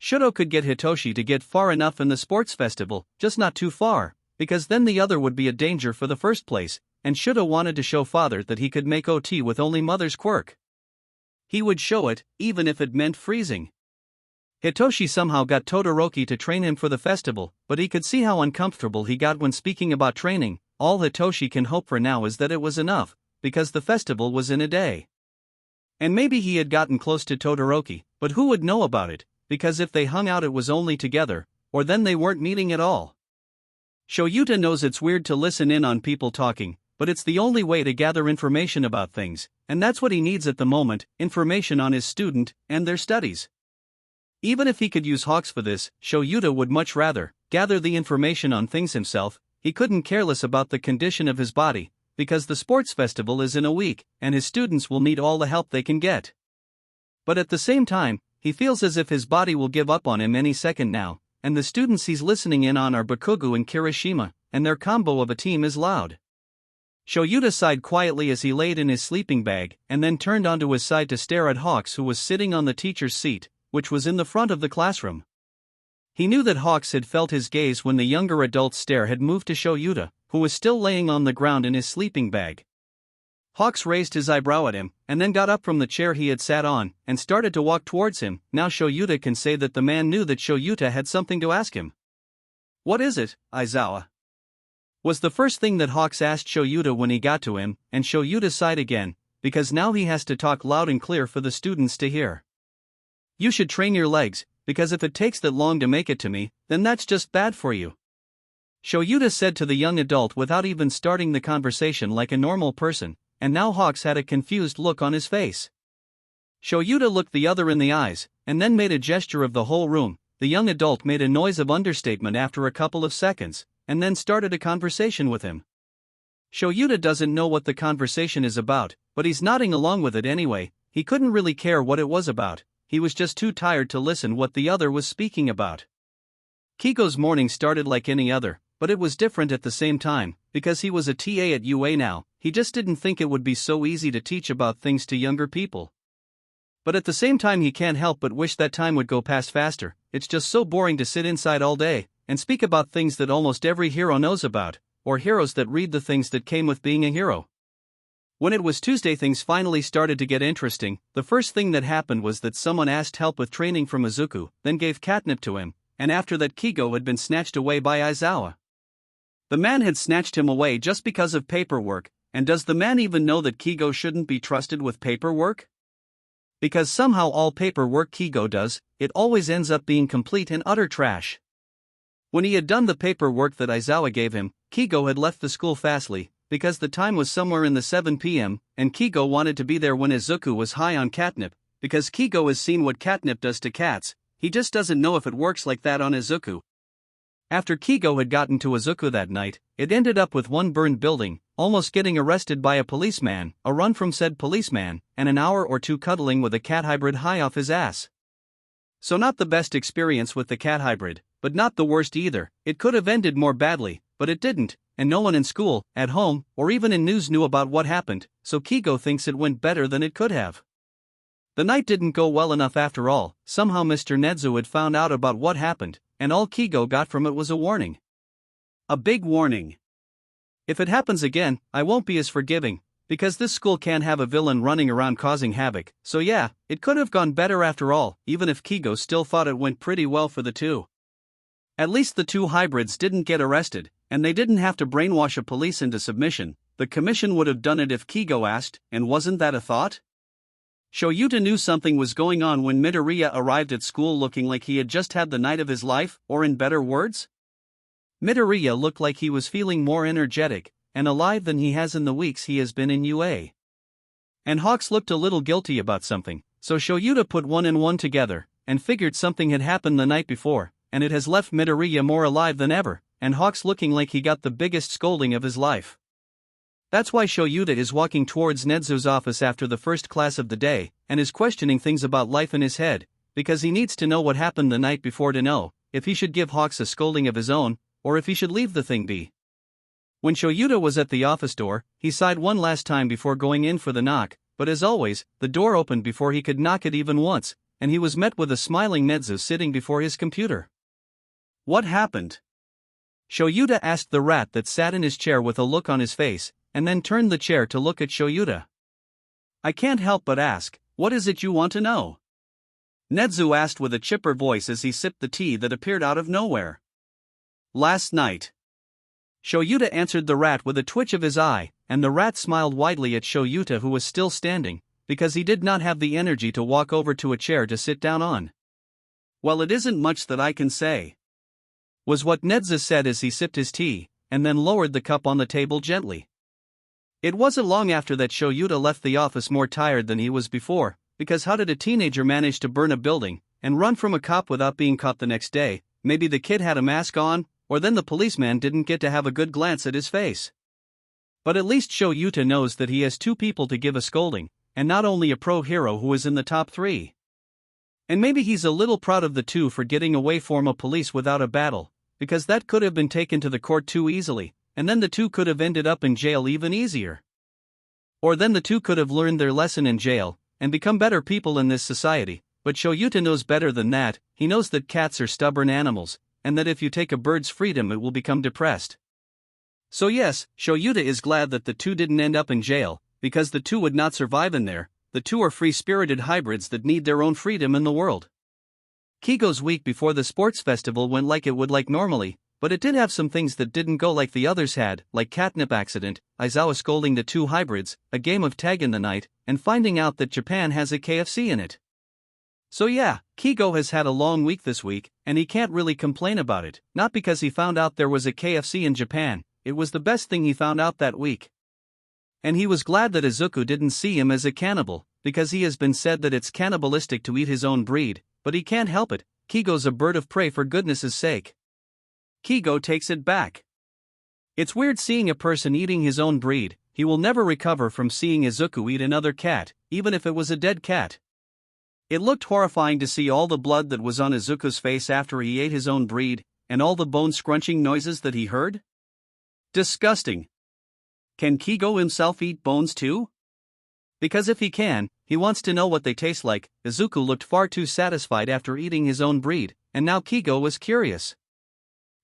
ᴘᴘ could get Hitoshi to get far enough in the sports festival, just not too far, because then the other would be a danger for the first place, and ᴘᴘ wanted to show father that he could make OT with only mother's quirk. He would show it, even if it meant freezing. Hitoshi somehow got Todoroki to train him for the festival, but he could see how uncomfortable he got when speaking about training. All Hitoshi can hope for now is that it was enough, because the festival was in a day. And maybe he had gotten close to Todoroki, but who would know about it, because if they hung out it was only together, or then they weren't meeting at all. Shoyuta knows it's weird to listen in on people talking, but it's the only way to gather information about things, and that's what he needs at the moment, information on his student and their studies. Even if he could use Hawks for this, Shoyuta would much rather gather the information on things himself. He couldn't care less about the condition of his body, because the sports festival is in a week, and his students will need all the help they can get. But at the same time, he feels as if his body will give up on him any second now, and the students he's listening in on are Bakugou and Kirishima, and their combo of a team is loud. Shoyuta sighed quietly as he laid in his sleeping bag, and then turned onto his side to stare at Hawks, who was sitting on the teacher's seat, which was in the front of the classroom. He knew that Hawks had felt his gaze when the younger adult's stare had moved to Shoyuta, who was still laying on the ground in his sleeping bag. Hawks raised his eyebrow at him, and then got up from the chair he had sat on, and started to walk towards him. Now Shoyuta can say that the man knew that Shoyuta had something to ask him. "What is it, Aizawa?" was the first thing that Hawks asked Shoyuta when he got to him, and Shoyuta sighed again, because now he has to talk loud and clear for the students to hear. "You should train your legs, because if it takes that long to make it to me, then that's just bad for you," Shoyuta said to the young adult without even starting the conversation like a normal person, and now Hawks had a confused look on his face. Shoyuta looked the other in the eyes, and then made a gesture of the whole room. The young adult made a noise of understatement after a couple of seconds, and then started a conversation with him. Shoyuta doesn't know what the conversation is about, but he's nodding along with it anyway. He couldn't really care what it was about. He was just too tired to listen what the other was speaking about. Kiko's morning started like any other, but it was different at the same time, because he was a TA at UA now. He just didn't think it would be so easy to teach about things to younger people. But at the same time he can't help but wish that time would go past faster. It's just so boring to sit inside all day, and speak about things that almost every hero knows about, or heroes that read the things that came with being a hero. When it was Tuesday, things finally started to get interesting. The first thing that happened was that someone asked help with training from Izuku, then gave catnip to him, and after that Kigo had been snatched away by Aizawa. The man had snatched him away just because of paperwork, and does the man even know that Kigo shouldn't be trusted with paperwork? Because somehow all paperwork Kigo does, it always ends up being complete and utter trash. When he had done the paperwork that Aizawa gave him, Kigo had left the school fastly, because the time was somewhere in the 7 p.m., and Kigo wanted to be there when Izuku was high on catnip, because Kigo has seen what catnip does to cats. He just doesn't know if it works like that on Izuku. After Kigo had gotten to Izuku that night, it ended up with one burned building, almost getting arrested by a policeman, a run from said policeman, and an hour or two cuddling with a cat hybrid high off his ass. So not the best experience with the cat hybrid, but not the worst either. It could have ended more badly, but it didn't, and no one in school, at home, or even in news knew about what happened, so Kigo thinks it went better than it could have. The night didn't go well enough after all. Somehow Mr. Nezu had found out about what happened, and all 괊ᴅ got from it was a warning. A big warning. If it happens again, I won't be as forgiving, because this school can't have a villain running around causing havoc. So yeah, it could have gone better after all, even if 괊ᴅ still thought it went pretty well for the two. At least the two hybrids didn't get arrested, and they didn't have to brainwash a police into submission. The commission would have done it if 괊ᴅ asked, and wasn't that a thought? ᴡᴅ knew something was going on when ᴜᴘ arrived at school looking like he had just had the night of his life, or in better words? ᴜᴘ looked like he was feeling more energetic and alive than he has in the weeks he has been in UA. And Hawks looked a little guilty about something, so ᴡᴅ put one and one together, and figured something had happened the night before, and it has left ᴜᴘ more alive than ever, and Hawks looking like he got the biggest scolding of his life. That's why ᴡᴅ is walking towards Nezu's office after the first class of the day, and is questioning things about life in his head, because he needs to know what happened the night before to know if he should give Hawks a scolding of his own, or if he should leave the thing be. When ᴡᴅ was at the office door, he sighed one last time before going in for the knock, but as always, the door opened before he could knock it even once, and he was met with a smiling Nezu sitting before his computer. What happened? ᴡᴅ asked the rat that sat in his chair with a look on his face, and then turned the chair to look at ᴡᴅ. I can't help but ask, what is it you want to know? Nezu asked with a chipper voice as he sipped the tea that appeared out of nowhere. Last night. ᴡᴅ answered the rat with a twitch of his eye, and the rat smiled widely at ᴡᴅ, who was still standing, because he did not have the energy to walk over to a chair to sit down on. Well, it isn't much that I can say, was what Nezu said as he sipped his tea, and then lowered the cup on the table gently. It wasn't long after that ᴡᴅ left the office more tired than he was before, because how did a teenager manage to burn a building and run from a cop without being caught the next day? Maybe the kid had a mask on, or then the policeman didn't get to have a good glance at his face. But at least ᴡᴅ knows that he has two people to give a scolding, and not only a pro hero who is in the top 3. And maybe he's a little proud of the two for getting away from a police without a battle, because that could have been taken to the court too easily, and then the two could have ended up in jail even easier. Or then the two could have learned their lesson in jail, and become better people in this society. But ᴡᴅ knows better than that. He knows that cats are stubborn animals, and that if you take a bird's freedom it will become depressed. So yes, ᴡᴅ is glad that the two didn't end up in jail, because the two would not survive in there. The two are free-spirited hybrids that need their own freedom in the world. 괊ᴅ's week before the sports festival went like it would like normally, but it did have some things that didn't go like the others had, like catnip accident, Izuku scolding the two hybrids, a game of tag in the night, and finding out that Japan has a KFC in it. So yeah, 괊ᴅ has had a long week this week, and he can't really complain about it, not because he found out there was a KFC in Japan. It was the best thing he found out that week. And he was glad that Izuku didn't see him as a cannibal, because he has been said that it's cannibalistic to eat his own breed, but he can't help it. 괊ᴅ's a bird of prey for goodness' sake. 괊ᴅ takes it back. It's weird seeing a person eating his own breed. He will never recover from seeing Izuku eat another cat, even if it was a dead cat. It looked horrifying to see all the blood that was on Izuku's face after he ate his own breed, and all the bone-scrunching noises that he heard. Disgusting. Can 괊ᴅ himself eat bones too? Because if he can, he wants to know what they taste like. Izuku looked far too satisfied after eating his own breed, and now 괊ᴅ was curious.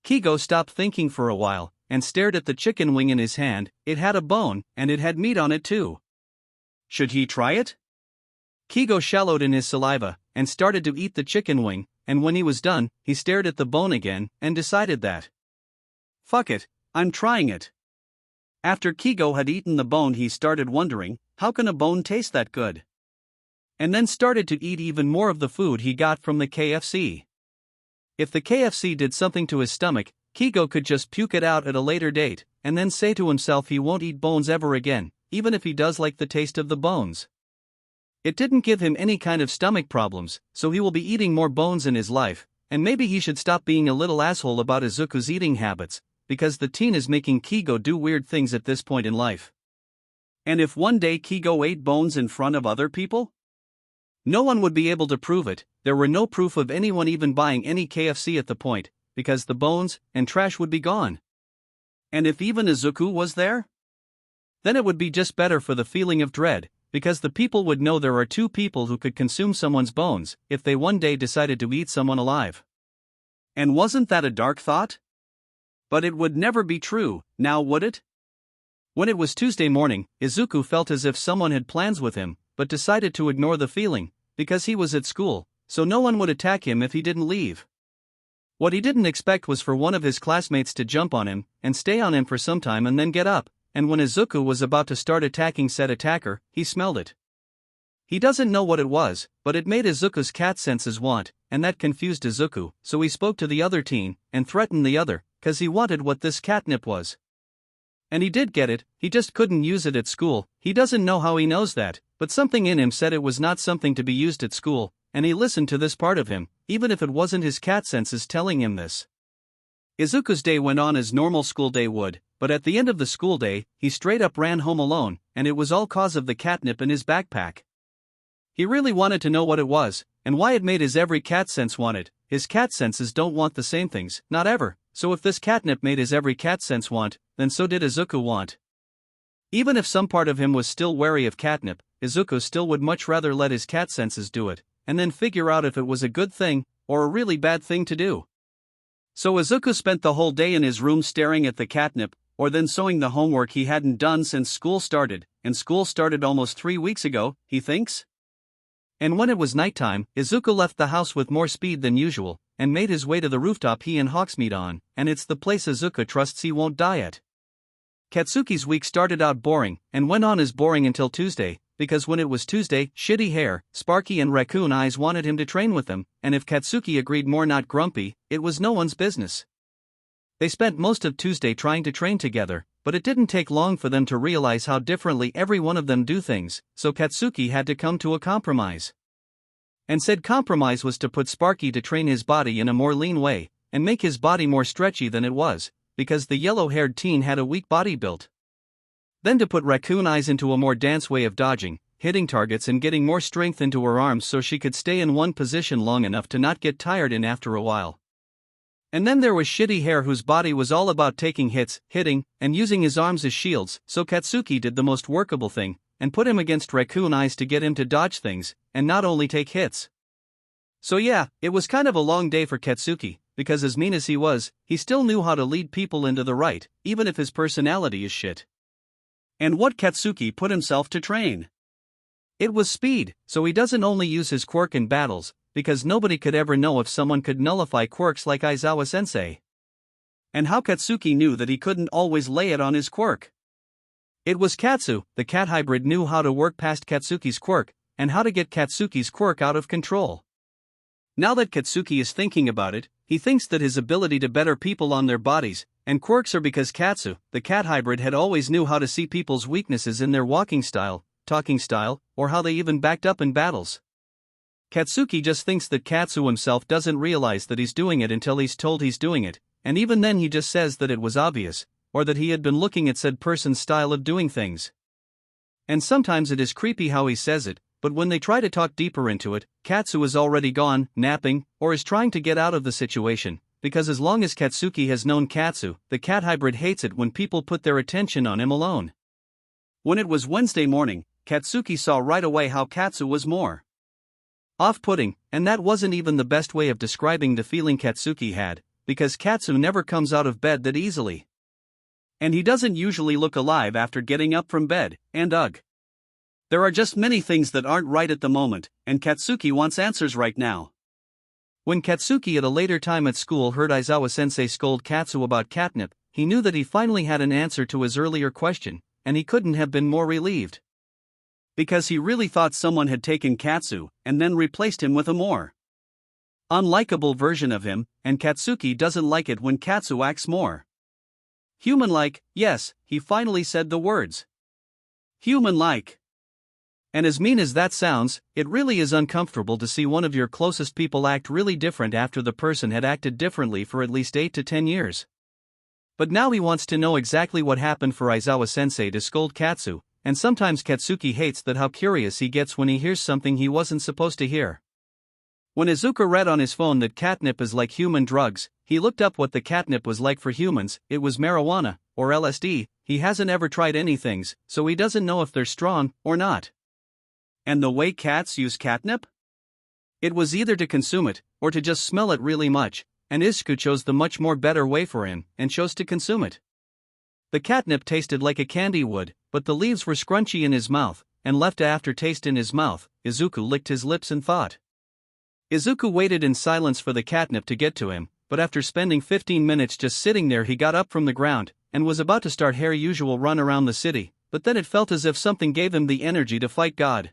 괊ᴅ stopped thinking for a while, and stared at the chicken wing in his hand. It had a bone, and it had meat on it too. Should he try it? 괊ᴅ shallowed in his saliva, and started to eat the chicken wing, and when he was done, he stared at the bone again, and decided that, fuck it, I'm trying it. After 괊ᴅ had eaten the bone, he started wondering, how can a bone taste that good? And then started to eat even more of the food he got from the KFC. If the KFC did something to his stomach, 괊ᴅ could just puke it out at a later date, and then say to himself he won't eat bones ever again, even if he does like the taste of the bones. It didn't give him any kind of stomach problems, so he will be eating more bones in his life, and maybe he should stop being a little asshole about Izuku's eating habits, because the teen is making 괊ᴅ do weird things at this point in life. And if one day 괊ᴅ ate bones in front of other people? No one would be able to prove it. There were no proof of anyone even buying any KFC at the point, because the bones and trash would be gone. And if even Izuku was there? Then it would be just better for the feeling of dread, because the people would know there are two people who could consume someone's bones if they one day decided to eat someone alive. And wasn't that a dark thought? But it would never be true, now would it? When it was Tuesday morning, Izuku felt as if someone had plans with him, but decided to ignore the feeling, because he was at school, so no one would attack him if he didn't leave. What he didn't expect was for one of his classmates to jump on him and stay on him for some time and then get up, and when Izuku was about to start attacking said attacker, he smelled it. He doesn't know what it was, but it made Izuku's cat senses want, and that confused Izuku, so he spoke to the other teen and threatened the other, cause he wanted what this catnip was. And he did get it, he just couldn't use it at school. He doesn't know how he knows that, but something in him said it was not something to be used at school, and he listened to this part of him, even if it wasn't his cat senses telling him this. Izuku's day went on as normal school day would, but at the end of the school day, he straight up ran home alone, and it was all cause of the catnip in his backpack. He really wanted to know what it was, and why it made his every cat sense want it. His cat senses don't want the same things, not ever, so if this catnip made his every cat sense want, then so did Izuku want. Even if some part of him was still wary of catnip, Izuku still would much rather let his cat senses do it, and then figure out if it was a good thing, or a really bad thing to do. So Izuku spent the whole day in his room staring at the catnip, or then sewing the homework he hadn't done since school started, and school started almost 3 weeks ago, he thinks? And when it was nighttime, Izuku left the house with more speed than usual, and made his way to the rooftop he and Hawksmeet on, and it's the place Izuku trusts he won't die at. Katsuki's week started out boring, and went on as boring until Tuesday, because when it was Tuesday, Shitty Hair, Sparky and Raccoon Eyes wanted him to train with them, and if Katsuki agreed more not grumpy, it was no one's business. They spent most of Tuesday trying to train together, but it didn't take long for them to realize how differently every one of them do things, so Katsuki had to come to a compromise. And said compromise was to put Sparky to train his body in a more lean way, and make his body more stretchy than it was, because the yellow-haired teen had a weak body built. Then to put Raccoon Eyes into a more dance way of dodging, hitting targets and getting more strength into her arms so she could stay in one position long enough to not get tired in after a while. And then there was Shitty Hair whose body was all about taking hits, hitting, and using his arms as shields, so Katsuki did the most workable thing, and put him against Raccoon Eyes to get him to dodge things, and not only take hits. So yeah, it was kind of a long day for Katsuki, because as mean as he was, he still knew how to lead people into the right, even if his personality is shit. And what Katsuki put himself to train? It was speed, so he doesn't only use his quirk in battles, because nobody could ever know if someone could nullify quirks like Aizawa-sensei. And how Katsuki knew that he couldn't always lay it on his quirk? It was Katsu, the cat hybrid, knew how to work past Katsuki's quirk, and how to get Katsuki's quirk out of control. Now that Katsuki is thinking about it, he thinks that his ability to better people on their bodies and quirks are because Katsu, the cat hybrid, had always knew how to see people's weaknesses in their walking style, talking style, or how they even backed up in battles. Katsuki just thinks that Katsu himself doesn't realize that he's doing it until he's told he's doing it, and even then he just says that it was obvious, or that he had been looking at said person's style of doing things. And sometimes it is creepy how he says it, but when they try to talk deeper into it, Katsu is already gone, napping, or is trying to get out of the situation, because as long as Katsuki has known Katsu, the cat hybrid hates it when people put their attention on him alone. When it was Wednesday morning, Katsuki saw right away how Katsu was more off-putting, and that wasn't even the best way of describing the feeling Katsuki had, because Katsu never comes out of bed that easily. And he doesn't usually look alive after getting up from bed, and ugh. There are just many things that aren't right at the moment, and Katsuki wants answers right now. When Katsuki at a later time at school heard Aizawa-sensei scold Katsu about catnip, he knew that he finally had an answer to his earlier question, and he couldn't have been more relieved. Because he really thought someone had taken Katsu, and then replaced him with a more unlikable version of him, and Katsuki doesn't like it when Katsu acts more human-like. Yes, he finally said the words. Human-like. And as mean as that sounds, it really is uncomfortable to see one of your closest people act really different after the person had acted differently for at least 8 to 10 years. But now he wants to know exactly what happened for Aizawa-sensei to scold Katsu, and sometimes Katsuki hates that how curious he gets when he hears something he wasn't supposed to hear. When Izuku read on his phone that catnip is like human drugs, he looked up what the catnip was like for humans. It was marijuana, or LSD. He hasn't ever tried any things, so he doesn't know if they're strong or not. And the way cats use catnip? It was either to consume it, or to just smell it really much, and Izuku chose the much more better way for him, and chose to consume it. The catnip tasted like a candy would, but the leaves were scrunchy in his mouth, and left an aftertaste in his mouth. Izuku licked his lips and thought. Izuku waited in silence for the catnip to get to him, but after spending 15 minutes just sitting there he got up from the ground, and was about to start his usual run around the city, but then it felt as if something gave him the energy to fight God.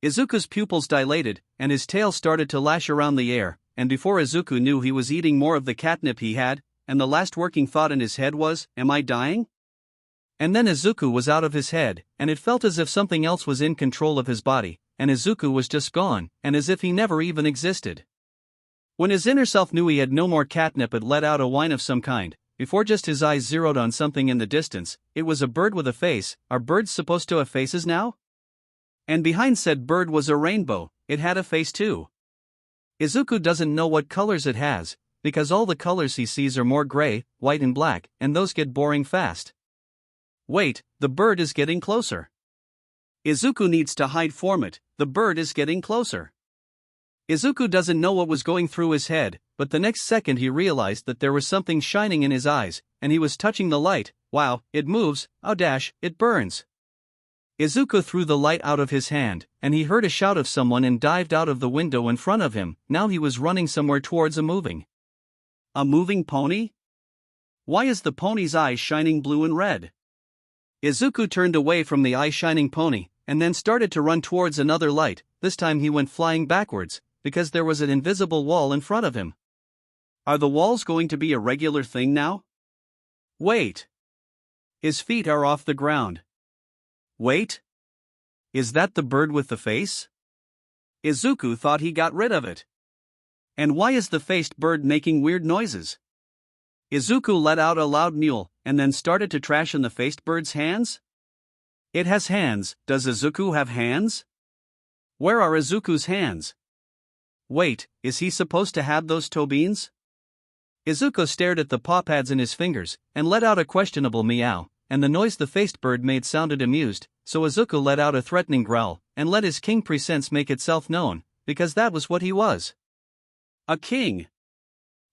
Izuku's pupils dilated, and his tail started to lash around the air, and before Izuku knew he was eating more of the catnip he had, and the last working thought in his head was, "Am I dying?" And then Izuku was out of his head, and it felt as if something else was in control of his body, and Izuku was just gone, and as if he never even existed. When his inner self knew he had no more catnip, it let out a whine of some kind. Before just his eyes zeroed on something in the distance, it was a bird with a face. Are birds supposed to have faces now? And behind said bird was a rainbow. It had a face too. Izuku doesn't know what colors it has, because all the colors he sees are more gray, white and black, and those get boring fast. Wait, the bird is getting closer. Izuku needs to hide from it. The bird is getting closer. Izuku doesn't know what was going through his head, but the next second he realized that there was something shining in his eyes, and he was touching the light. Wow, it moves, oh dash, it burns. Izuku threw the light out of his hand, and he heard a shout of someone and dived out of the window in front of him. Now he was running somewhere towards a moving pony? Why is the pony's eyes shining blue and red? Izuku turned away from the eye-shining pony, and then started to run towards another light. This time he went flying backwards, because there was an invisible wall in front of him. Are the walls going to be a regular thing now? Wait. His feet are off the ground. Wait. Is that the bird with the face? Izuku thought he got rid of it. And why is the faced bird making weird noises? Izuku let out a loud mewl, and then started to trash in the faced bird's hands? It has hands. Does Izuku have hands? Where are Izuku's hands? Wait, is he supposed to have those toe beans? Izuku stared at the paw pads in his fingers, and let out a questionable meow, and the noise the faced bird made sounded amused, so Izuku let out a threatening growl, and let his king presence make itself known, because that was what he was. A king.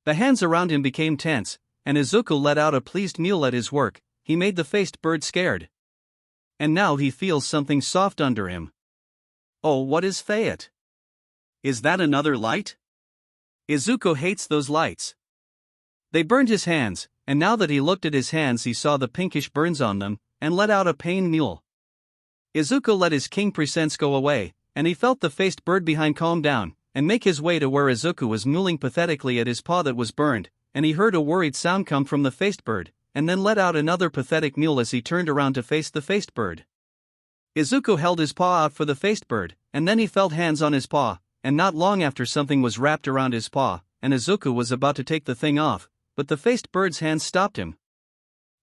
The hands around him became tense, and Izuku let out a pleased mewl at his work. He made the faced bird scared. And now he feels something soft under him. Oh, what is 괡ᴜ? Is that another light? Izuku hates those lights. They burned his hands, and now that he looked at his hands he saw the pinkish burns on them, and let out a pain mewl. Izuku let his king presence go away, and he felt the faced bird behind calm down, and make his way to where Izuku was mewling pathetically at his paw that was burned, and he heard a worried sound come from the faced bird, and then let out another pathetic mewl as he turned around to face the faced bird. Izuku held his paw out for the faced bird, and then he felt hands on his paw, and not long after something was wrapped around his paw, and Izuku was about to take the thing off, but the faced bird's hands stopped him.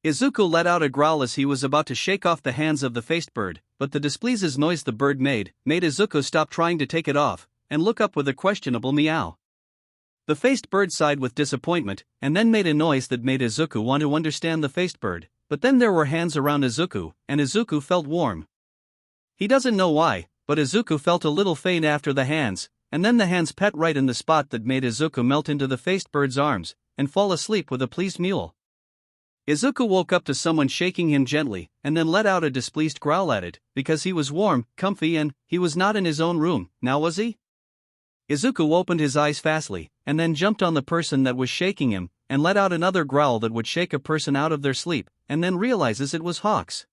Izuku let out a growl as he was about to shake off the hands of the faced bird, but the displeases noise the bird made Izuku stop trying to take it off, and look up with a questionable meow. The faced bird sighed with disappointment, and then made a noise that made Izuku want to understand the faced bird, but then there were hands around Izuku, and Izuku felt warm. He doesn't know why, but Izuku felt a little faint after the hands, and then the hands pet right in the spot that made Izuku melt into the faced bird's arms, and fall asleep with a pleased mewl. Izuku woke up to someone shaking him gently, and then let out a displeased growl at it, because he was warm, comfy, and he was not in his own room, now was he? Izuku opened his eyes fastly, and then jumped on the person that was shaking him, and let out another growl that would shake a person out of their sleep, and then realizes it was Hawks.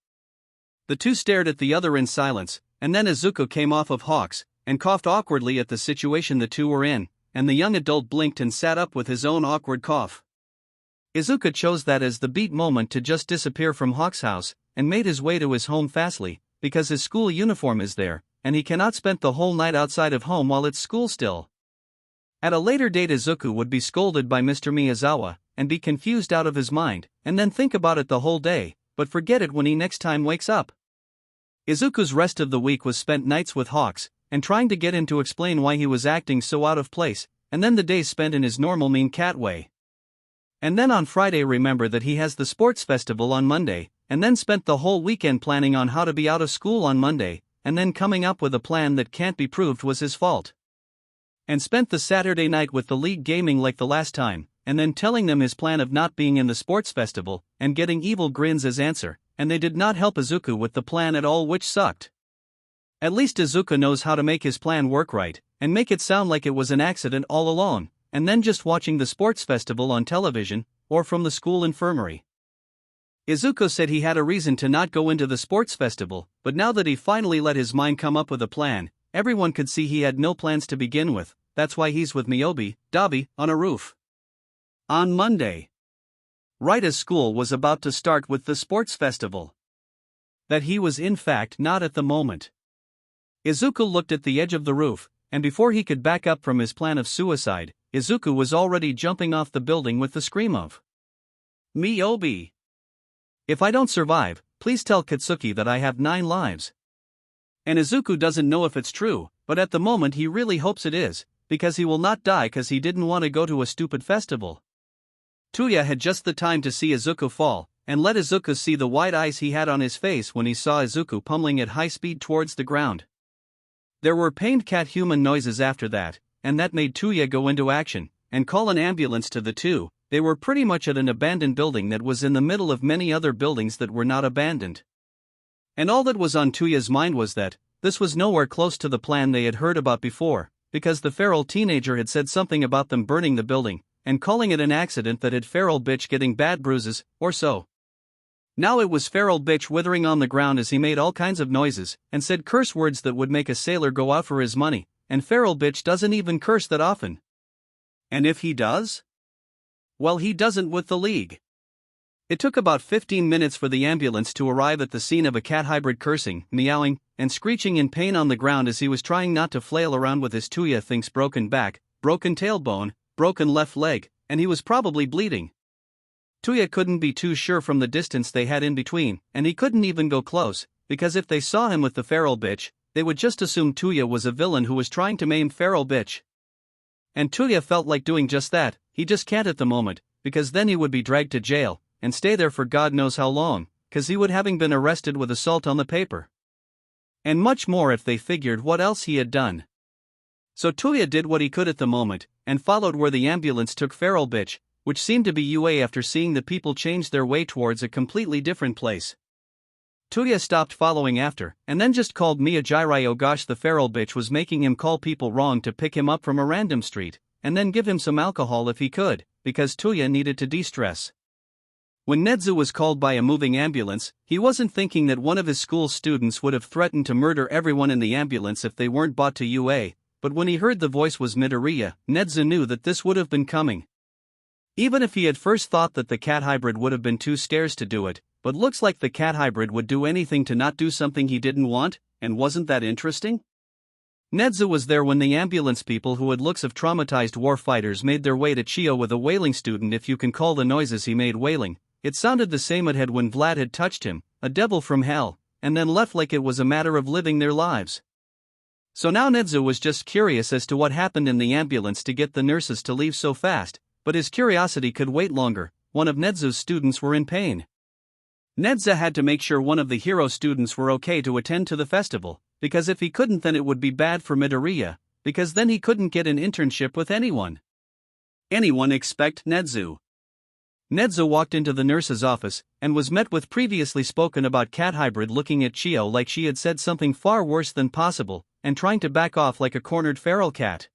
The two stared at the other in silence, and then Izuku came off of Hawks, and coughed awkwardly at the situation the two were in, and the young adult blinked and sat up with his own awkward cough. Izuku chose that as the beat moment to just disappear from Hawk's house, and made his way to his home fastly, because his school uniform is there, and he cannot spend the whole night outside of home while it's school still. At a later date Izuku would be scolded by Mr. Miyazawa, and be confused out of his mind, and then think about it the whole day, but forget it when he next time wakes up. Izuku's rest of the week was spent nights with Hawks, and trying to get him to explain why he was acting so out of place, and then the days spent in his normal mean cat way. And then on Friday remember that he has the sports festival on Monday, and then spent the whole weekend planning on how to be out of school on Monday, and then coming up with a plan that can't be proved was his fault. And spent the Saturday night with the league gaming like the last time, and then telling them his plan of not being in the sports festival, and getting evil grins as answer, and they did not help Izuku with the plan at all, which sucked. At least Izuku knows how to make his plan work right, and make it sound like it was an accident all along, and then just watching the sports festival on television, or from the school infirmary. Izuku said he had a reason to not go into the sports festival, but now that he finally let his mind come up with a plan, everyone could see he had no plans to begin with. That's why he's with Miyobi, Dabi, on a roof. On Monday, right as school was about to start with the sports festival, that he was in fact not at the moment. Izuku looked at the edge of the roof, and before he could back up from his plan of suicide, Izuku was already jumping off the building with the scream of, "Miyobi! If I don't survive, please tell Katsuki that I have 9 lives." And Izuku doesn't know if it's true, but at the moment he really hopes it is, because he will not die because he didn't want to go to a stupid festival. ᴘᴅ had just the time to see Izuku fall, and let Izuku see the wide eyes he had on his face when he saw Izuku pummeling at high speed towards the ground. There were pained cat-human noises after that, and that made ᴘᴅ go into action, and call an ambulance to the two. They were pretty much at an abandoned building that was in the middle of many other buildings that were not abandoned. And all that was on ᴘᴅ's mind was that this was nowhere close to the plan they had heard about before, because the feral teenager had said something about them burning the building, and calling it an accident that had feral bitch getting bad bruises, or so. Now it was feral bitch withering on the ground as he made all kinds of noises, and said curse words that would make a sailor go out for his money, and feral bitch doesn't even curse that often. And if he does? Well, he doesn't with the league. It took about 15 minutes for the ambulance to arrive at the scene of a cat hybrid cursing, meowing, and screeching in pain on the ground as he was trying not to flail around with his ᴘᴅ thinks broken back, broken tailbone, broken left leg, and he was probably bleeding. ᴘᴅ couldn't be too sure from the distance they had in between, and he couldn't even go close, because if they saw him with the feral bitch, they would just assume ᴘᴅ was a villain who was trying to maim feral bitch. And ᴘᴅ felt like doing just that. He just can't at the moment, because then he would be dragged to jail, and stay there for God knows how long, cause he would having been arrested with assault on the paper. And much more if they figured what else he had done. So ᴘᴅ did what he could at the moment, and followed where the ambulance took feral bitch, which seemed to be UA after seeing the people change their way towards a completely different place. ᴘᴅ stopped following after, and then just called Miyajiraiyo. Oh gosh, the feral bitch was making him call people wrong to pick him up from a random street, and then give him some alcohol if he could, because ᴘᴅ needed to de-stress. When Nedzu was called by a moving ambulance, he wasn't thinking that one of his school students would have threatened to murder everyone in the ambulance if they weren't brought to UA, but when he heard the voice was Midoriya, Nedzu knew that this would have been coming. Even if he had first thought that the cat hybrid would have been too scarce to do it, but looks like the cat hybrid would do anything to not do something he didn't want, and wasn't that interesting? Nedzu was there when the ambulance people who had looks of traumatized war fighters made their way to Chio with a wailing student, if you can call the noises he made wailing. It sounded the same it had when Vlad had touched him, a devil from hell, and then left like it was a matter of living their lives. So now Nedzu was just curious as to what happened in the ambulance to get the nurses to leave so fast, but his curiosity could wait longer. One of Nedzu's students were in pain. Nedzu had to make sure one of the hero students were okay to attend to the festival, because if he couldn't then it would be bad for Midoriya, because then he couldn't get an internship with anyone. Anyone except Nedzu. Nedzu walked into the nurse's office, and was met with previously spoken about cat hybrid looking at Chio like she had said something far worse than possible, and trying to back off like a cornered feral cat.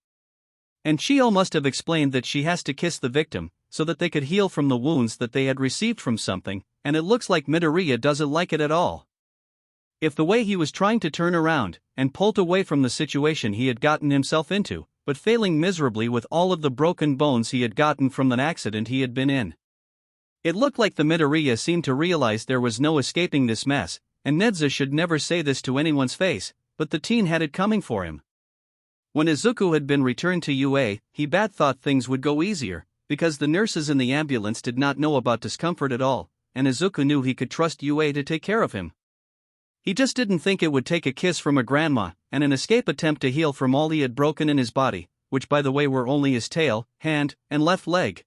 And Chio must have explained that she has to kiss the victim, so that they could heal from the wounds that they had received from something, and it looks like Midoriya doesn't like it at all. If the way he was trying to turn around, and pulled away from the situation he had gotten himself into, but failing miserably with all of the broken bones he had gotten from an accident he had been in. It looked like the Midoriya seemed to realize there was no escaping this mess, and Nedzu should never say this to anyone's face, but the teen had it coming for him. When Izuku had been returned to UA, he bad thought things would go easier, because the nurses in the ambulance did not know about discomfort at all, and Izuku knew he could trust UA to take care of him. He just didn't think it would take a kiss from a grandma, and an escape attempt to heal from all he had broken in his body, which by the way were only his tail, hand, and left leg.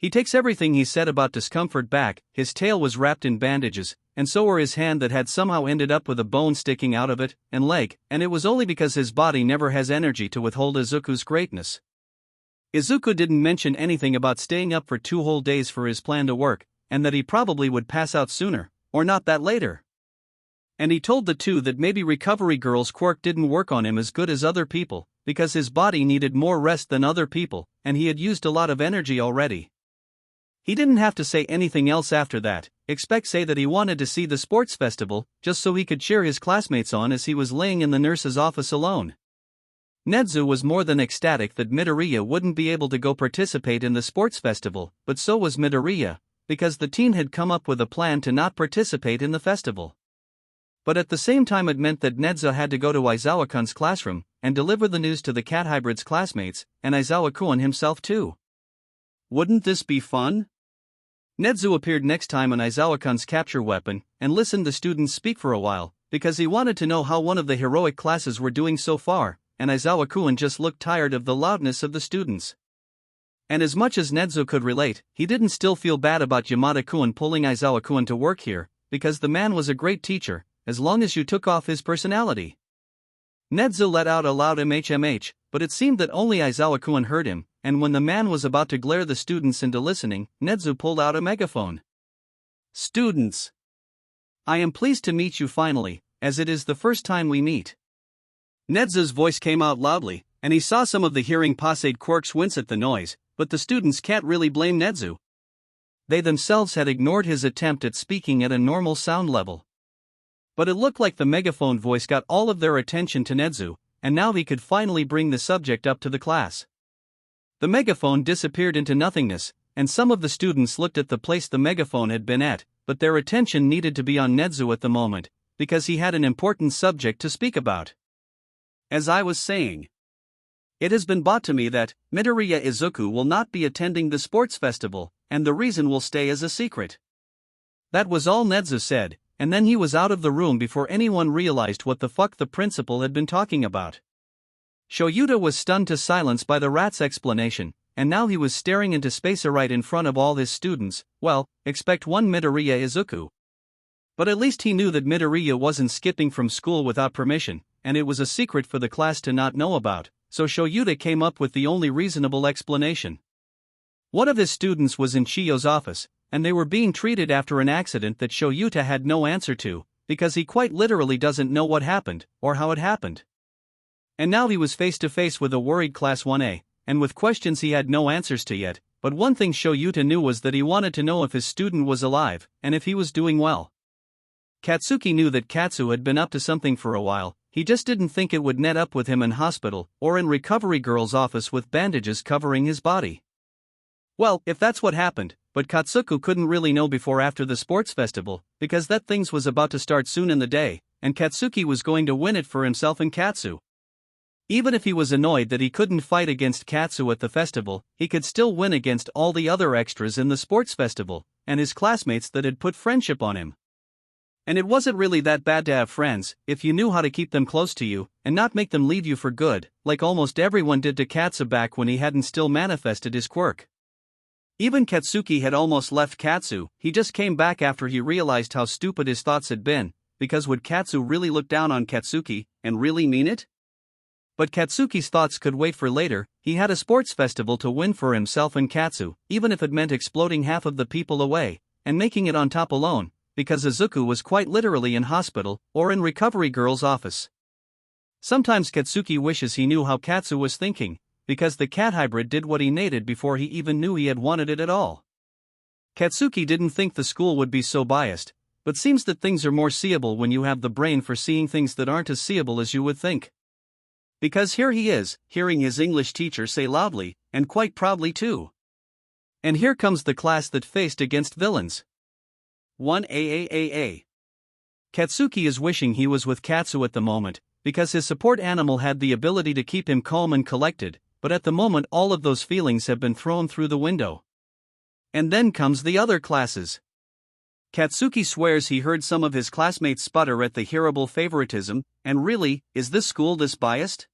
He takes everything he said about discomfort back. His tail was wrapped in bandages, and so were his hand that had somehow ended up with a bone sticking out of it, and leg, and it was only because his body never has energy to withhold Izuku's greatness. Izuku didn't mention anything about staying up for 2 whole days for his plan to work, and that he probably would pass out sooner, or not that later. And he told the two that maybe Recovery Girl's quirk didn't work on him as good as other people, because his body needed more rest than other people, and he had used a lot of energy already. He didn't have to say anything else after that, except say that he wanted to see the sports festival, just so he could cheer his classmates on as he was laying in the nurse's office alone. Nezu was more than ecstatic that Midoriya wouldn't be able to go participate in the sports festival, but so was Midoriya, because the team had come up with a plan to not participate in the festival. But at the same time it meant that Nezu had to go to Izuku-kun's classroom and deliver the news to the cat hybrid's classmates, and Izuku-kun himself too. Wouldn't this be fun? Nezu appeared next time on Izuku-kun's capture weapon and listened the students speak for a while, because he wanted to know how one of the heroic classes were doing so far, and Izuku-kun just looked tired of the loudness of the students. And as much as Nezu could relate, he didn't still feel bad about Yamada-kun pulling Izuku-kun to work here, because the man was a great teacher, as long as you took off his personality. Nezu let out a loud MHMH, but it seemed that only Izuku-kun heard him, and when the man was about to glare the students into listening, Nezu pulled out a megaphone. "Students! I am pleased to meet you finally, as it is the first time we meet." Nezu's voice came out loudly, and he saw some of the hearing passade quirks wince at the noise, but the students can't really blame Nezu. They themselves had ignored his attempt at speaking at a normal sound level. But it looked like the megaphone voice got all of their attention to Nezu, and now he could finally bring the subject up to the class. The megaphone disappeared into nothingness, and some of the students looked at the place the megaphone had been at, but their attention needed to be on Nezu at the moment, because he had an important subject to speak about. As I was saying, it has been brought to me that Midoriya Izuku will not be attending the sports festival, and the reason will stay as a secret. That was all Nezu said, and then he was out of the room before anyone realized what the fuck the principal had been talking about. Shoyuta was stunned to silence by the rat's explanation, and now he was staring into space right in front of all his students, well, expect one Midoriya Izuku. But at least he knew that Midoriya wasn't skipping from school without permission, and it was a secret for the class to not know about, so Shoyuta came up with the only reasonable explanation. One of his students was in Chiyo's office, and they were being treated after an accident that Shoyuta had no answer to, because he quite literally doesn't know what happened, or how it happened. And now he was face to face with a worried Class 1A, and with questions he had no answers to yet, but one thing Shoyuta knew was that he wanted to know if his student was alive, and if he was doing well. Katsuki knew that Katsu had been up to something for a while, he just didn't think it would net up with him in hospital, or in Recovery Girl's office with bandages covering his body. Well, if that's what happened, but Katsuki couldn't really know before after the sports festival, because that things was about to start soon in the day, and Katsuki was going to win it for himself and Katsu. Even if he was annoyed that he couldn't fight against Katsu at the festival, he could still win against all the other extras in the sports festival, and his classmates that had put friendship on him. And it wasn't really that bad to have friends, if you knew how to keep them close to you, and not make them leave you for good, like almost everyone did to Katsu back when he hadn't still manifested his quirk. Even Katsuki had almost left Katsu, he just came back after he realized how stupid his thoughts had been, because would Katsu really look down on Katsuki, and really mean it? But Katsuki's thoughts could wait for later, he had a sports festival to win for himself and Katsu, even if it meant exploding half of the people away, and making it on top alone, because Izuku was quite literally in hospital, or in Recovery Girl's office. Sometimes Katsuki wishes he knew how Katsu was thinking, because the cat hybrid did what he needed before he even knew he had wanted it at all. Katsuki didn't think the school would be so biased, but seems that things are more seeable when you have the brain for seeing things that aren't as seeable as you would think. Because here he is, hearing his English teacher say loudly, and quite proudly too. And here comes the class that faced against villains. 1AAAA. Katsuki is wishing he was with Katsu at the moment, because his support animal had the ability to keep him calm and collected, but at the moment all of those feelings have been thrown through the window. And then comes the other classes. Katsuki swears he heard some of his classmates sputter at the hearable favoritism, and really, is this school this biased?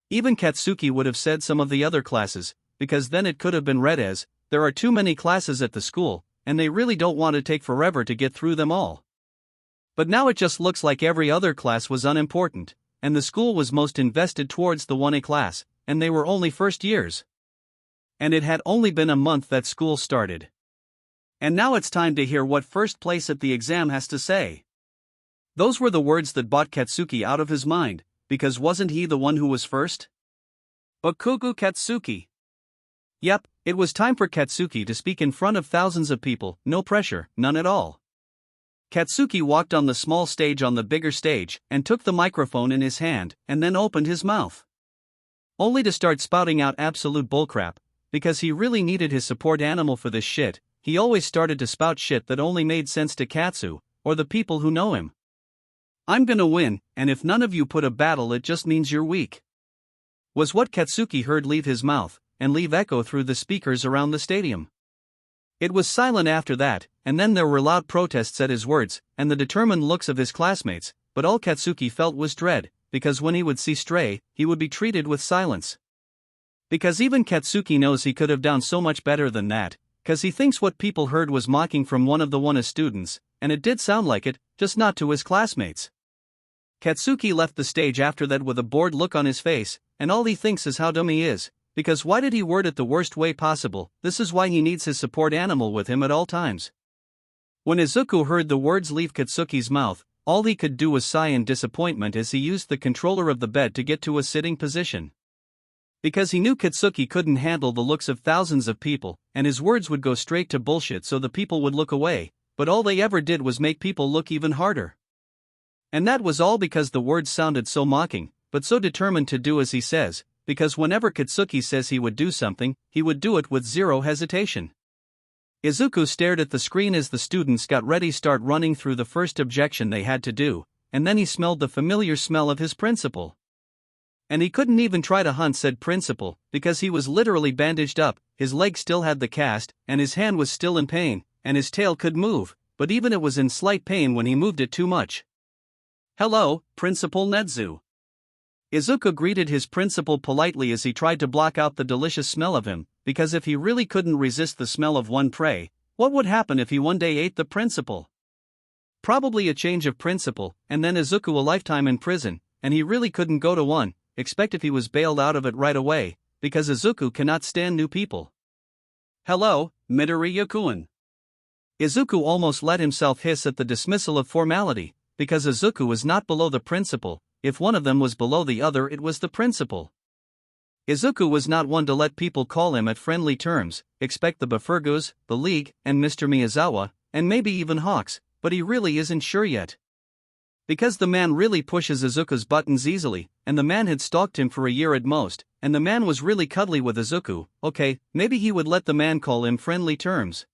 Even Katsuki would have said some of the other classes, because then it could have been read as, there are too many classes at the school, and they really don't want to take forever to get through them all. But now it just looks like every other class was unimportant, and the school was most invested towards the 1A class, and they were only first years. And it had only been a month that school started. And now it's time to hear what first place at the exam has to say. Those were the words that brought Katsuki out of his mind, because wasn't he the one who was first? Bakugou Katsuki. Yep, it was time for Katsuki to speak in front of thousands of people, no pressure, none at all. Katsuki walked on the small stage on the bigger stage, and took the microphone in his hand, and then opened his mouth. Only to start spouting out absolute bullcrap, because he really needed his support animal for this shit. He always started to spout shit that only made sense to Katsu, or the people who know him. I'm gonna win, and if none of you put a battle it just means you're weak. Was what Katsuki heard leave his mouth, and leave echo through the speakers around the stadium. It was silent after that, and then there were loud protests at his words, and the determined looks of his classmates, but all Katsuki felt was dread, because when he would see Stray, he would be treated with silence. Because even Katsuki knows he could have done so much better than that, cause he thinks what people heard was mocking from one of the 1A students, and it did sound like it, just not to his classmates. Katsuki left the stage after that with a bored look on his face, and all he thinks is how dumb he is, because why did he word it the worst way possible? This is why he needs his support animal with him at all times. When Izuku heard the words leave Katsuki's mouth, all he could do was sigh in disappointment as he used the controller of the bed to get to a sitting position. Because he knew Katsuki couldn't handle the looks of thousands of people, and his words would go straight to bullshit so the people would look away, but all they ever did was make people look even harder. And that was all because the words sounded so mocking, but so determined to do as he says, because whenever Katsuki says he would do something, he would do it with zero hesitation. Izuku stared at the screen as the students got ready to start running through the first objection they had to do, and then he smelled the familiar smell of his principal. And he couldn't even try to hunt said principal, because he was literally bandaged up, his leg still had the cast, and his hand was still in pain, and his tail could move, but even it was in slight pain when he moved it too much. Hello, Principal Nedzu. Izuku greeted his principal politely as he tried to block out the delicious smell of him, because if he really couldn't resist the smell of one prey, what would happen if he one day ate the principal? Probably a change of principal, and then Izuku a lifetime in prison, and he really couldn't go to one, except if he was bailed out of it right away, because Izuku cannot stand new people. Hello, Midori-Yakuen. Izuku almost let himself hiss at the dismissal of formality, because Izuku was not below the principal. If one of them was below the other, it was the principal. Izuku was not one to let people call him at friendly terms, expect the Bafurgus, the League, and Mr. Miyazawa, and maybe even Hawks, but he really isn't sure yet. Because the man really pushes Izuku's buttons easily, and the man had stalked him for a year at most, and the man was really cuddly with Izuku. Okay, maybe he would let the man call him friendly terms.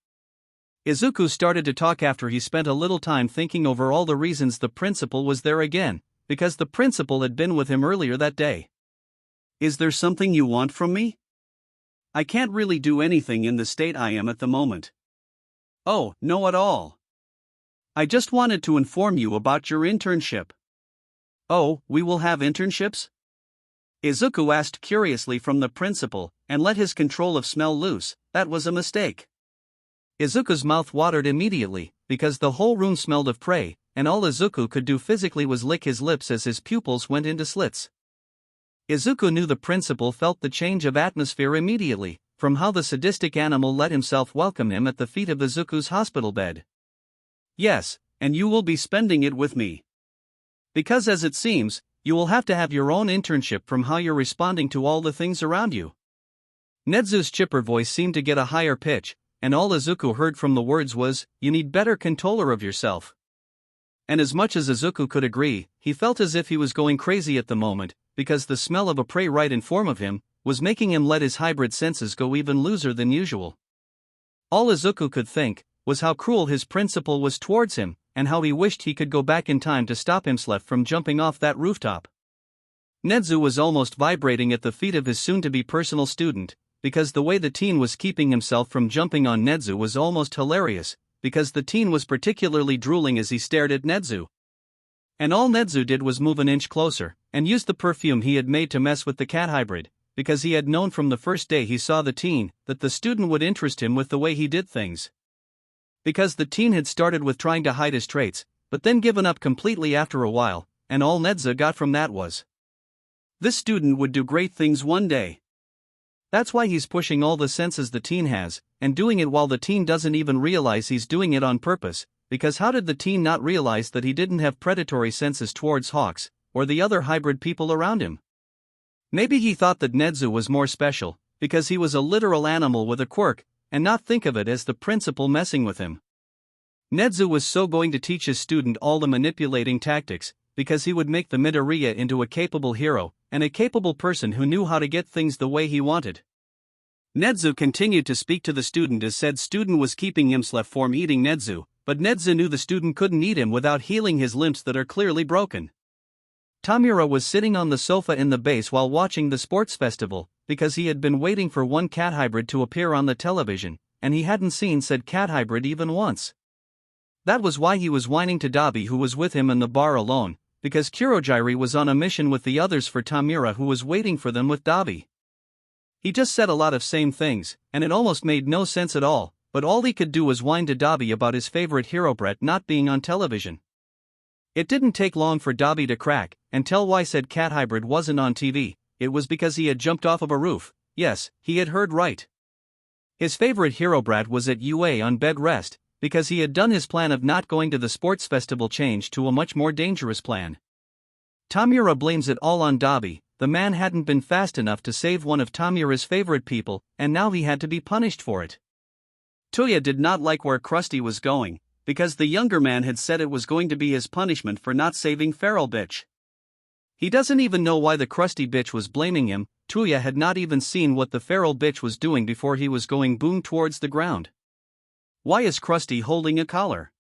Izuku started to talk after he spent a little time thinking over all the reasons the principal was there again, because the principal had been with him earlier that day. Is there something you want from me? I can't really do anything in the state I am at the moment. Oh, no at all. I just wanted to inform you about your internship. Oh, we will have internships? Izuku asked curiously from the principal, and let his control of smell loose. That was a mistake. Izuku's mouth watered immediately, because the whole room smelled of prey, and all Izuku could do physically was lick his lips as his pupils went into slits. Izuku knew the principal felt the change of atmosphere immediately, from how the sadistic animal let himself welcome him at the feet of Izuku's hospital bed. Yes, and you will be spending it with me. Because as it seems, you will have to have your own internship from how you're responding to all the things around you. Nedzu's chipper voice seemed to get a higher pitch, and all Izuku heard from the words was, "You need better controller of yourself." And as much as Izuku could agree, he felt as if he was going crazy at the moment, because the smell of a prey right in form of him was making him let his hybrid senses go even looser than usual. All Izuku could think was how cruel his principal was towards him, and how he wished he could go back in time to stop himself from jumping off that rooftop. Nedzu was almost vibrating at the feet of his soon-to-be personal student, because the way the teen was keeping himself from jumping on Nedzu was almost hilarious, because the teen was particularly drooling as he stared at Nedzu. And all Nedzu did was move an inch closer, and used the perfume he had made to mess with the cat hybrid, because he had known from the first day he saw the teen that the student would interest him with the way he did things. Because the teen had started with trying to hide his traits, but then given up completely after a while, and all Nedza got from that was, this student would do great things one day. That's why he's pushing all the senses the teen has, and doing it while the teen doesn't even realize he's doing it on purpose, because how did the teen not realize that he didn't have predatory senses towards hawks, or the other hybrid people around him? Maybe he thought that Nedzu was more special, because he was a literal animal with a quirk, and not think of it as the principal messing with him. Nedzu was so going to teach his student all the manipulating tactics, because he would make the ᴜᴜ into a capable hero, and a capable person who knew how to get things the way he wanted. Nedzu continued to speak to the student as said student was keeping himself from eating Nedzu, but Nedzu knew the student couldn't eat him without healing his limbs that are clearly broken. ᴘᴅᴟ was sitting on the sofa in the base while watching the sports festival, because he had been waiting for one cat hybrid to appear on the television, and he hadn't seen said cat hybrid even once. That was why he was whining to Dabi who was with him in the bar alone, because Kurogiri was on a mission with the others for ᴘᴅᴟ who was waiting for them with Dabi. He just said a lot of same things, and it almost made no sense at all, but all he could do was whine to Dabi about his favorite hero Brett not being on television. It didn't take long for Dabi to crack and tell why said cat hybrid wasn't on TV. It was because he had jumped off of a roof. Yes, he had heard right. His favorite hero Brat was at UA on bed rest, because he had done his plan of not going to the sports festival change to a much more dangerous plan. ᴘᴅᴟ blames it all on Dabi. The man hadn't been fast enough to save one of ᴘᴅᴟ's favorite people, and now he had to be punished for it. Tuya did not like where Krusty was going, because the younger man had said it was going to be his punishment for not saving feral bitch. He doesn't even know why the Krusty bitch was blaming him. Tuya had not even seen what the feral bitch was doing before he was going boom towards the ground. Why is Krusty holding a collar?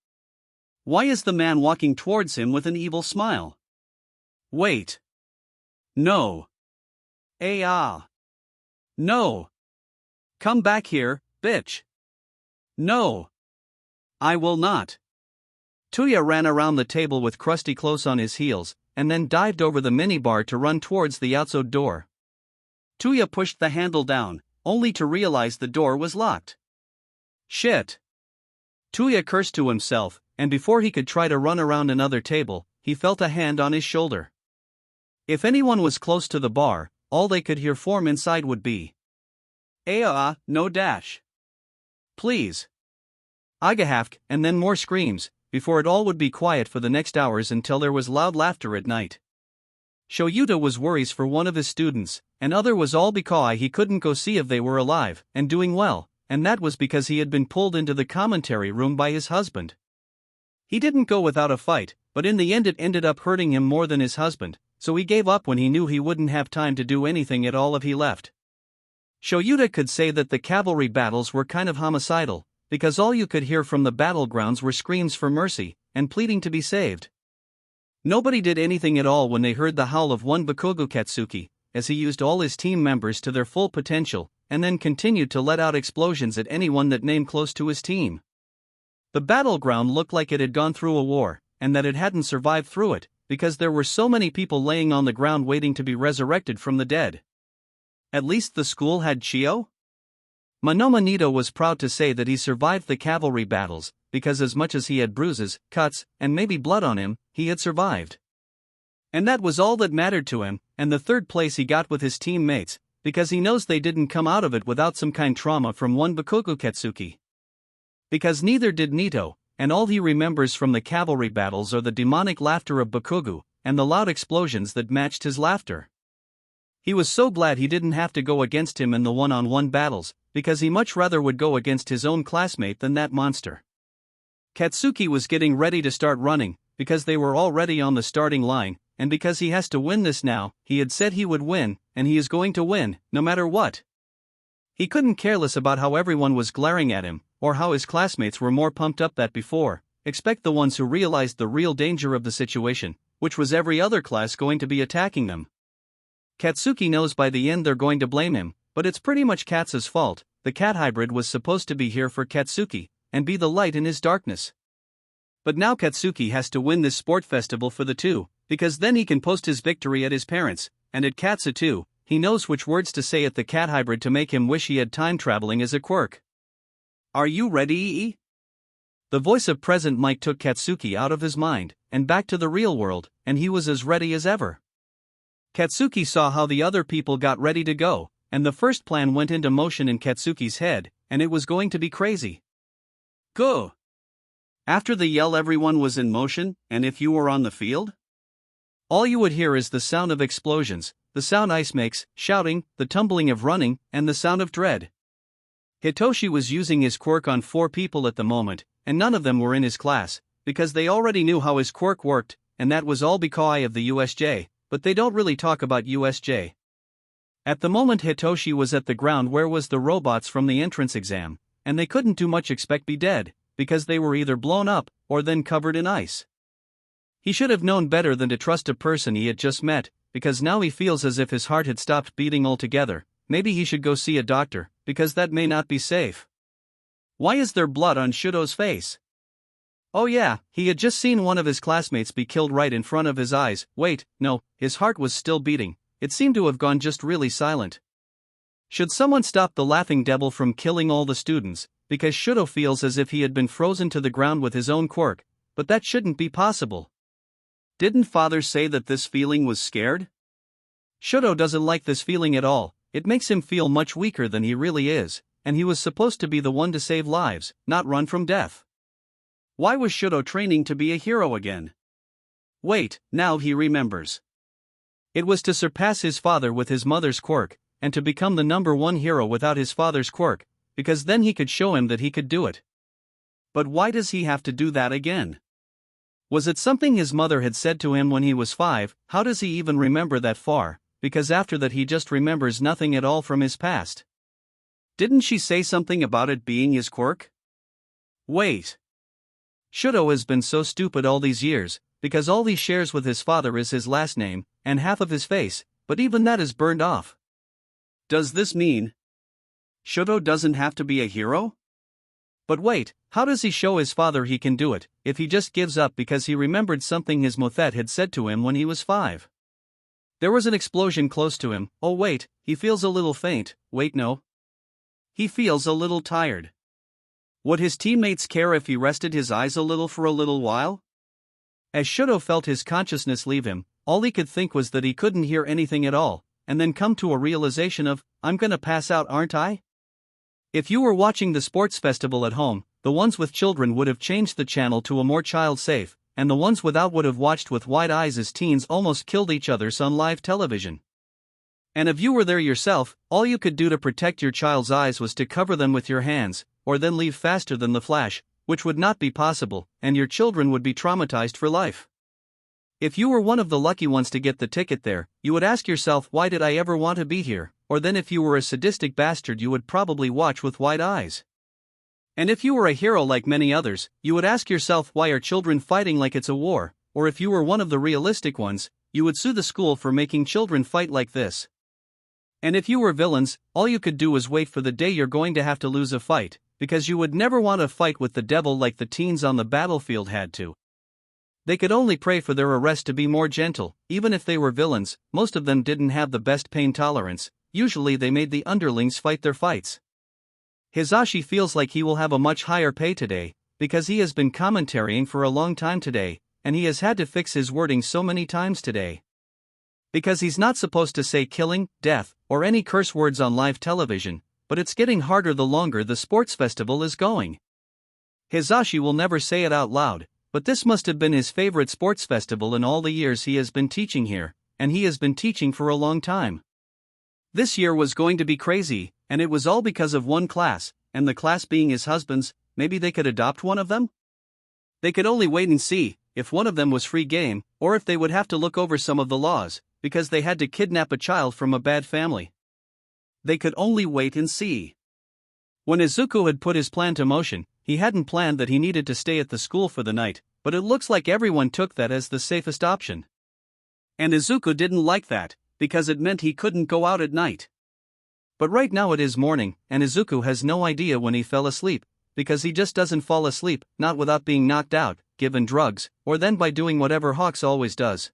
Why is the man walking towards him with an evil smile? Wait. No. No. Come back here, bitch. No. I will not. Tuya ran around the table with Krusty close on his heels, and then dived over the minibar to run towards the outside door. Tuya pushed the handle down, only to realize the door was locked. Shit. Tuya cursed to himself, and before he could try to run around another table, he felt a hand on his shoulder. If anyone was close to the bar, all they could hear from inside would be, no dash. Please. Agahafk, and then more screams, before it all would be quiet for the next hours until there was loud laughter at night. Shoyuta was worries for one of his students, and other was all because he couldn't go see if they were alive and doing well, and that was because he had been pulled into the commentary room by his husband. He didn't go without a fight, but in the end it ended up hurting him more than his husband, so he gave up when he knew he wouldn't have time to do anything at all if he left. Shoyuta could say that the cavalry battles were kind of homicidal, because all you could hear from the battlegrounds were screams for mercy, and pleading to be saved. Nobody did anything at all when they heard the howl of one Bakugou Katsuki, as he used all his team members to their full potential, and then continued to let out explosions at anyone that named close to his team. The battleground looked like it had gone through a war, and that it hadn't survived through it, because there were so many people laying on the ground waiting to be resurrected from the dead. At least the school had Chio? Monoma Nito was proud to say that he survived the cavalry battles, because as much as he had bruises, cuts, and maybe blood on him, he had survived. And that was all that mattered to him, and the third place he got with his teammates, because he knows they didn't come out of it without some kind trauma from one Bakugou Katsuki. Because neither did Nito, and all he remembers from the cavalry battles are the demonic laughter of Bakugou, and the loud explosions that matched his laughter. He was so glad he didn't have to go against him in the one-on-one battles, because he much rather would go against his own classmate than that monster. Katsuki was getting ready to start running, because they were already on the starting line, and because he has to win this now. He had said he would win, and he is going to win, no matter what. He couldn't care less about how everyone was glaring at him, or how his classmates were more pumped up than before. Expect the ones who realized the real danger of the situation, which was every other class going to be attacking them. Katsuki knows by the end they're going to blame him, but it's pretty much Katsu's fault. The cat hybrid was supposed to be here for Katsuki, and be the light in his darkness. But now Katsuki has to win this sport festival for the two, because then he can post his victory at his parents, and at Katsu too. he knows which words to say at the cat hybrid to make him wish he had time traveling as a quirk. Are you ready? The voice of present Mike took Katsuki out of his mind, and back to the real world, and he was as ready as ever. Katsuki saw how the other people got ready to go, and the first plan went into motion in Katsuki's head, and it was going to be crazy. Go! After the yell, everyone was in motion, and if you were on the field, all you would hear is the sound of explosions, the sound ice makes, shouting, the tumbling of running, and the sound of dread. Hitoshi was using his quirk on 4 people at the moment, and none of them were in his class, because they already knew how his quirk worked, and that was all because of the USJ, but they don't really talk about USJ. At the moment Hitoshi was at the ground where was the robots from the entrance exam, and they couldn't do much except be dead, because they were either blown up, or then covered in ice. He should have known better than to trust a person he had just met, because now he feels as if his heart had stopped beating altogether. Maybe he should go see a doctor, because that may not be safe. Why is there blood on Shudo's face? Oh yeah, he had just seen one of his classmates be killed right in front of his eyes. Wait, no, his heart was still beating. It seemed to have gone just really silent. Should someone stop the laughing devil from killing all the students, because Shudo feels as if he had been frozen to the ground with his own quirk, but that shouldn't be possible. Didn't father say that this feeling was scared? Shudo doesn't like this feeling at all. It makes him feel much weaker than he really is, and he was supposed to be the one to save lives, not run from death. Why was Shudo training to be a hero again? Wait, now he remembers. It was to surpass his father with his mother's quirk, and to become the #1 hero without his father's quirk, because then he could show him that he could do it. But why does he have to do that again? Was it something his mother had said to him when he was 5? How does he even remember that far? Because after that he just remembers nothing at all from his past. Didn't she say something about it being his quirk? Wait. Shudo has been so stupid all these years, because all he shares with his father is his last name, and half of his face, but even that is burned off. Does this mean Shudo doesn't have to be a hero? But wait, how does he show his father he can do it, if he just gives up because he remembered something his Mothet had said to him when he was 5? There was an explosion close to him. Oh wait, he feels a little faint. Wait, no. He feels a little tired. Would his teammates care if he rested his eyes a little for a little while? As Shudo felt his consciousness leave him, all he could think was that he couldn't hear anything at all, and then come to a realization of, I'm gonna pass out, aren't I? If you were watching the sports festival at home, the ones with children would have changed the channel to a more child-safe, and the ones without would have watched with wide eyes as teens almost killed each other on live television. And if you were there yourself, all you could do to protect your child's eyes was to cover them with your hands, or then leave faster than the flash, which would not be possible, and your children would be traumatized for life. If you were one of the lucky ones to get the ticket there, you would ask yourself, why did I ever want to be here? Or then if you were a sadistic bastard you would probably watch with wide eyes. And if you were a hero like many others, you would ask yourself, why are children fighting like it's a war? Or if you were one of the realistic ones, you would sue the school for making children fight like this. And if you were villains, all you could do was wait for the day you're going to have to lose a fight, because you would never want to fight with the devil like the teens on the battlefield had to. They could only pray for their arrest to be more gentle. Even if they were villains, most of them didn't have the best pain tolerance. Usually they made the underlings fight their fights. Hisashi feels like he will have a much higher pay today, because he has been commentarying for a long time today, and he has had to fix his wording so many times today. Because he's not supposed to say killing, death, or any curse words on live television, but it's getting harder the longer the sports festival is going. Hisashi will never say it out loud, but this must have been his favorite sports festival in all the years he has been teaching here, and he has been teaching for a long time. This year was going to be crazy, and it was all because of one class, and the class being his husband's. Maybe they could adopt one of them? They could only wait and see, if one of them was free game, or if they would have to look over some of the laws, because they had to kidnap a child from a bad family. They could only wait and see. When Izuku had put his plan to motion, he hadn't planned that he needed to stay at the school for the night, but it looks like everyone took that as the safest option. And Izuku didn't like that, because it meant he couldn't go out at night. But right now it is morning, and Izuku has no idea when he fell asleep, because he just doesn't fall asleep, not without being knocked out, given drugs, or then by doing whatever Hawks always does.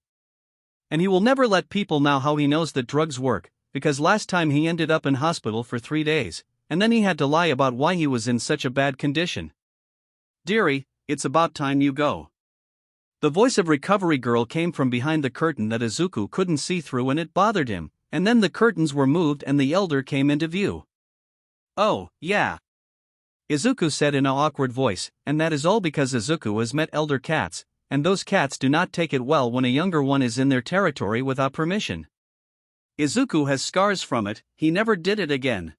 And he will never let people know how he knows that drugs work, because last time he ended up in hospital for 3 days, and then he had to lie about why he was in such a bad condition. "Dearie, it's about time you go." The voice of recovery girl came from behind the curtain that Izuku couldn't see through, and it bothered him, and then the curtains were moved and the elder came into view. "Oh, yeah," Izuku said in an awkward voice, and that is all because Izuku has met elder cats, and those cats do not take it well when a younger one is in their territory without permission. Izuku has scars from it, he never did it again.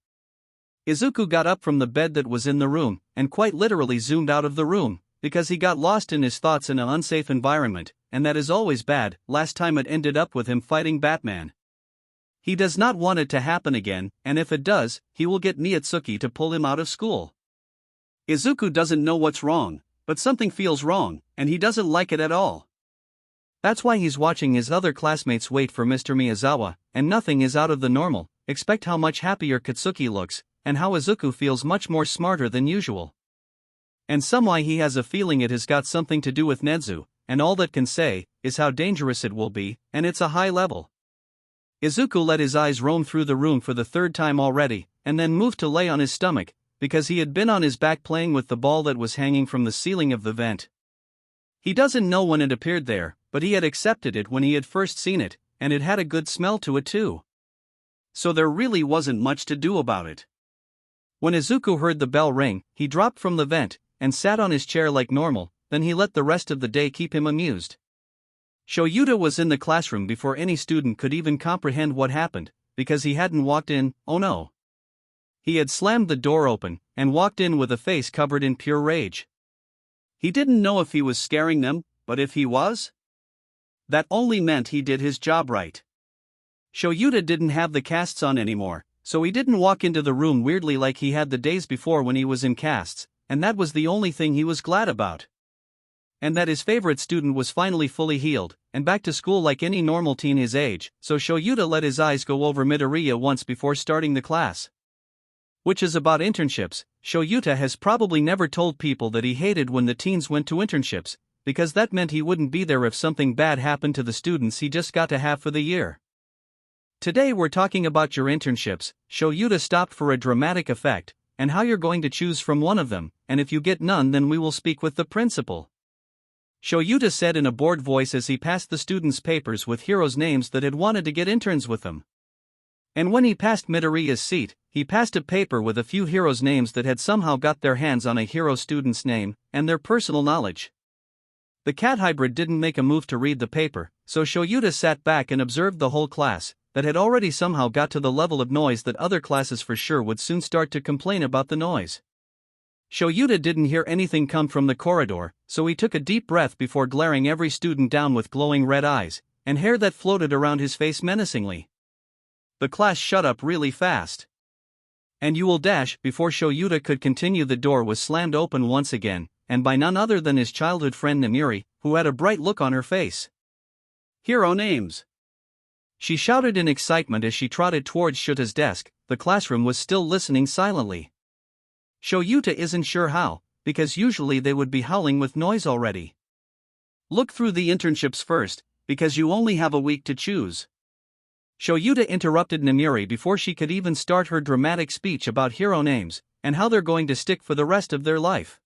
Izuku got up from the bed that was in the room, and quite literally zoomed out of the room, because he got lost in his thoughts in an unsafe environment, and that is always bad. Last time it ended up with him fighting Batman. He does not want it to happen again, and if it does, he will get Natsuki to pull him out of school. Izuku doesn't know what's wrong, but something feels wrong, and he doesn't like it at all. That's why he's watching his other classmates wait for Mr. Miyazawa, and nothing is out of the normal. Expect how much happier Katsuki looks, and how Izuku feels much more smarter than usual. And somehow he has a feeling it has got something to do with Nezu, and all that can say is how dangerous it will be, and it's a high level. Izuku let his eyes roam through the room for the 3rd time already, and then moved to lay on his stomach, because he had been on his back playing with the ball that was hanging from the ceiling of the vent. He doesn't know when it appeared there, but he had accepted it when he had first seen it, and it had a good smell to it too. So there really wasn't much to do about it. When Izuku heard the bell ring, he dropped from the vent, and sat on his chair like normal, then he let the rest of the day keep him amused. ᴘᴅ was in the classroom before any student could even comprehend what happened, because he hadn't walked in. Oh no. He had slammed the door open, and walked in with a face covered in pure rage. He didn't know if he was scaring them, but if he was, that only meant he did his job right. ᴘᴅ didn't have the casts on anymore, so he didn't walk into the room weirdly like he had the days before when he was in casts, and that was the only thing he was glad about. And that his favorite student was finally fully healed, and back to school like any normal teen his age, so ᴘᴅ let his eyes go over Midoriya once before starting the class. Which is about internships. ᴘᴅ has probably never told people that he hated when the teens went to internships, because that meant he wouldn't be there if something bad happened to the students he just got to have for the year. Today we're talking about your internships. ᴘᴅ stopped for a dramatic effect, and how you're going to choose from one of them, and if you get none then we will speak with the principal. ᴘᴅ said in a bored voice as he passed the students' papers with heroes' names that had wanted to get interns with them. And when he passed Midoriya's seat, he passed a paper with a few heroes' names that had somehow got their hands on a hero student's name, and their personal knowledge. The cat hybrid didn't make a move to read the paper, so ᴘᴅ sat back and observed the whole class, that had already somehow got to the level of noise that other classes for sure would soon start to complain about the noise. ᴘᴅ didn't hear anything come from the corridor, so he took a deep breath before glaring every student down with glowing red eyes, and hair that floated around his face menacingly. The class shut up really fast. And you will dash. Before ᴘᴅ could continue, the door was slammed open once again, and by none other than his childhood friend Namiri, who had a bright look on her face. "Hero names!" she shouted in excitement as she trotted towards Shuta's desk. The classroom was still listening silently. ᴘᴅ isn't sure how, because usually they would be howling with noise already. "Look through the internships first, because you only have a week to choose." ᴘᴅ interrupted Namiri before she could even start her dramatic speech about hero names, and how they're going to stick for the rest of their life.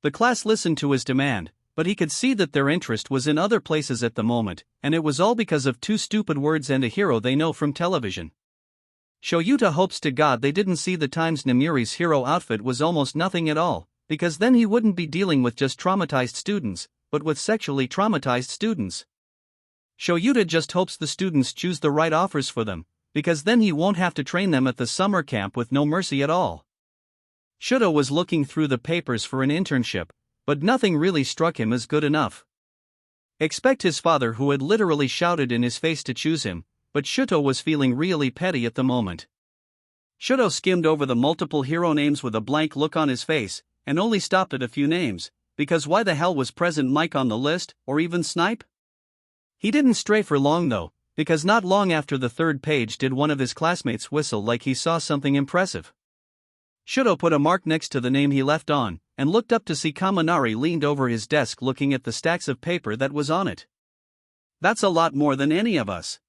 The class listened to his demand, but he could see that their interest was in other places at the moment, and it was all because of 2 stupid words and a hero they know from television. ᴘᴅ hopes to God they didn't see the times Namiri's hero outfit was almost nothing at all, because then he wouldn't be dealing with just traumatized students, but with sexually traumatized students. ᴘᴅ just hopes the students choose the right offers for them, because then he won't have to train them at the summer camp with no mercy at all. Shota was looking through the papers for an internship, but nothing really struck him as good enough. Expect his father, who had literally shouted in his face to choose him, but Shota was feeling really petty at the moment. Shota skimmed over the multiple hero names with a blank look on his face, and only stopped at a few names, because why the hell was Present Mike on the list, or even Snipe? He didn't stray for long though, because not long after the 3rd page did one of his classmates whistle like he saw something impressive. Shota put a mark next to the name he left on, and looked up to see Kaminari leaned over his desk looking at the stacks of paper that was on it. "That's a lot more than any of us."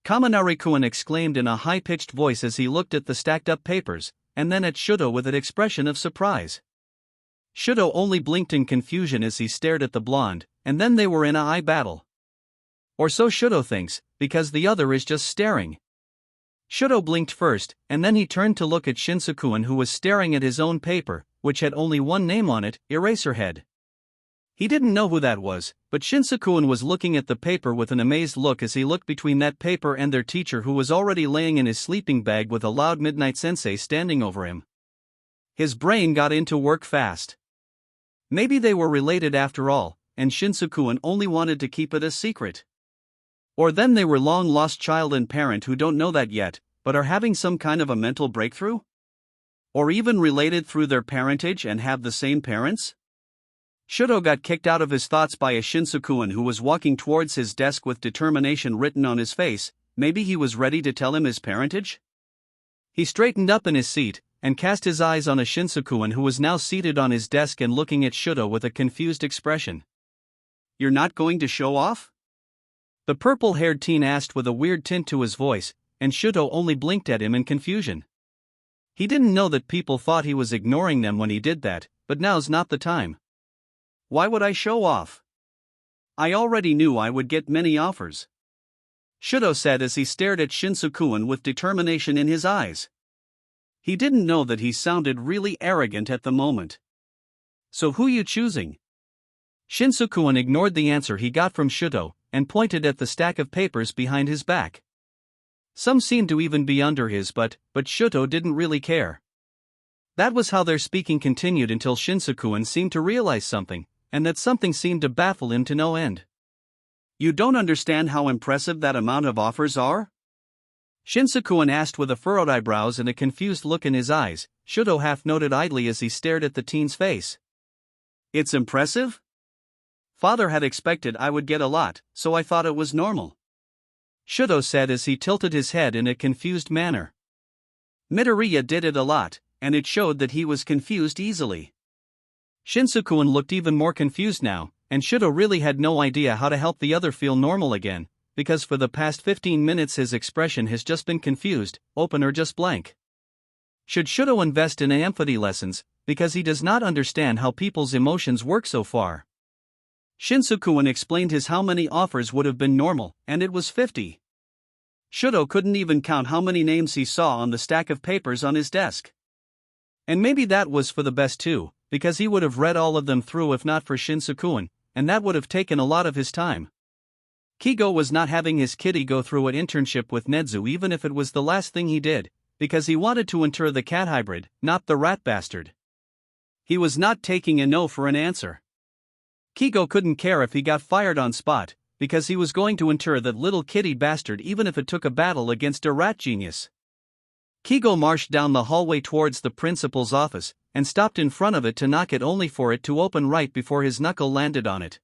ᴁᴅᴜ exclaimed in a high-pitched voice as he looked at the stacked-up papers, and then at ᴅᴘ with an expression of surprise. ᴅᴘ only blinked in confusion as he stared at the blonde, and then they were in a eye battle. Or so ᴅᴘ thinks, because the other is just staring. ᴅᴘ blinked first, and then he turned to look at Shinsakuan, who was staring at his own paper, which had only one name on it, Eraserhead. He didn't know who that was, but Shinsakuan was looking at the paper with an amazed look as he looked between that paper and their teacher, who was already laying in his sleeping bag with a loud midnight sensei standing over him. His brain got into work fast. Maybe they were related after all, and Shinsakuan only wanted to keep it a secret. Or then they were long-lost child and parent who don't know that yet, but are having some kind of a mental breakthrough? Or even related through their parentage and have the same parents? ᴅᴘ got kicked out of his thoughts by a Shinsakuan who was walking towards his desk with determination written on his face. Maybe he was ready to tell him his parentage? He straightened up in his seat, and cast his eyes on a Shinsakuan who was now seated on his desk and looking at ᴅᴘ with a confused expression. "You're not going to show off?" The purple-haired teen asked with a weird tint to his voice, and ᴅᴘ only blinked at him in confusion. He didn't know that people thought he was ignoring them when he did that, but now's not the time. "Why would I show off? I already knew I would get many offers," ᴅᴘ said as he stared at Shinsakuan with determination in his eyes. He didn't know that he sounded really arrogant at the moment. "So who you choosing?" Shinsakuan ignored the answer he got from ᴅᴘ, and pointed at the stack of papers behind his back. Some seemed to even be under his butt, but ᴅᴘ didn't really care. That was how their speaking continued until Shinsakuan seemed to realize something, and that something seemed to baffle him to no end. "You don't understand how impressive that amount of offers are?" Shinsakuan asked with a furrowed eyebrows and a confused look in his eyes. ᴅᴘ half nodded idly as he stared at the teen's face. "It's impressive? Father had expected I would get a lot, so I thought it was normal," ᴅᴘ said as he tilted his head in a confused manner. Midoriya did it a lot, and it showed that he was confused easily. Shinsakuan looked even more confused now, and ᴅᴘ really had no idea how to help the other feel normal again, because for the past 15 minutes his expression has just been confused, open or just blank. Should ᴅᴘ invest in empathy lessons, because he does not understand how people's emotions work so far? Shinsakuan explained how many offers would have been normal, and it was 50. ᴅᴘ couldn't even count how many names he saw on the stack of papers on his desk. And maybe that was for the best too, because he would have read all of them through if not for Shinsakuan, and that would have taken a lot of his time. Kigo was not having his kitty go through an internship with Nezu even if it was the last thing he did, because he wanted to enter the cat hybrid, not the rat bastard. He was not taking a no for an answer. Kigo couldn't care if he got fired on spot, because he was going to enter that little kitty bastard even if it took a battle against a rat genius. Kigo marched down the hallway towards the principal's office, and stopped in front of it to knock it only for it to open right before his knuckle landed on it.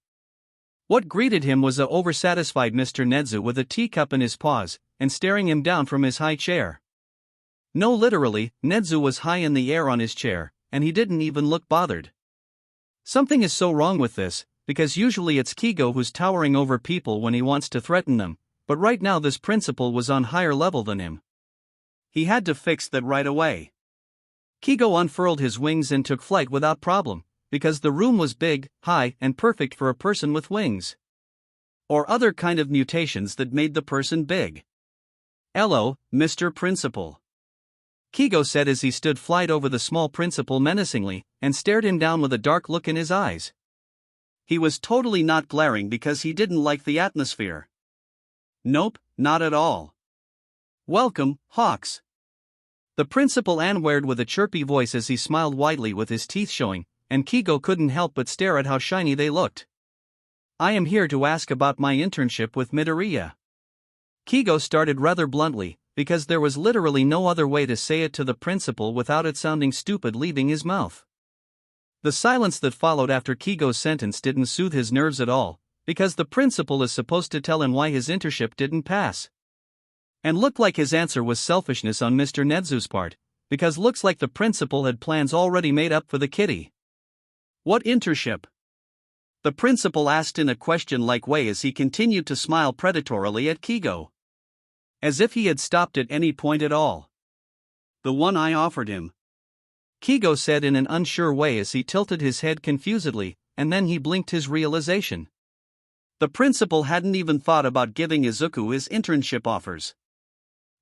What greeted him was a oversatisfied Mr. Nezu with a teacup in his paws, and staring him down from his high chair. No, literally, Nezu was high in the air on his chair, and he didn't even look bothered. Something is so wrong with this, because usually it's Kigo who's towering over people when he wants to threaten them, but right now this principal was on higher level than him. He had to fix that right away. Kigo unfurled his wings and took flight without problem, because the room was big, high, and perfect for a person with wings. Or other kind of mutations that made the person big. "Hello, Mr. Principal," Kigo said as he stood flight over the small principal menacingly, and stared him down with a dark look in his eyes. He was totally not glaring because he didn't like the atmosphere. Nope, not at all. "Welcome, Hawks," the principal answered with a chirpy voice as he smiled widely with his teeth showing, and Kigo couldn't help but stare at how shiny they looked. "I am here to ask about my internship with Midoriya." Kigo started rather bluntly, because there was literally no other way to say it to the principal without it sounding stupid leaving his mouth. The silence that followed after Kigo's sentence didn't soothe his nerves at all, because the principal is supposed to tell him why his internship didn't pass. And looked like his answer was selfishness on Mr. Nezu's part, because looks like the principal had plans already made up for the kitty. "What internship?" the principal asked in a question-like way as he continued to smile predatorily at Kigo. As if he had stopped at any point at all. The one I offered him. Quigo said in an unsure way as he tilted his head confusedly, and then he blinked his realization. The principal hadn't even thought about giving Izuku his internship offers.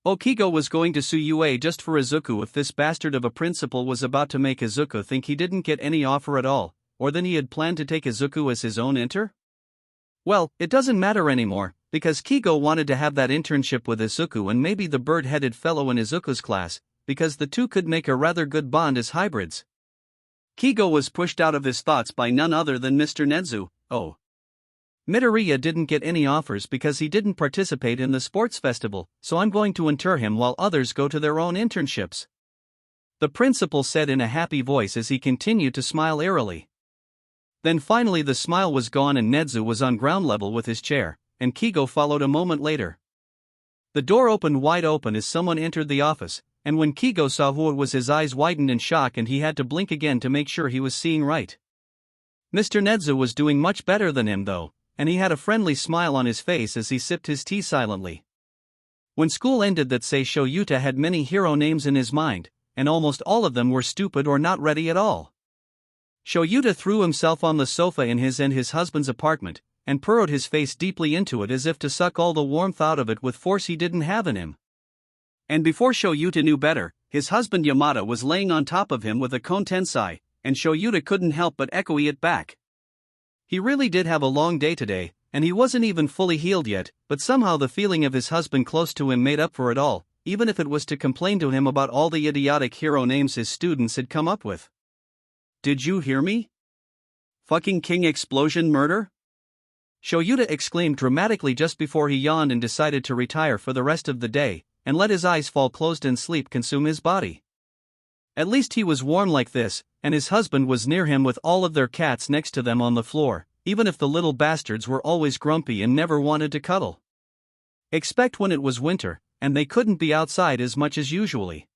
Quigo was going to sue UA just for Izuku if this bastard of a principal was about to make Izuku think he didn't get any offer at all, or then he had planned to take Izuku as his own inter? Well, it doesn't matter anymore, because Quigo wanted to have that internship with Izuku and maybe the bird-headed fellow in Izuku's class, because the two could make a rather good bond as hybrids. Quigo was pushed out of his thoughts by none other than Mr. Nezu. Midoriya didn't get any offers because he didn't participate in the sports festival, so I'm going to inter him while others go to their own internships. The principal said in a happy voice as he continued to smile eerily. Then finally the smile was gone and Nezu was on ground level with his chair, and Quigo followed a moment later. The door opened wide open as someone entered the office, and when Quigo saw who it was his eyes widened in shock and he had to blink again to make sure he was seeing right. Mr. Nezu was doing much better than him though, and he had a friendly smile on his face as he sipped his tea silently. When school ended, that say Yuta had many hero names in his mind, and almost all of them were stupid or not ready at all. Yuta threw himself on the sofa in his and his husband's apartment, and burrowed his face deeply into it as if to suck all the warmth out of it with force he didn't have in him. And before Yuta knew better, his husband Yamada was laying on top of him with a kontensai, and Yuta couldn't help but echo it back. He really did have a long day today, and he wasn't even fully healed yet, but somehow the feeling of his husband close to him made up for it all, even if it was to complain to him about all the idiotic hero names his students had come up with. Did you hear me? Fucking king explosion murder? Yuta exclaimed dramatically just before he yawned and decided to retire for the rest of the day, and let his eyes fall closed and sleep consume his body. At least he was warm like this, and his husband was near him with all of their cats next to them on the floor, even if the little bastards were always grumpy and never wanted to cuddle. Except when it was winter, and they couldn't be outside as much as usually.